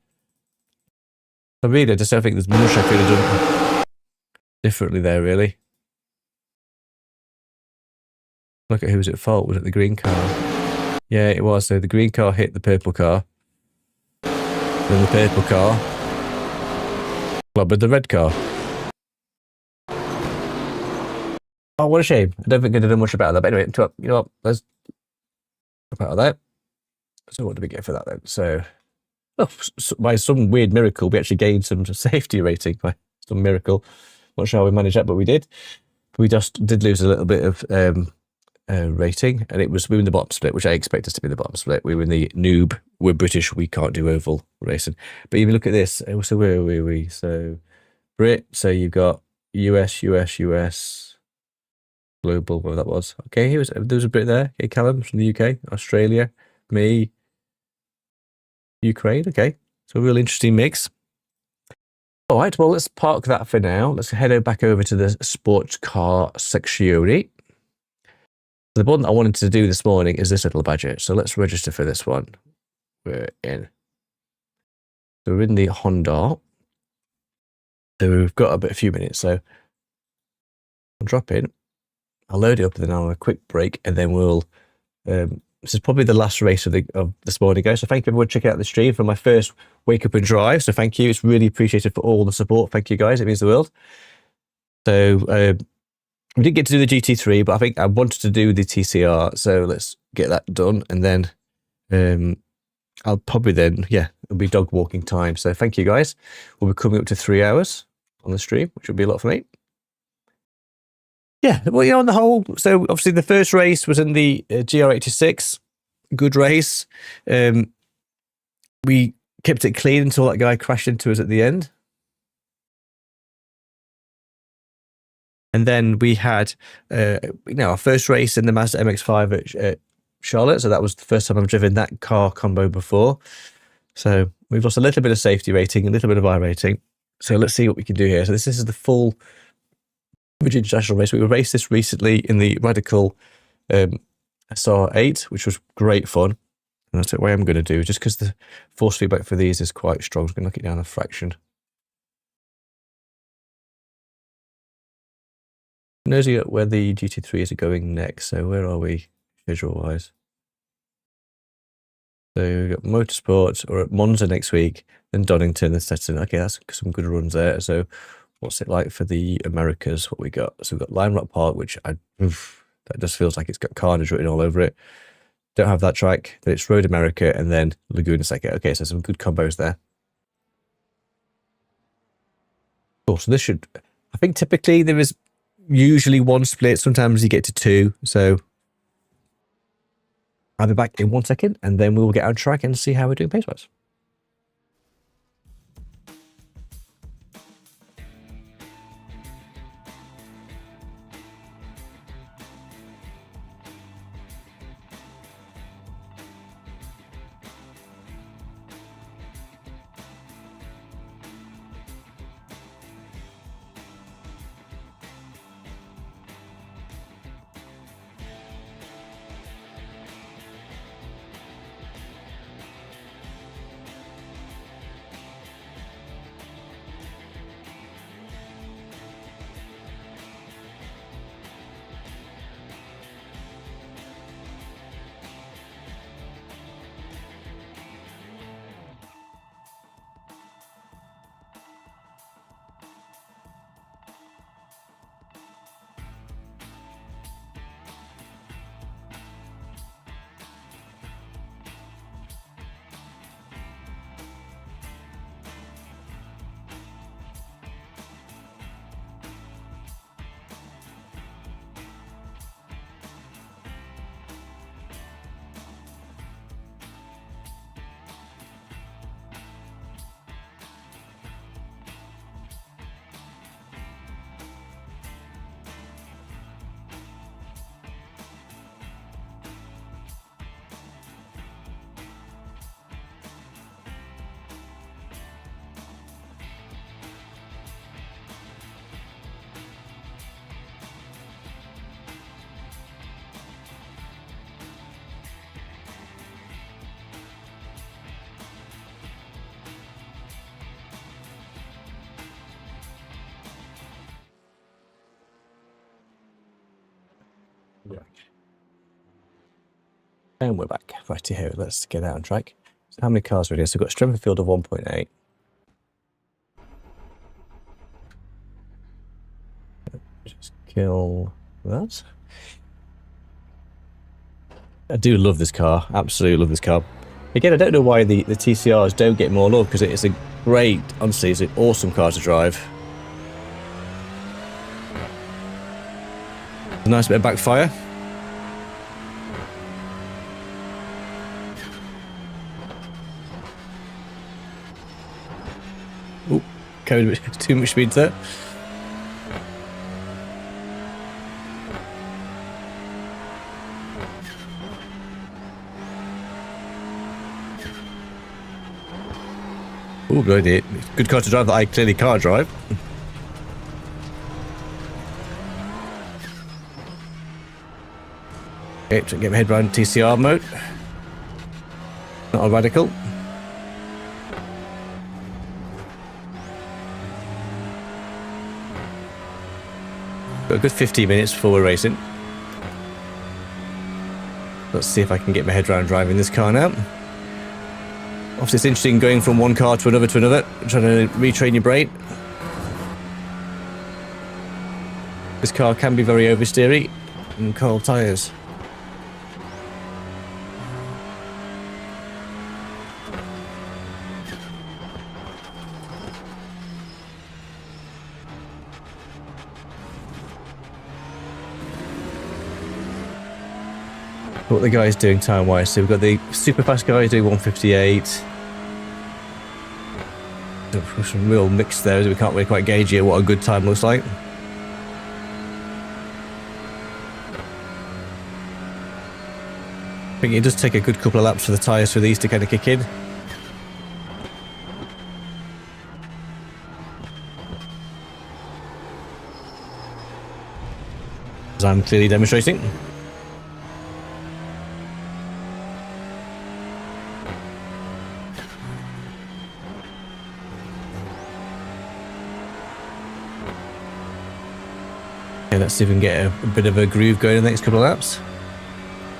I really just don't think there's much I could have done differently there, really. Look at who was at fault. Was it the green car? Yeah, it was. So the green car hit the purple car. Then the purple car clobbered the red car. Oh, what a shame. I don't think I did much about that. But anyway, you know what? Let's about that. So what did we get for that then? So, by some weird miracle, we actually gained some safety rating by some miracle. Not sure how we managed that, but we did. We just did lose a little bit of rating, and we were in the bottom split, which I expect us to be in the bottom split. We were in the noob. We're British. We can't do oval racing. But even look at this. So where were we? So Brit. So you've got US, global, whatever that was. Okay, there was a Brit there. Okay, Callum from the UK, Australia, me, Ukraine. Okay, so a real interesting mix. All right, well, let's park that for now. Let's head back over to the sports car section. The one I wanted to do this morning is this little badger. So let's register for this one. We're in. So we're in the Honda. So we've got a few minutes. So I'll drop in. I'll load it up, and then I'll have a quick break, and then we'll. This is probably the last race of this morning, guys. So thank you everyone for checking out the stream for my first Wake Up and Drive. So thank you. It's really appreciated for all the support. Thank you, guys. It means the world. So we didn't get to do the GT3, but I think I wanted to do the TCR. So let's get that done, and then I'll probably it'll be dog walking time. So thank you, guys. We'll be coming up to 3 hours on the stream, which will be a lot for me. Yeah, well, on the whole, so obviously the first race was in the GR86. Good race. We kept it clean until that guy crashed into us at the end. And then we had, our first race in the Mazda MX-5 at Charlotte. So that was the first time I've driven that car combo before. So we've lost a little bit of safety rating, a little bit of I rating. So let's see what we can do here. So this is the full Virginia International race. We raced this recently in the Radical SR8, which was great fun. And that's what I'm going to do, just because the force feedback for these is quite strong. I'm going to knock it down a fraction. Nosy at where the GT3s are going next. So where are we schedule-wise? So we've got Motorsport, or at Monza next week, then Donington and Stetson. Okay, that's some good runs there. So what's it like for the Americas? What we got? So we've got Lime Rock Park, which that just feels like it's got carnage written all over it. Don't have that track. Then it's Road America and then Laguna Seca. Okay, so some good combos there. Cool. So this should, I think typically there is usually one split. Sometimes you get to two. So I'll be back in 1 second and then we will get on track and see how we're doing pace-wise. And we're back. Righty here, let's get out on track. So how many cars are we here? So we've got a strength of field of 1.8. Just kill that. I do love this car. Absolutely love this car. Again, I don't know why the TCRs don't get more love, because it's a great, honestly, it's an awesome car to drive. A nice bit of backfire. Ooh, carried too much speed there. Ooh, good idea. Good car to drive that I clearly can't drive. Okay, try to get my head around TCR mode. Not a radical. Got a good 15 minutes before we're racing. Let's see if I can get my head around driving this car now. Obviously, it's interesting going from one car to another, trying to retrain your brain. This car can be very oversteery and cold tyres. What the guys doing time wise, so we've got the super fast guys doing 158. Some real mix there, we can't really quite gauge yet what a good time looks like. I think it does take a good couple of laps for the tyres for these to kind of kick in. As I'm clearly demonstrating. Okay, let's see if we can get a bit of a groove going in the next couple of laps.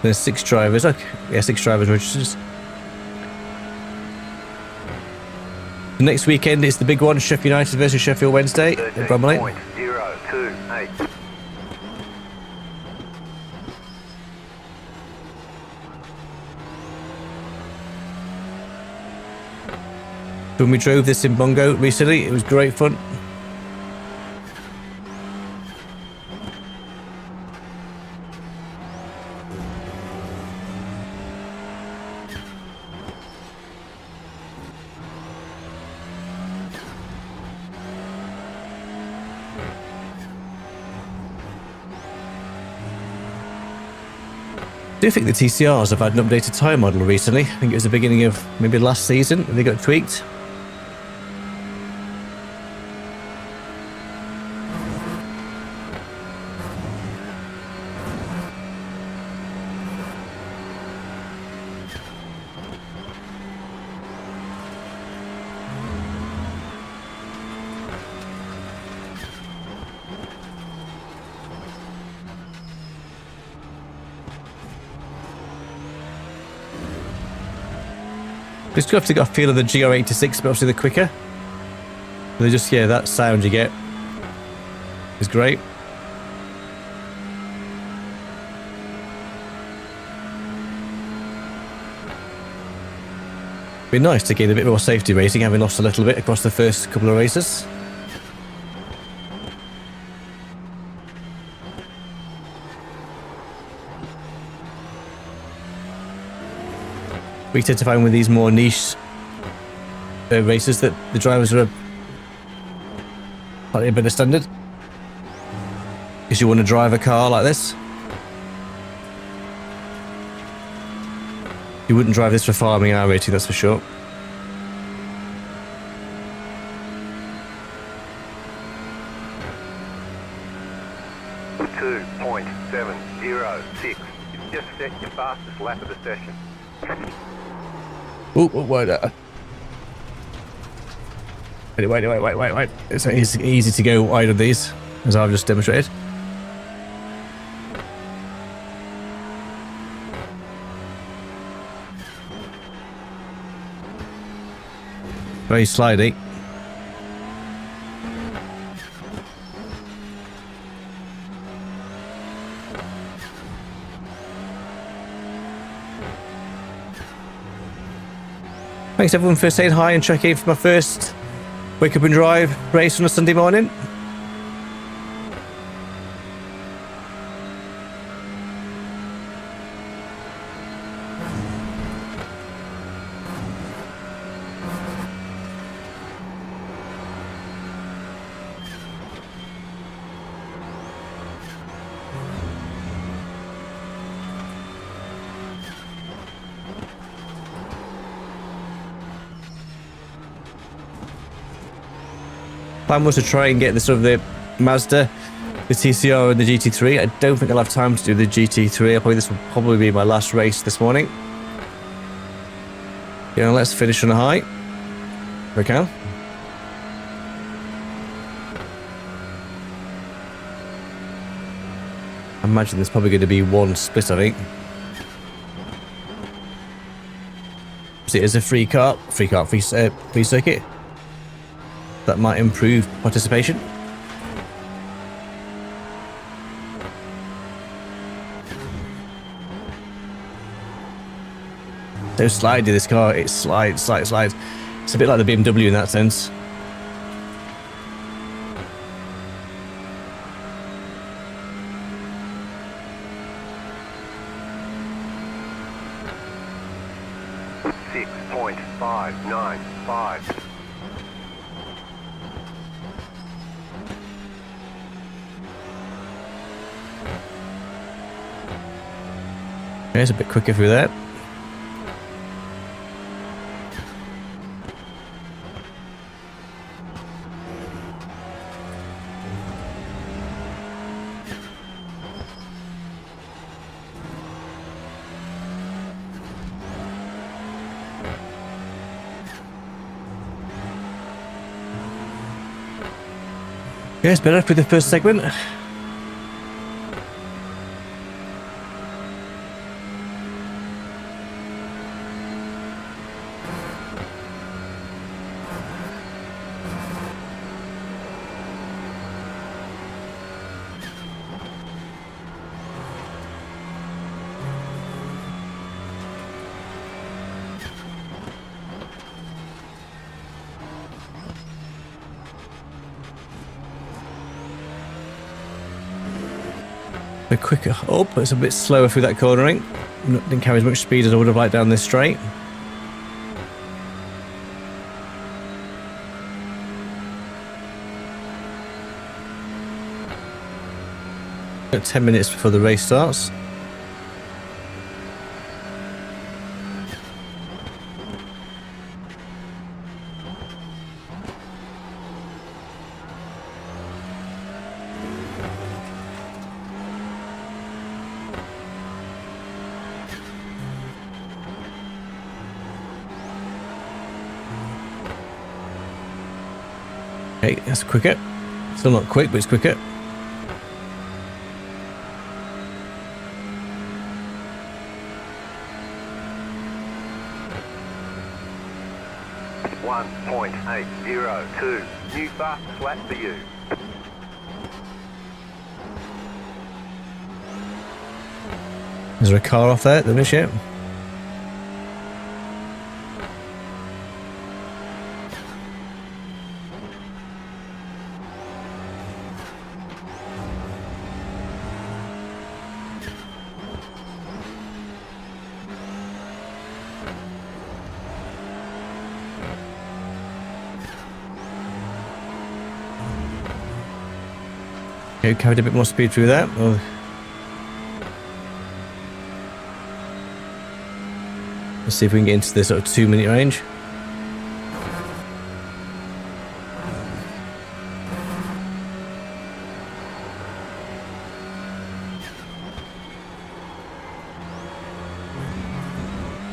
There's 6 drivers. Okay, yeah, 6 drivers registered. The next weekend is the big one, Sheffield United versus Sheffield Wednesday at Bromley. 13.028. When we drove this in Bongo recently, it was great fun. I do think the TCRs have had an updated tyre model recently. I think it was the beginning of maybe last season they got tweaked. It's got a feel of the GR86, but obviously they're quicker. They just, yeah, that sound you get is great. Be nice to get a bit more safety racing, having lost a little bit across the first couple of races. We tend to find with these more niche races that the drivers are slightly a bit of standard. Because you want to drive a car like this. You wouldn't drive this for farming iRacing, that's for sure. .706. You've just set your fastest lap of the session. Ooh, wait. Wait. It's easy to go wide of these, as I've just demonstrated. Very slidey. Thanks everyone for saying hi and checking in for my first Wake Up and Drive race on a Sunday morning. Plan was to try and get the sort of the Mazda, the TCR and the GT3. I don't think I'll have time to do the GT3. This will probably be my last race this morning. Yeah, let's finish on a high. If we can. I imagine there's probably going to be one split, I think. See, it is a free circuit. That might improve participation. So slidey this car, it slides. It's a bit like the BMW in that sense. .595. Okay, it's a bit quicker through that. Okay, it's better for the first segment. bit quicker. Oh, it's a bit slower through that cornering. Didn't carry as much speed as I would have liked down this straight. Got 10 minutes before the race starts. Okay, that's quicker. Still not quick, but it's quicker. .802. New fastest lap for you. Is there a car off there at the finish yet? Okay, carried a bit more speed through that. Oh. Let's see if we can get into this sort of 2-minute range.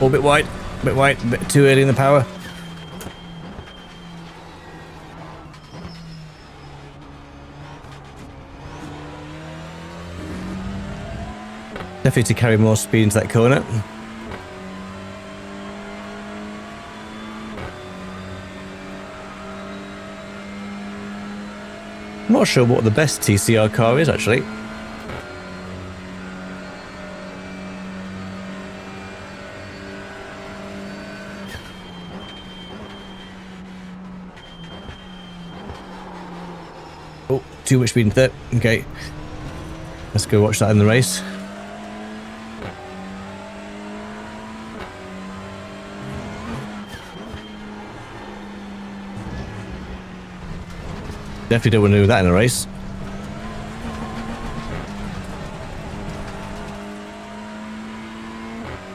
Oh, a bit wide, a bit too early in the power. Definitely to carry more speed into that corner. I'm not sure what the best TCR car is actually. Oh, too much speed into that. Okay. Let's go watch that in the race. Definitely don't want to do that in a race.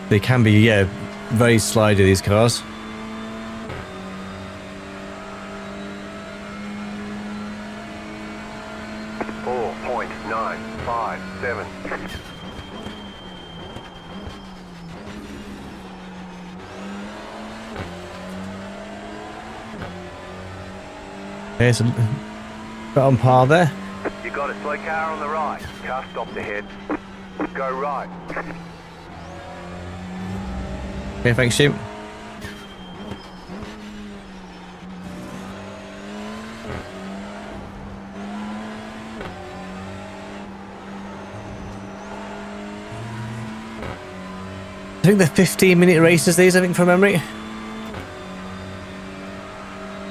They can be, yeah, very slidey, these cars. .957. Okay, so on par there. You got a slow car on the right. Car stopped ahead. Go right. Okay, thanks, Jim. I think they're 15-minute races, these, I think, from memory.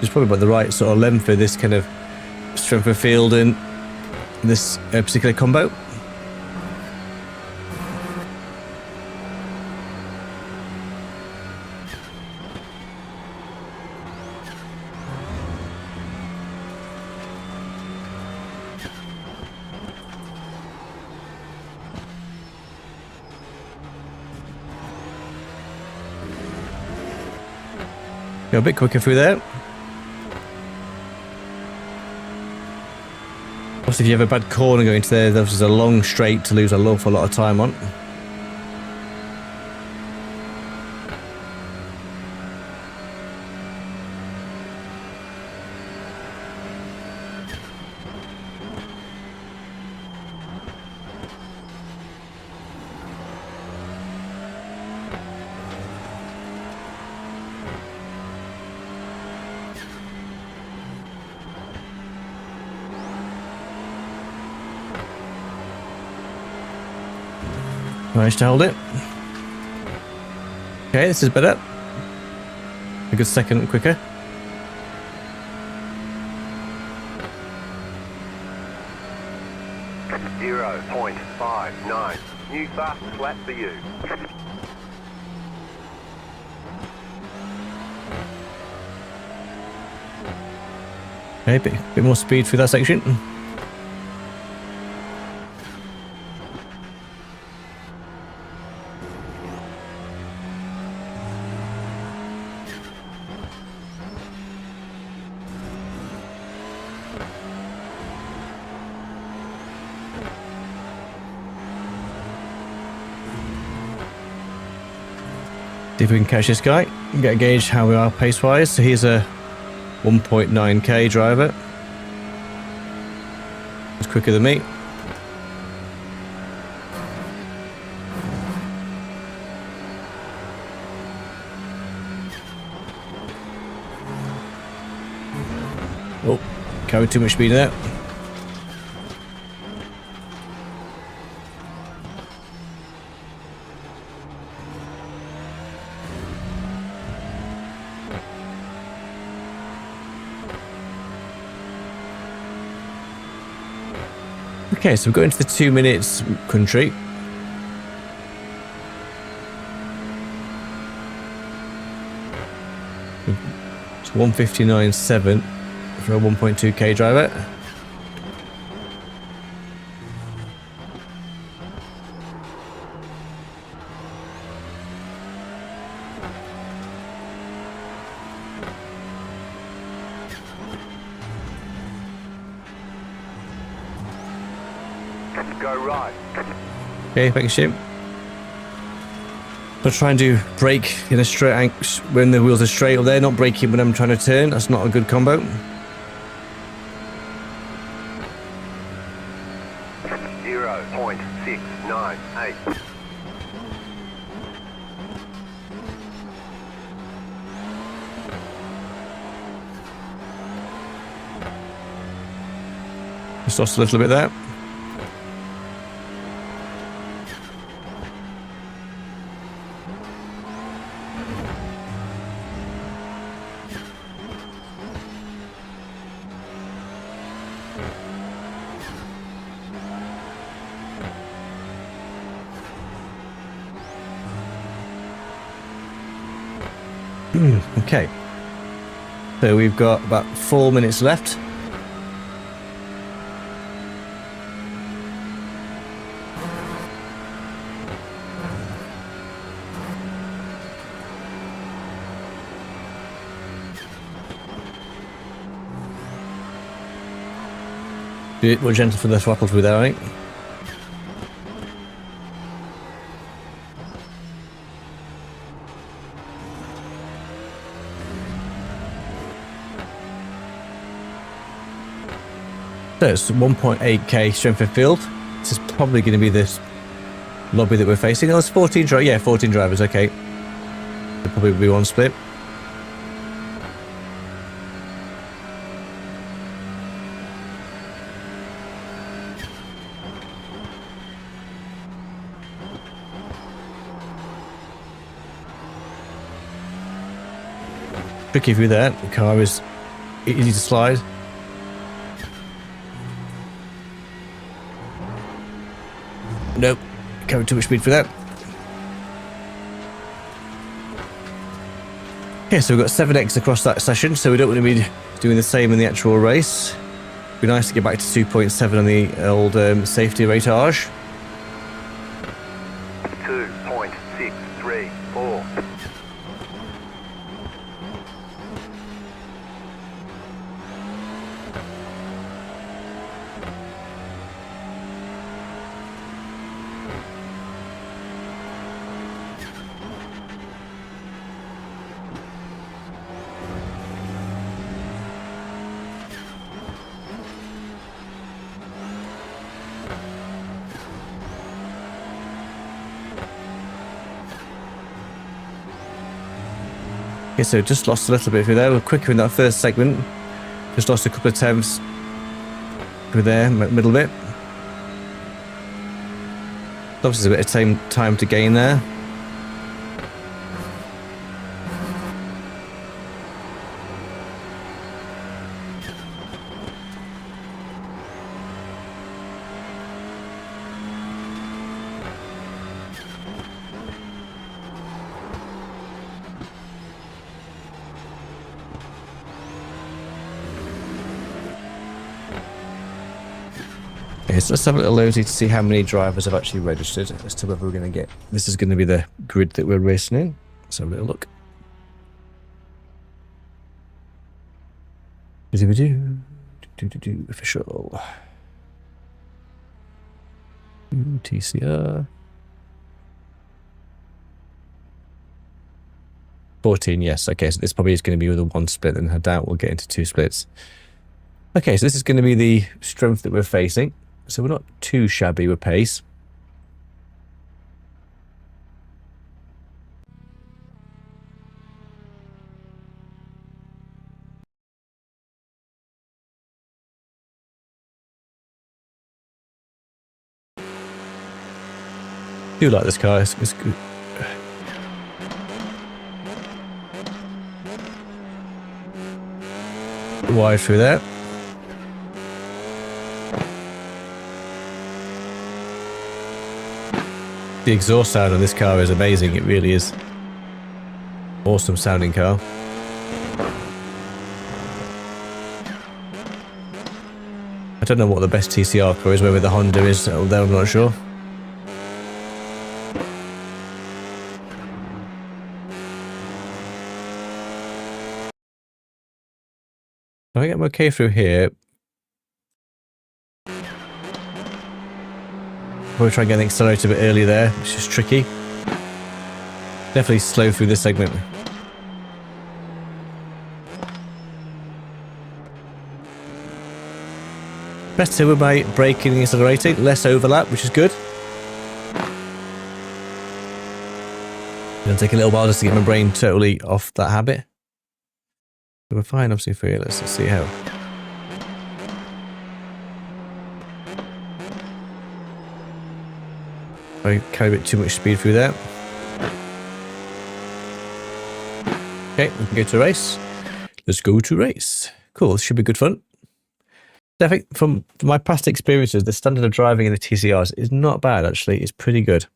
It's probably about the right sort of length for this kind of strength of field in this particular combo. Go a bit quicker through there. Also, if you have a bad corner going to there, there's a long straight to lose an awful lot of time on. Managed to hold it. Okay, this is better. A good second quicker. .0 5-9. New fastest lap for you. Okay, bit more speed through that section. See if we can catch this guy and get a gauge how we are pace wise. So here's a 1.9k driver. It's quicker than me. Oh, carried too much speed in there. Okay, so we're going to the 2 minutes country. It's 1:59.7 for a 1.2k driver. Go right. Okay, thank you, Shim. I'll try and do brake in a straight when the wheels are straight, or they're not braking when I'm trying to turn. That's not a good combo. Zero point 698. Just lost a little bit there. Okay, so we've got about 4 minutes left. Be a bit more gentle for the throttles with that, right? So it's 1.8k strength of field. This is probably going to be this lobby that we're facing. Oh, it's 14 drivers. Yeah, 14 drivers. Okay. There'll probably be one split. Tricky through there. The car is easy to slide. Nope, carried too much speed for that. Okay, so we've got 7x across that session, so we don't want to be doing the same in the actual race. It'd be nice to get back to 2.7 on the old safety ratage. 2.634. Okay, so just lost a little bit through there. We're quicker in that first segment. Just lost a couple of tenths through there, middle bit. Obviously, a bit of time to gain there. Okay, so let's have a little nosy to see how many drivers have actually registered as to whether we're going to get... This is going to be the grid that we're racing in. Let's have a little look. Official. TCR. 14, yes. Okay, so this probably is going to be with a 1 split, and I doubt we'll get into 2 splits. Okay, so this is going to be the strength that we're facing. So we're not too shabby with pace. I do like this car. It's good. Wide through there. The exhaust sound on this car is amazing. It really is. Awesome sounding car. I don't know what the best TCR car is, whether the Honda is, although I'm not sure. I think I'm okay through here. Probably try and get the accelerator a bit earlier there, which is tricky. Definitely slow through this segment. Better with my braking and accelerating, less overlap, which is good. It'll take a little while just to get my brain totally off that habit. But we're fine, obviously, for you. Let's see how. I carry a bit too much speed through there. Okay, we can go to race. Let's go to race. Cool, this should be good fun. I think from my past experiences, the standard of driving in the TCRs is not bad, actually. It's pretty good.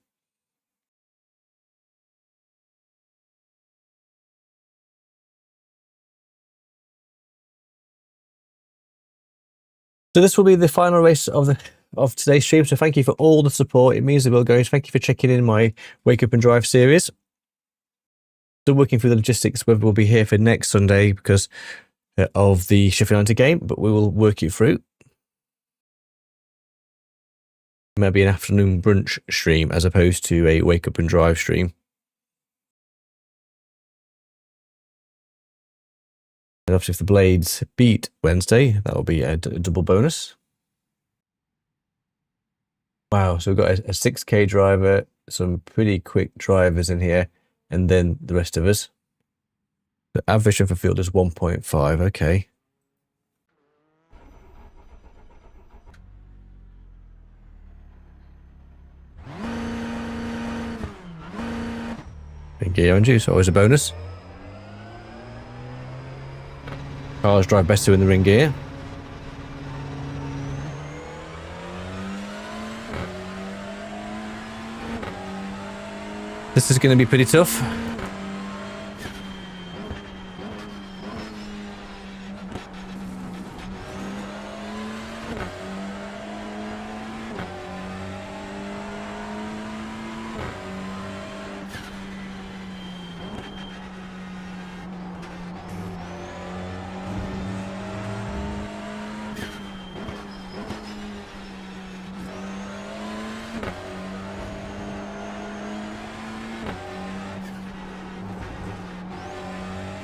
So this will be the final race of today's stream. So thank you for all the support. It means the world, guys. Thank you for checking in my Wake Up and Drive series. Still working through the logistics whether we'll be here for next Sunday because of the Sheffield United game, but we will work it through. Maybe an afternoon brunch stream as opposed to a Wake Up and Drive stream. And obviously if the Blades beat Wednesday, that will be a double bonus. Wow, so we've got a 6K driver, some pretty quick drivers in here, and then the rest of us. The average for field is 1.5, okay. Big gear on you, so always a bonus. Cars drive better in the ring gear. This is going to be pretty tough.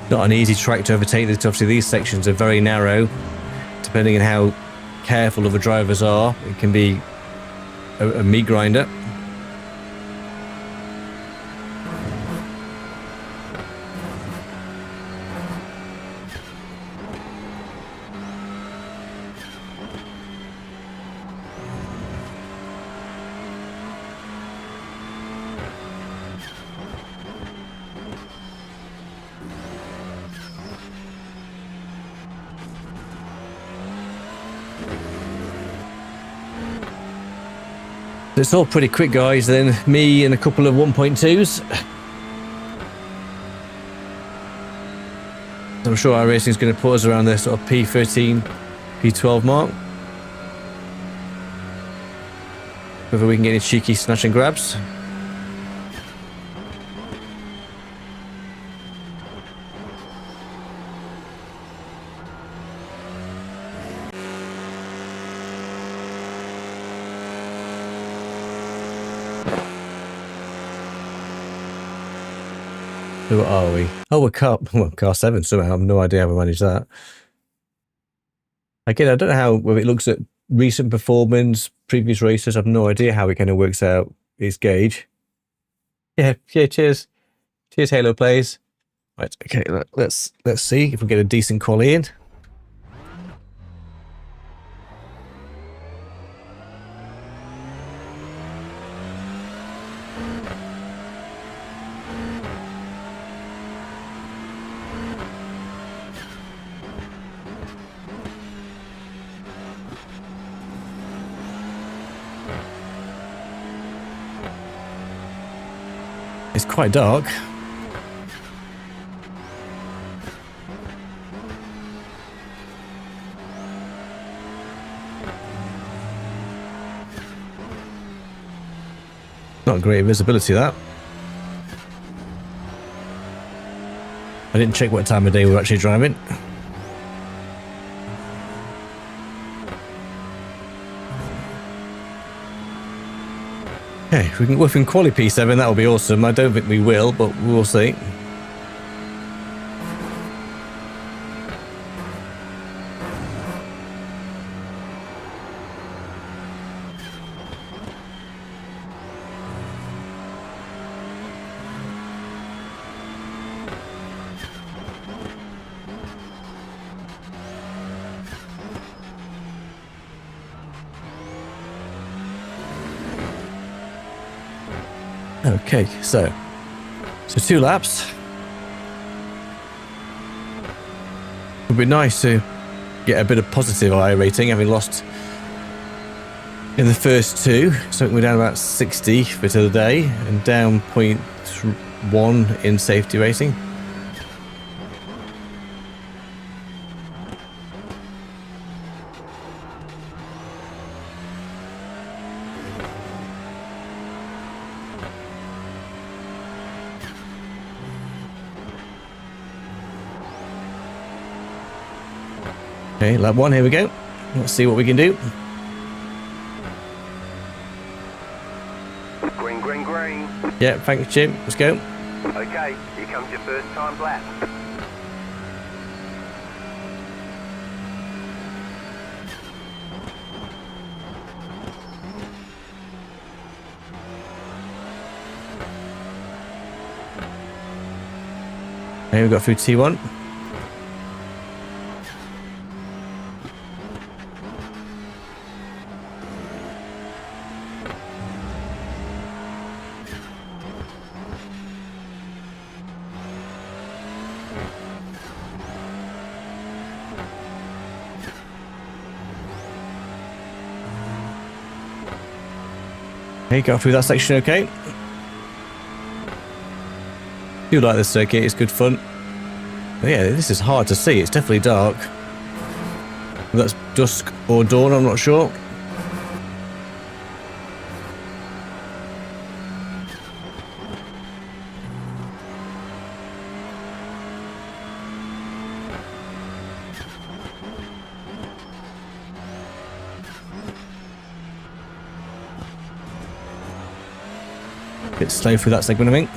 Not an easy track to overtake. Obviously, these sections are very narrow. Depending on how careful of the drivers are, it can be a meat grinder. It's all pretty quick, guys. Then me and a couple of 1.2s. I'm sure iRacing is going to put us around the sort of P13, P12 mark. whether we can get any cheeky snatch and grabs. Who are we? Oh, we're car 7 somehow. I have no idea how we managed that. Again, I don't know how, whether it looks at recent performance, previous races. I have no idea how it kind of works out its gauge. Yeah, cheers. Cheers, Halo Plays. Right, okay, let's see if we get a decent quali in. It's quite dark. Not great visibility, that. I didn't check what time of day we're actually driving. Okay, if we can quali P7, that would be awesome. I don't think we will, but we'll see. Okay, so 2 laps. It would be nice to get a bit of positive I rating, having lost in the first 2. So we're down about 60 for today and down 0.1 in safety rating. Okay, lap 1, here we go. Let's see what we can do. Green, green, green. Yeah, thanks, Jim. Let's go. Okay, here comes your first time lap. Okay, we got through T1. Okay, got through that section okay. Do like this circuit, it's good fun. But yeah, this is hard to see, it's definitely dark. Whether that's dusk or dawn, I'm not sure. Bit slow through that segment, I think.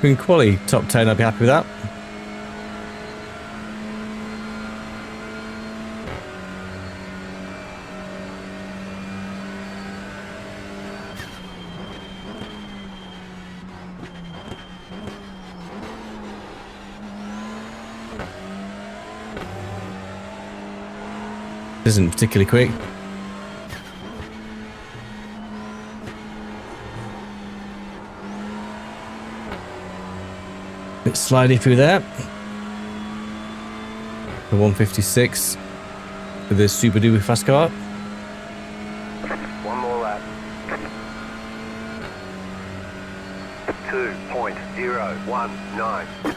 Green quali top 10, I'd be happy with that. Isn't particularly quick. Bit slidey through there. The 156 with the super duper fast car. One more lap. 2.019.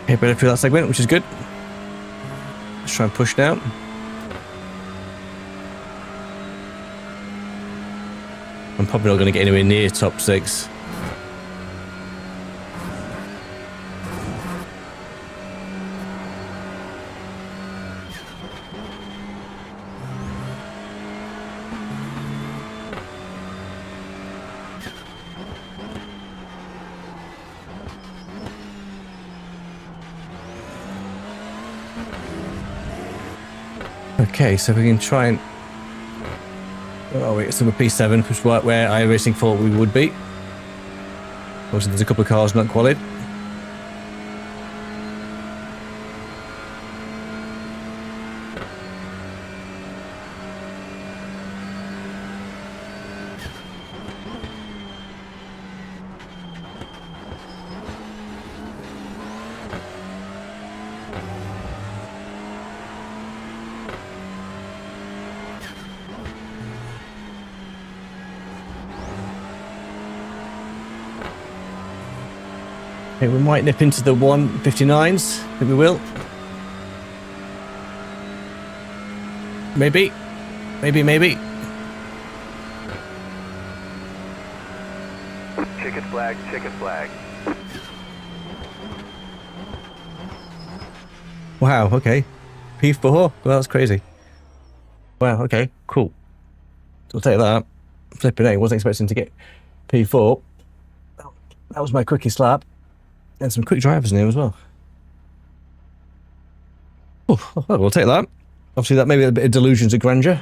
Okay, better through that segment, which is good. Let's try and push now. I'm probably not going to get anywhere near top 6. Okay, so we can try and... Oh wait, it's number P7, which is right where iRacing thought we would be. Obviously there's a couple of cars not qualified. Okay, we might nip into the 159s. I think we will. Maybe. Maybe. Checkered flag, checkered flag. Wow, okay. P4? Well, that's crazy. Wow, okay, cool. I'll take that. Flipping A, wasn't expecting to get P4. That was my quickest lap. And some quick drivers in here as well. Oh, we'll take that. Obviously, that may be a bit of delusions of grandeur.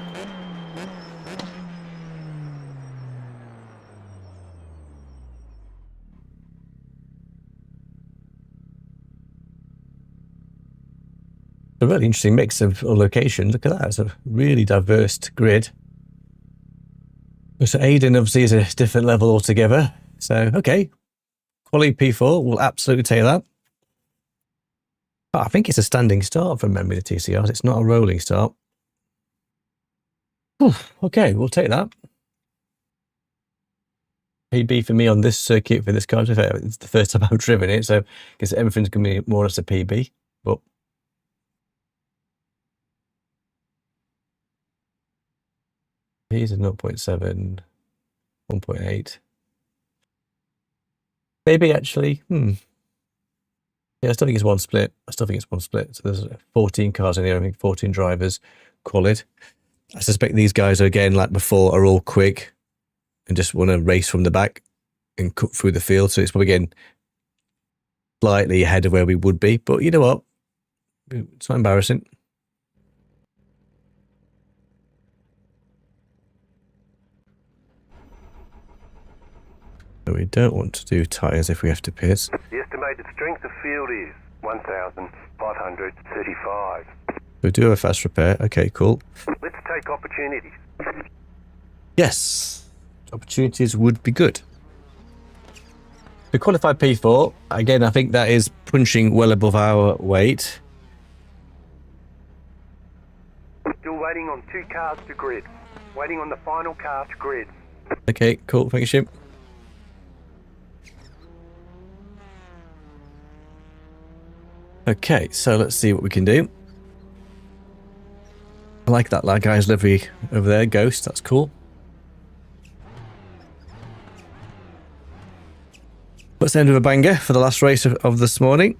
A really interesting mix of locations. Look at that. It's a really diverse grid. So Aiden obviously is a different level altogether. So, okay. Quality P4, we'll absolutely take that. But I think it's a standing start from memory, the TCRs. It's not a rolling start. Okay, we'll take that. PB for me on this circuit for this car. It's the first time I've driven it, so I guess everything's going to be more or less a PB. But here's a 0.7, 1.8. Maybe actually, yeah, I still think it's one split. So there's 14 cars in here, I think 14 drivers, qualified. I suspect these guys are, again, like before, are all quick and just want to race from the back and cut through the field. So it's probably, again, slightly ahead of where we would be. But you know what? It's not embarrassing. But we don't want to do tyres if we have to pit. The estimated strength of field is 1,535. We do have a fast repair. Okay, cool. Let's take opportunities. Yes, opportunities would be good. We qualified P4. Again, I think that is punching well above our weight. Still waiting on 2 cars to grid. Waiting on the final car to grid. Okay, cool. Thank you, Shim. Okay, so let's see what we can do. I like that guy's livery over there, Ghost. That's cool. Let's end with a banger for the last race of this morning.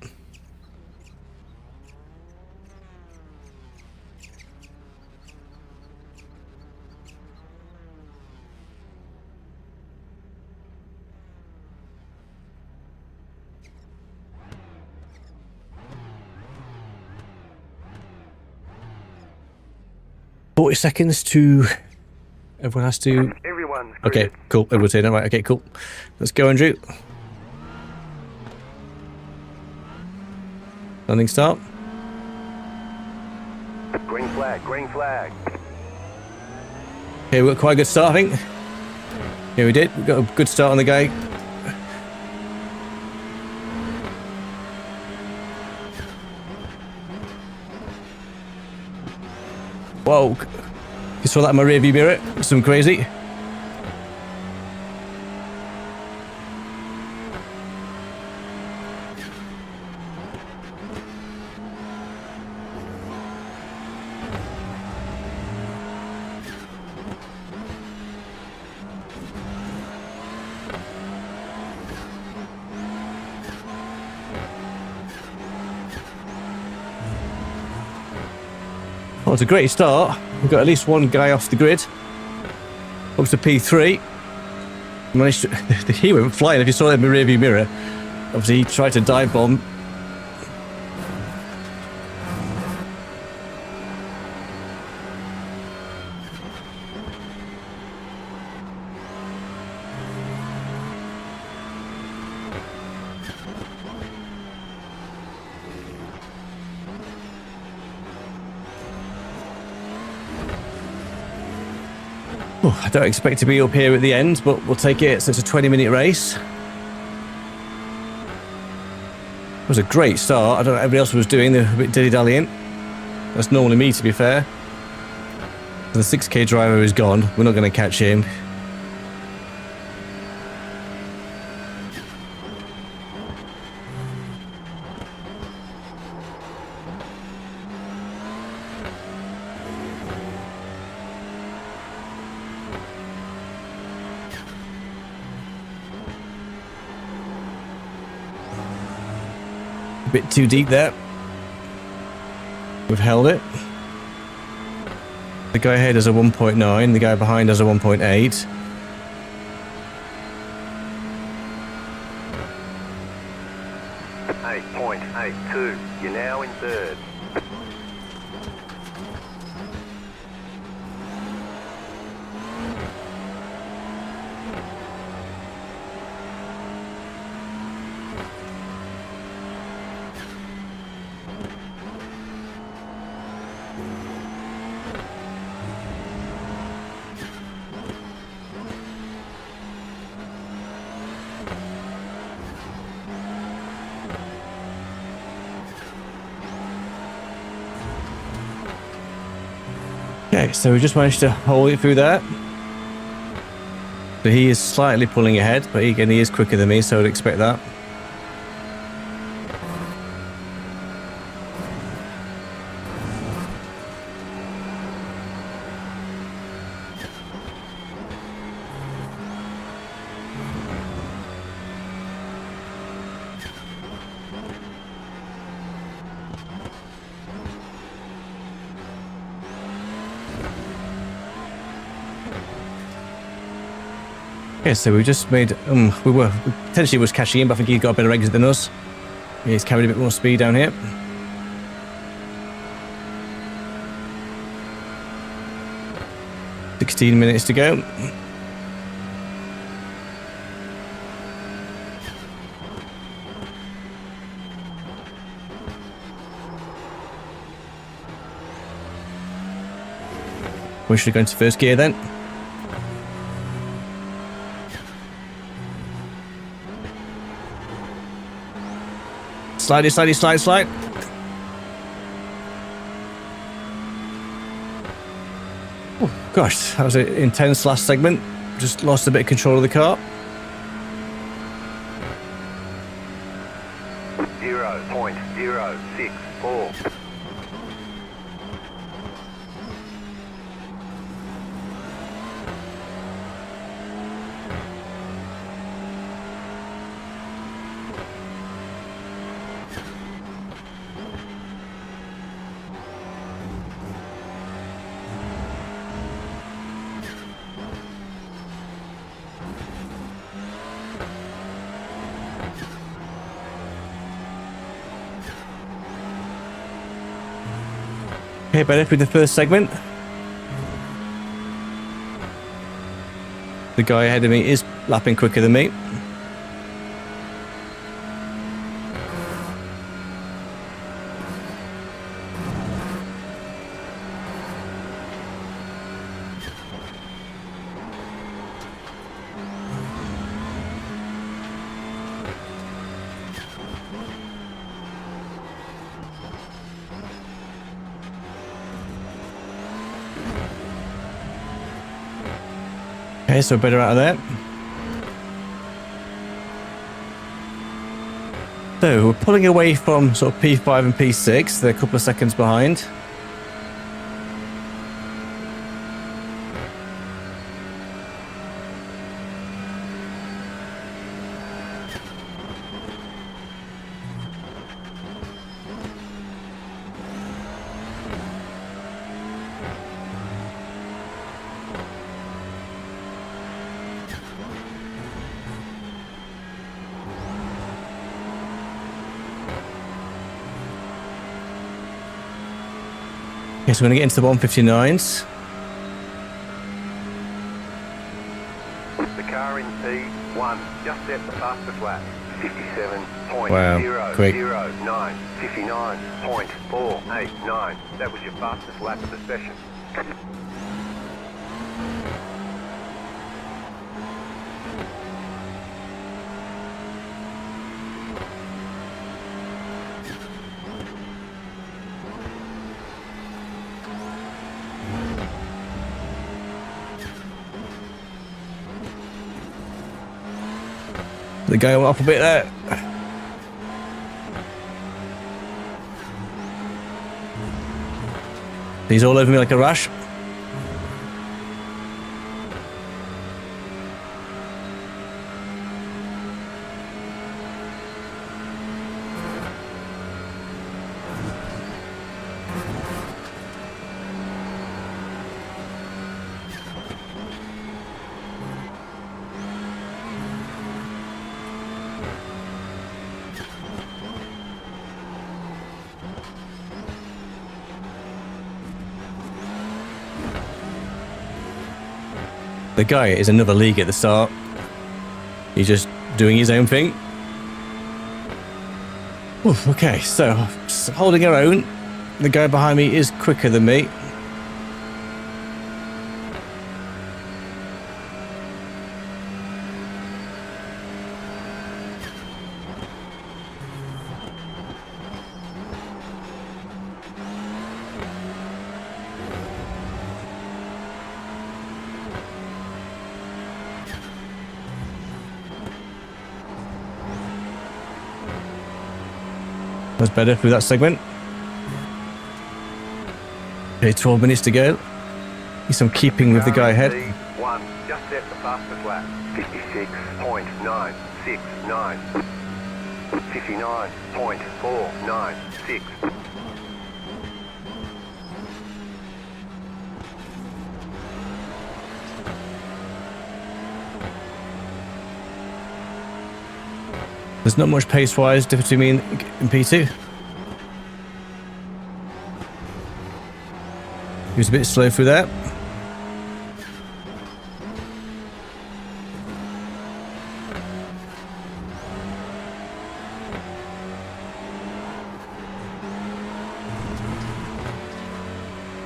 Seconds to... Everyone has to... Everyone's Okay, grid. cool. Everyone's in. All right, okay, cool. Let's go, Andrew. Landing start. Green flag, green flag. Okay, we got quite a good start, I think. Yeah, we did. We got a good start on the guy. Whoa. You saw that in my rearview mirror? Some crazy. Well, it's a great start. We've got at least one guy off the grid. Up to P3. Managed to, he went flying. If you saw that in the rearview mirror, obviously he tried to dive bomb. Oh, I don't expect to be up here at the end, but we'll take it. So it's a 20-minute race. It was a great start. I don't know what everybody else was doing. They were a bit dilly-dallying. That's normally me, to be fair. The 6K driver is gone. We're not going to catch him. A bit too deep there. We've held it. The guy ahead has a 1.9, the guy behind has a 1.8. 8.82. You're now in third. Okay, so we just managed to hold it through that. So he is slightly pulling ahead, but again, he is quicker than me, so I'd expect that. Okay, so we just made, we were, potentially was catching him, but I think he got a better exit than us. He's carried a bit more speed down here. $16 minutes to go. We should go into first gear then. Slidey, slidey, slide, slide. Oh, gosh, that was an intense last segment. Just lost a bit of control of the car. 0.064. Okay, better through the first segment. The guy ahead of me is lapping quicker than me. Okay, so better out of there. So we're pulling away from sort of P5 and P6. They're a couple of seconds behind. Okay, so we're going to get into the 159s. The car in P1 just set the fastest lap. 57.009, Wow, quick. 59.489. That was your fastest lap of the session. The guy went off a bit there. He's all over me like a rash. The guy is another league at the start. He's just doing his own thing. Oof, okay, so holding our own. The guy behind me is quicker than me. Was better through that segment. Okay, 12 minutes to go. Need some keeping with the guy ahead. P1 just set the fastest lap. 56.969. 59.496. There's not much pace-wise difference between me and P2. He was a bit slow through that.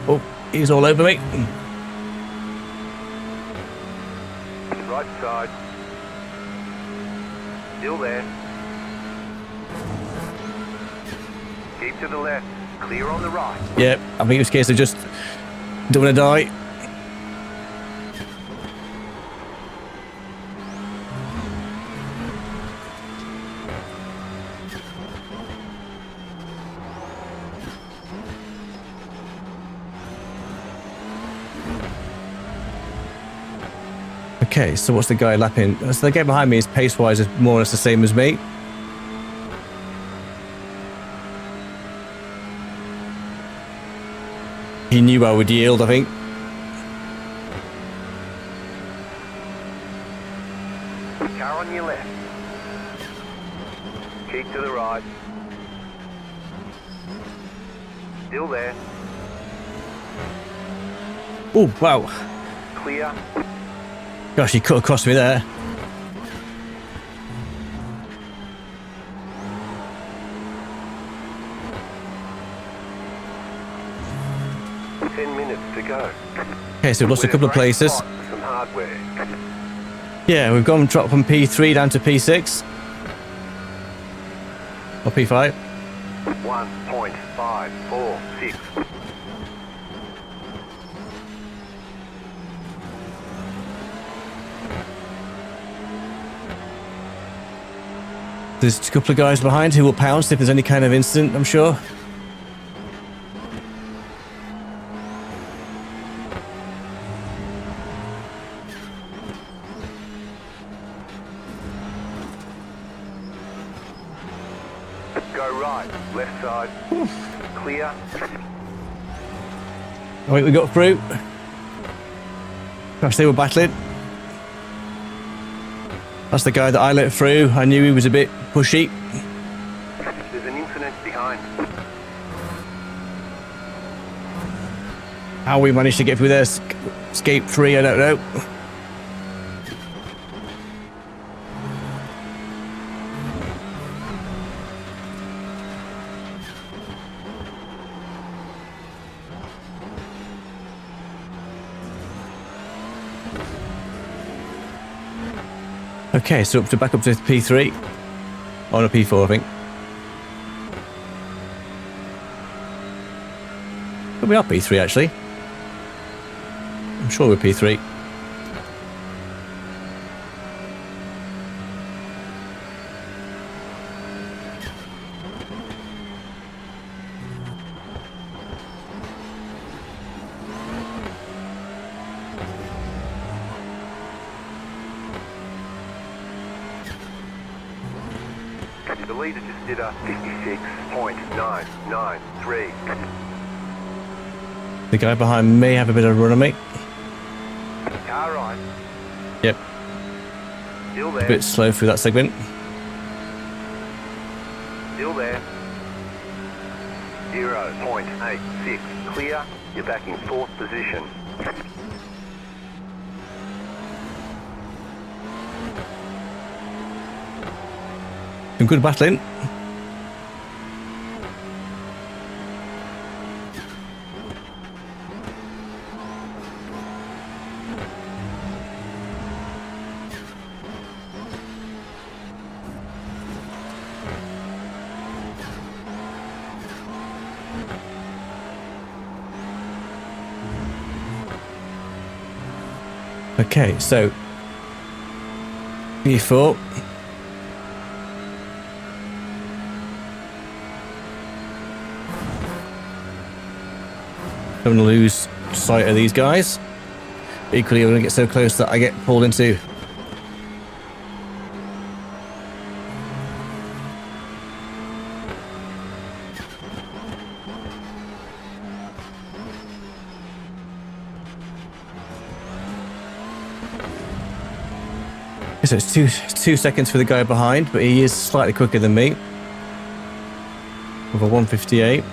Oh, he's all over me. Right side. Still there. Keep to the left. Clear on the right. Yeah, I think it was a case of just don't want to die. Okay, so what's the guy lapping? So the guy behind me is pace-wise is more or less the same as me. He knew I would yield, I think. Car on your left. Keep to the right. Still there. Oh, wow. Clear. Gosh, he cut across me there. To go. Okay, so we've lost a couple of places. Some hardware. Yeah, we've gone dropped from P3 down to P6. Or P5. 1.546. There's a couple of guys behind who will pounce if there's any kind of incident, I'm sure. Go right, left side. Clear. I think we got through. Perhaps they were battling. That's the guy that I let through. I knew he was a bit pushy. There's an incident behind. How we managed to get through there, escape free, I don't know. Okay, so back up to P3. On a P4, I think. But we are P3 actually. I'm sure we're P3. The leader just did a 56.993. The guy behind may have a bit of a run on me. Car right. Yep. Still A there. bit slow through that segment. Still there. 0.86. Clear. You're back in 4th position. Some good battling. Okay, so P4. Don't want to lose sight of these guys. Equally, I'm going to get so close that I get pulled into. So it's two seconds for the guy behind, but he is slightly quicker than me. With a 158.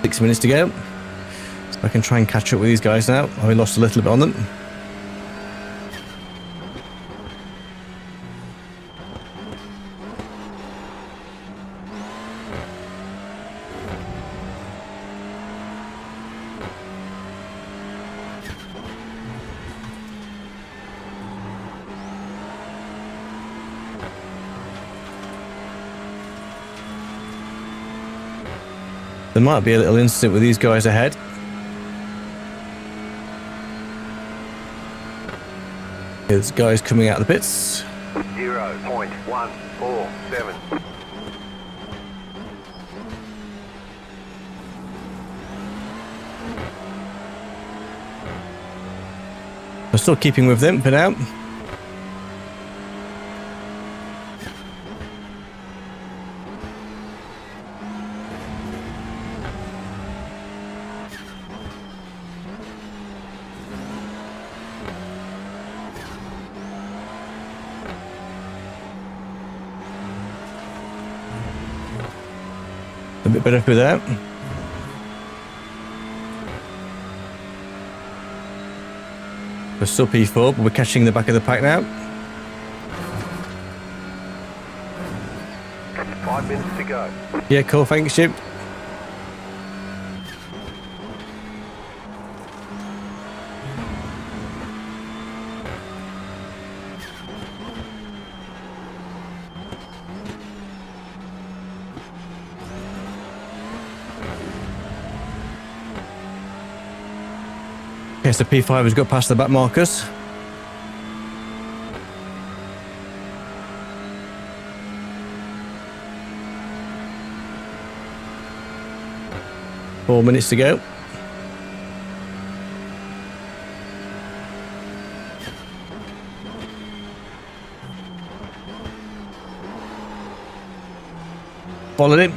Six minutes to go. So I can try and catch up with these guys now. I lost a little bit on them. There might be a little incident with these guys ahead. There's guys coming out of the pits. 0.147. I'm still keeping with them for now. A bit better through that. We're still P4, but we're catching the back of the pack now. 5 minutes to go. Yeah, cool, thanks, Jim. Okay, so P5 has got past the back markers. Four minutes to go. Followed him.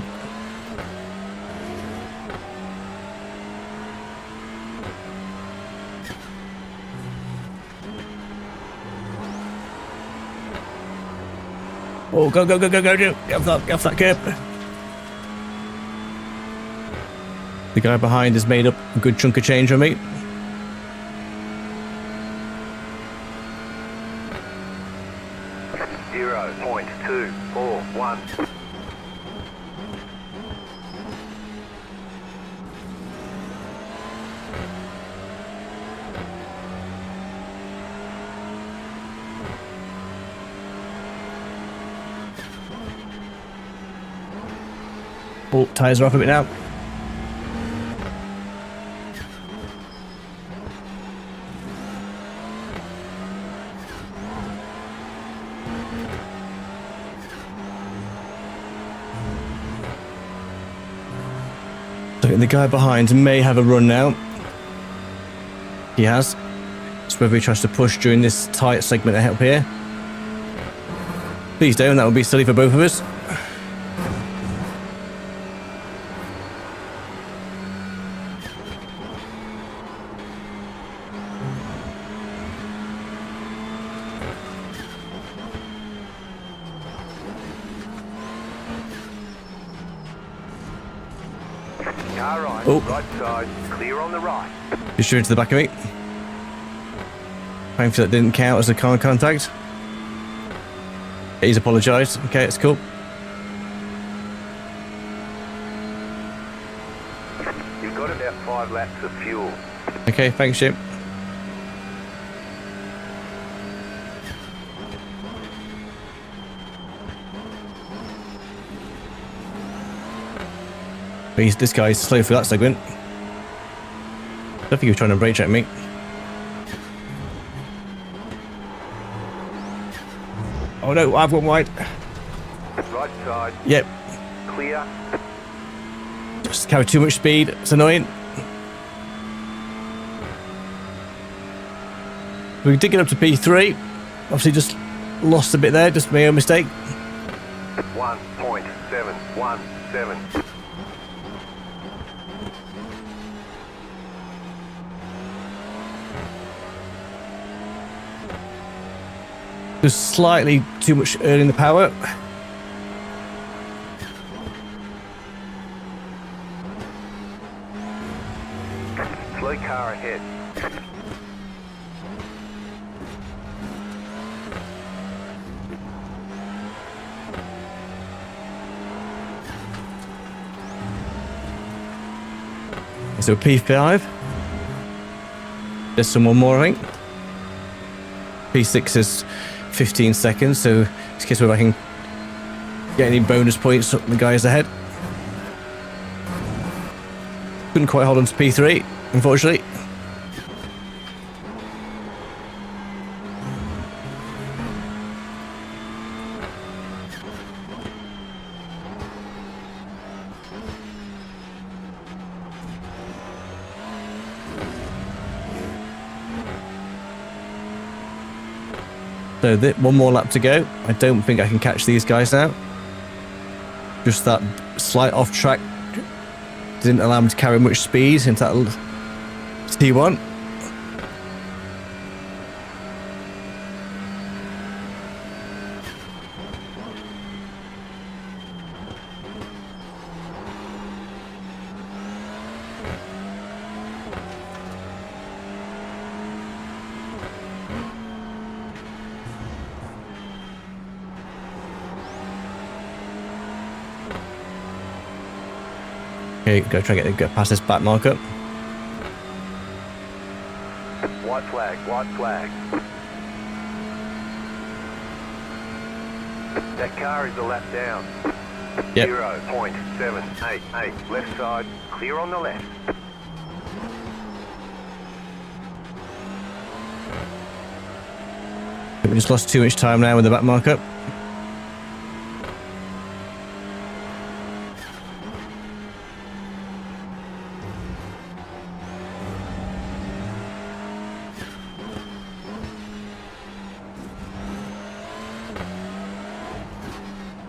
Oh, go, go, go, go, go, go. Get off that curb. The guy behind has made up a good chunk of change on me. .241. Oh, tyres are off a bit now. So the guy behind may have a run now. He has. It's whether he tries to push during this tight segment up here. Please don't, that would be silly for both of us. Car right, Oh. right side, clear on the right. Just straight to the back of me. Thankfully that didn't count as a car contact. He's apologised. Okay, it's cool. You've got about 5 laps of fuel. Okay, thanks, Jim. This guy's slow for that segment. I don't think he was trying to brake check me. Oh no, I've gone wide. Right side, Yep, clear. just carried too much speed. It's annoying. We did get up to P3. Obviously just lost a bit there, just my own mistake. 1.717. Just slightly too much early in the power. Slow car ahead. So P5. There's someone more, I think. P6 is 15 seconds, so in case whether I can get any bonus points up the guys ahead. Couldn't quite hold on to P3, unfortunately. So one more lap to go. I don't think I can catch these guys now. Just that slight off track didn't allow me to carry much speed into that T1. Okay, go try and get past this back marker. White flag, white flag. That car is a lap down. Yep. 0.788. Left side, clear on the left. We just lost too much time now with the back markup.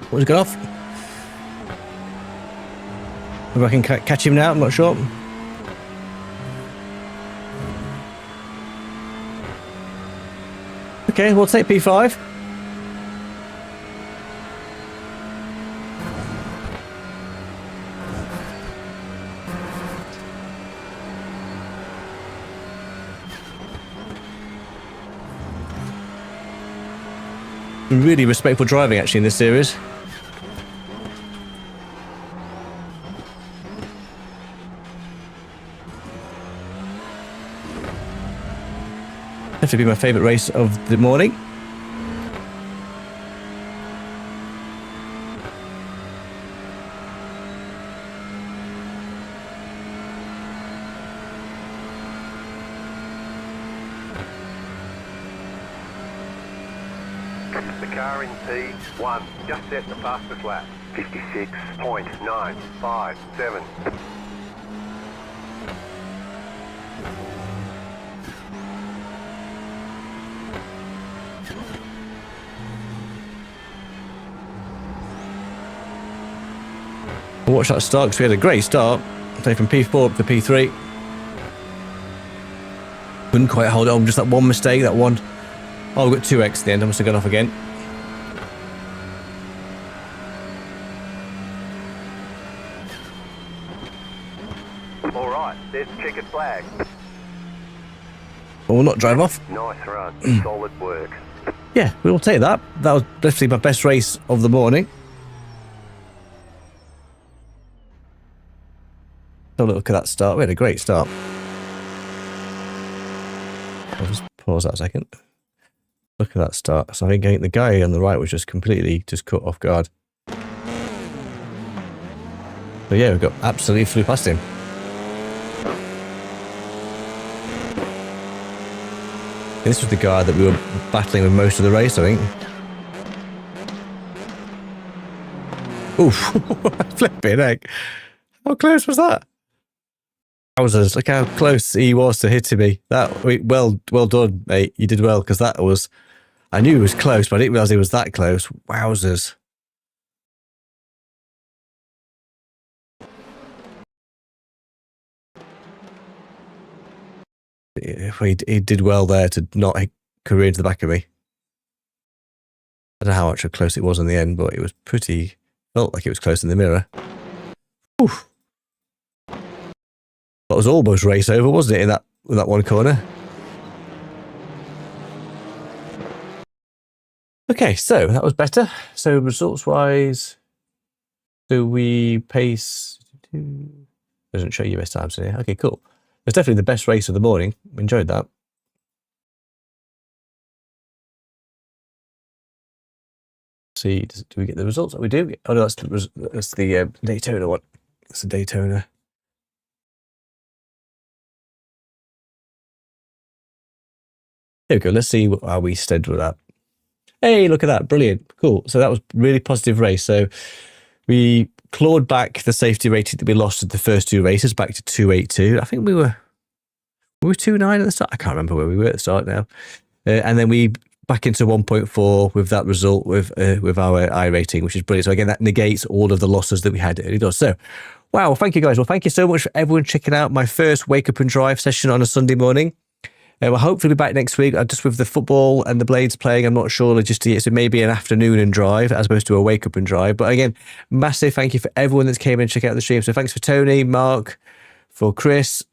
What's got off? If I can catch him now, I'm not sure. Okay, we'll take P5. Really respectful driving actually in this series. Definitely be my favourite race of the morning. The car in P1 just set the fastest lap. 56.957. Watch that start because we had a great start. Say from P4 up to P3. Couldn't quite hold it on, just that one mistake, that one. Oh, we got 2x at the end. I must have gone off again. All right, there's checkered flag. Well, we'll not drive off. Nice run, solid work. Yeah, we'll take that. That was definitely my best race of the morning. Have a look at that start. We had a great start. I'll just pause that a second. Look at that start. So I think the guy on the right was just completely just caught off guard. But yeah, we got absolutely flew past him. This was the guy that we were battling with most of the race, I think. Oof. Flipping heck. How close was that? Wowzers, look how close he was to hitting me. Well done, mate. You did well, because that was... I knew it was close, but I didn't realise it was that close. Wowzers. He did well there to not career into the back of me. I don't know how much close it was in the end, but it was pretty... Felt like it was close in the mirror. Oof. That was almost race over, wasn't it, in that one corner? Okay, so that was better. So results-wise, do we pace... Doesn't show you best times in here. Okay, cool. It's definitely the best race of the morning. Enjoyed that. See, do we get the results? Oh, we do. Oh no, that's the Daytona one. It's the Daytona. There we go. Let's see how we stood with that. Hey, look at that. Brilliant. Cool. So that was really positive race. So we clawed back the safety rating that we lost at the first two races back to 282. I think we were 2.9 at the start. I can't remember where we were at the start now. And then we back into 1.4 with that result with our iRating, which is brilliant. So again, that negates all of the losses that we had early doors. So wow, thank you guys. Well, thank you so much for everyone checking out my first Wake Up and Drive session on a Sunday morning. We'll hopefully be back next week. Just with the football and the Blades playing, I'm not sure logistically. So maybe an afternoon and drive as opposed to a wake up and drive. But again, massive thank you for everyone that's came in and check out the stream. So thanks for Tony, Mark, for Chris,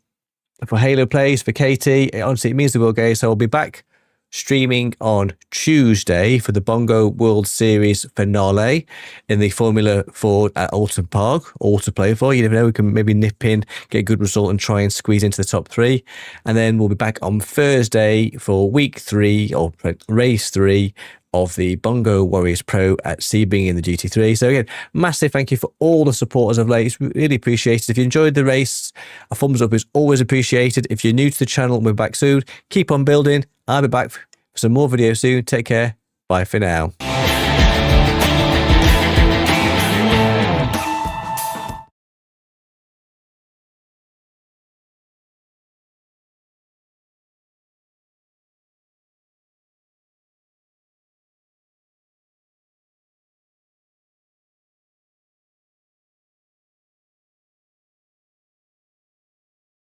for Halo Plays, for Katie. Honestly, it means the world, guys. So I'll be back streaming on Tuesday for the Bongo World Series finale in the Formula Ford at Alton Park, all to play for. You never know, we can maybe nip in, get a good result and try and squeeze into the top three. And then we'll be back on Thursday for week 3 or race 3 of the Bongo Warriors Pro at Sebring in the GT3. So again, massive thank you for all the supporters of late. It's really appreciated. If you enjoyed the race, a thumbs up is always appreciated. If you're new to the channel, we're back soon. Keep on building. I'll be back For some more videos soon. Take care. Bye for now.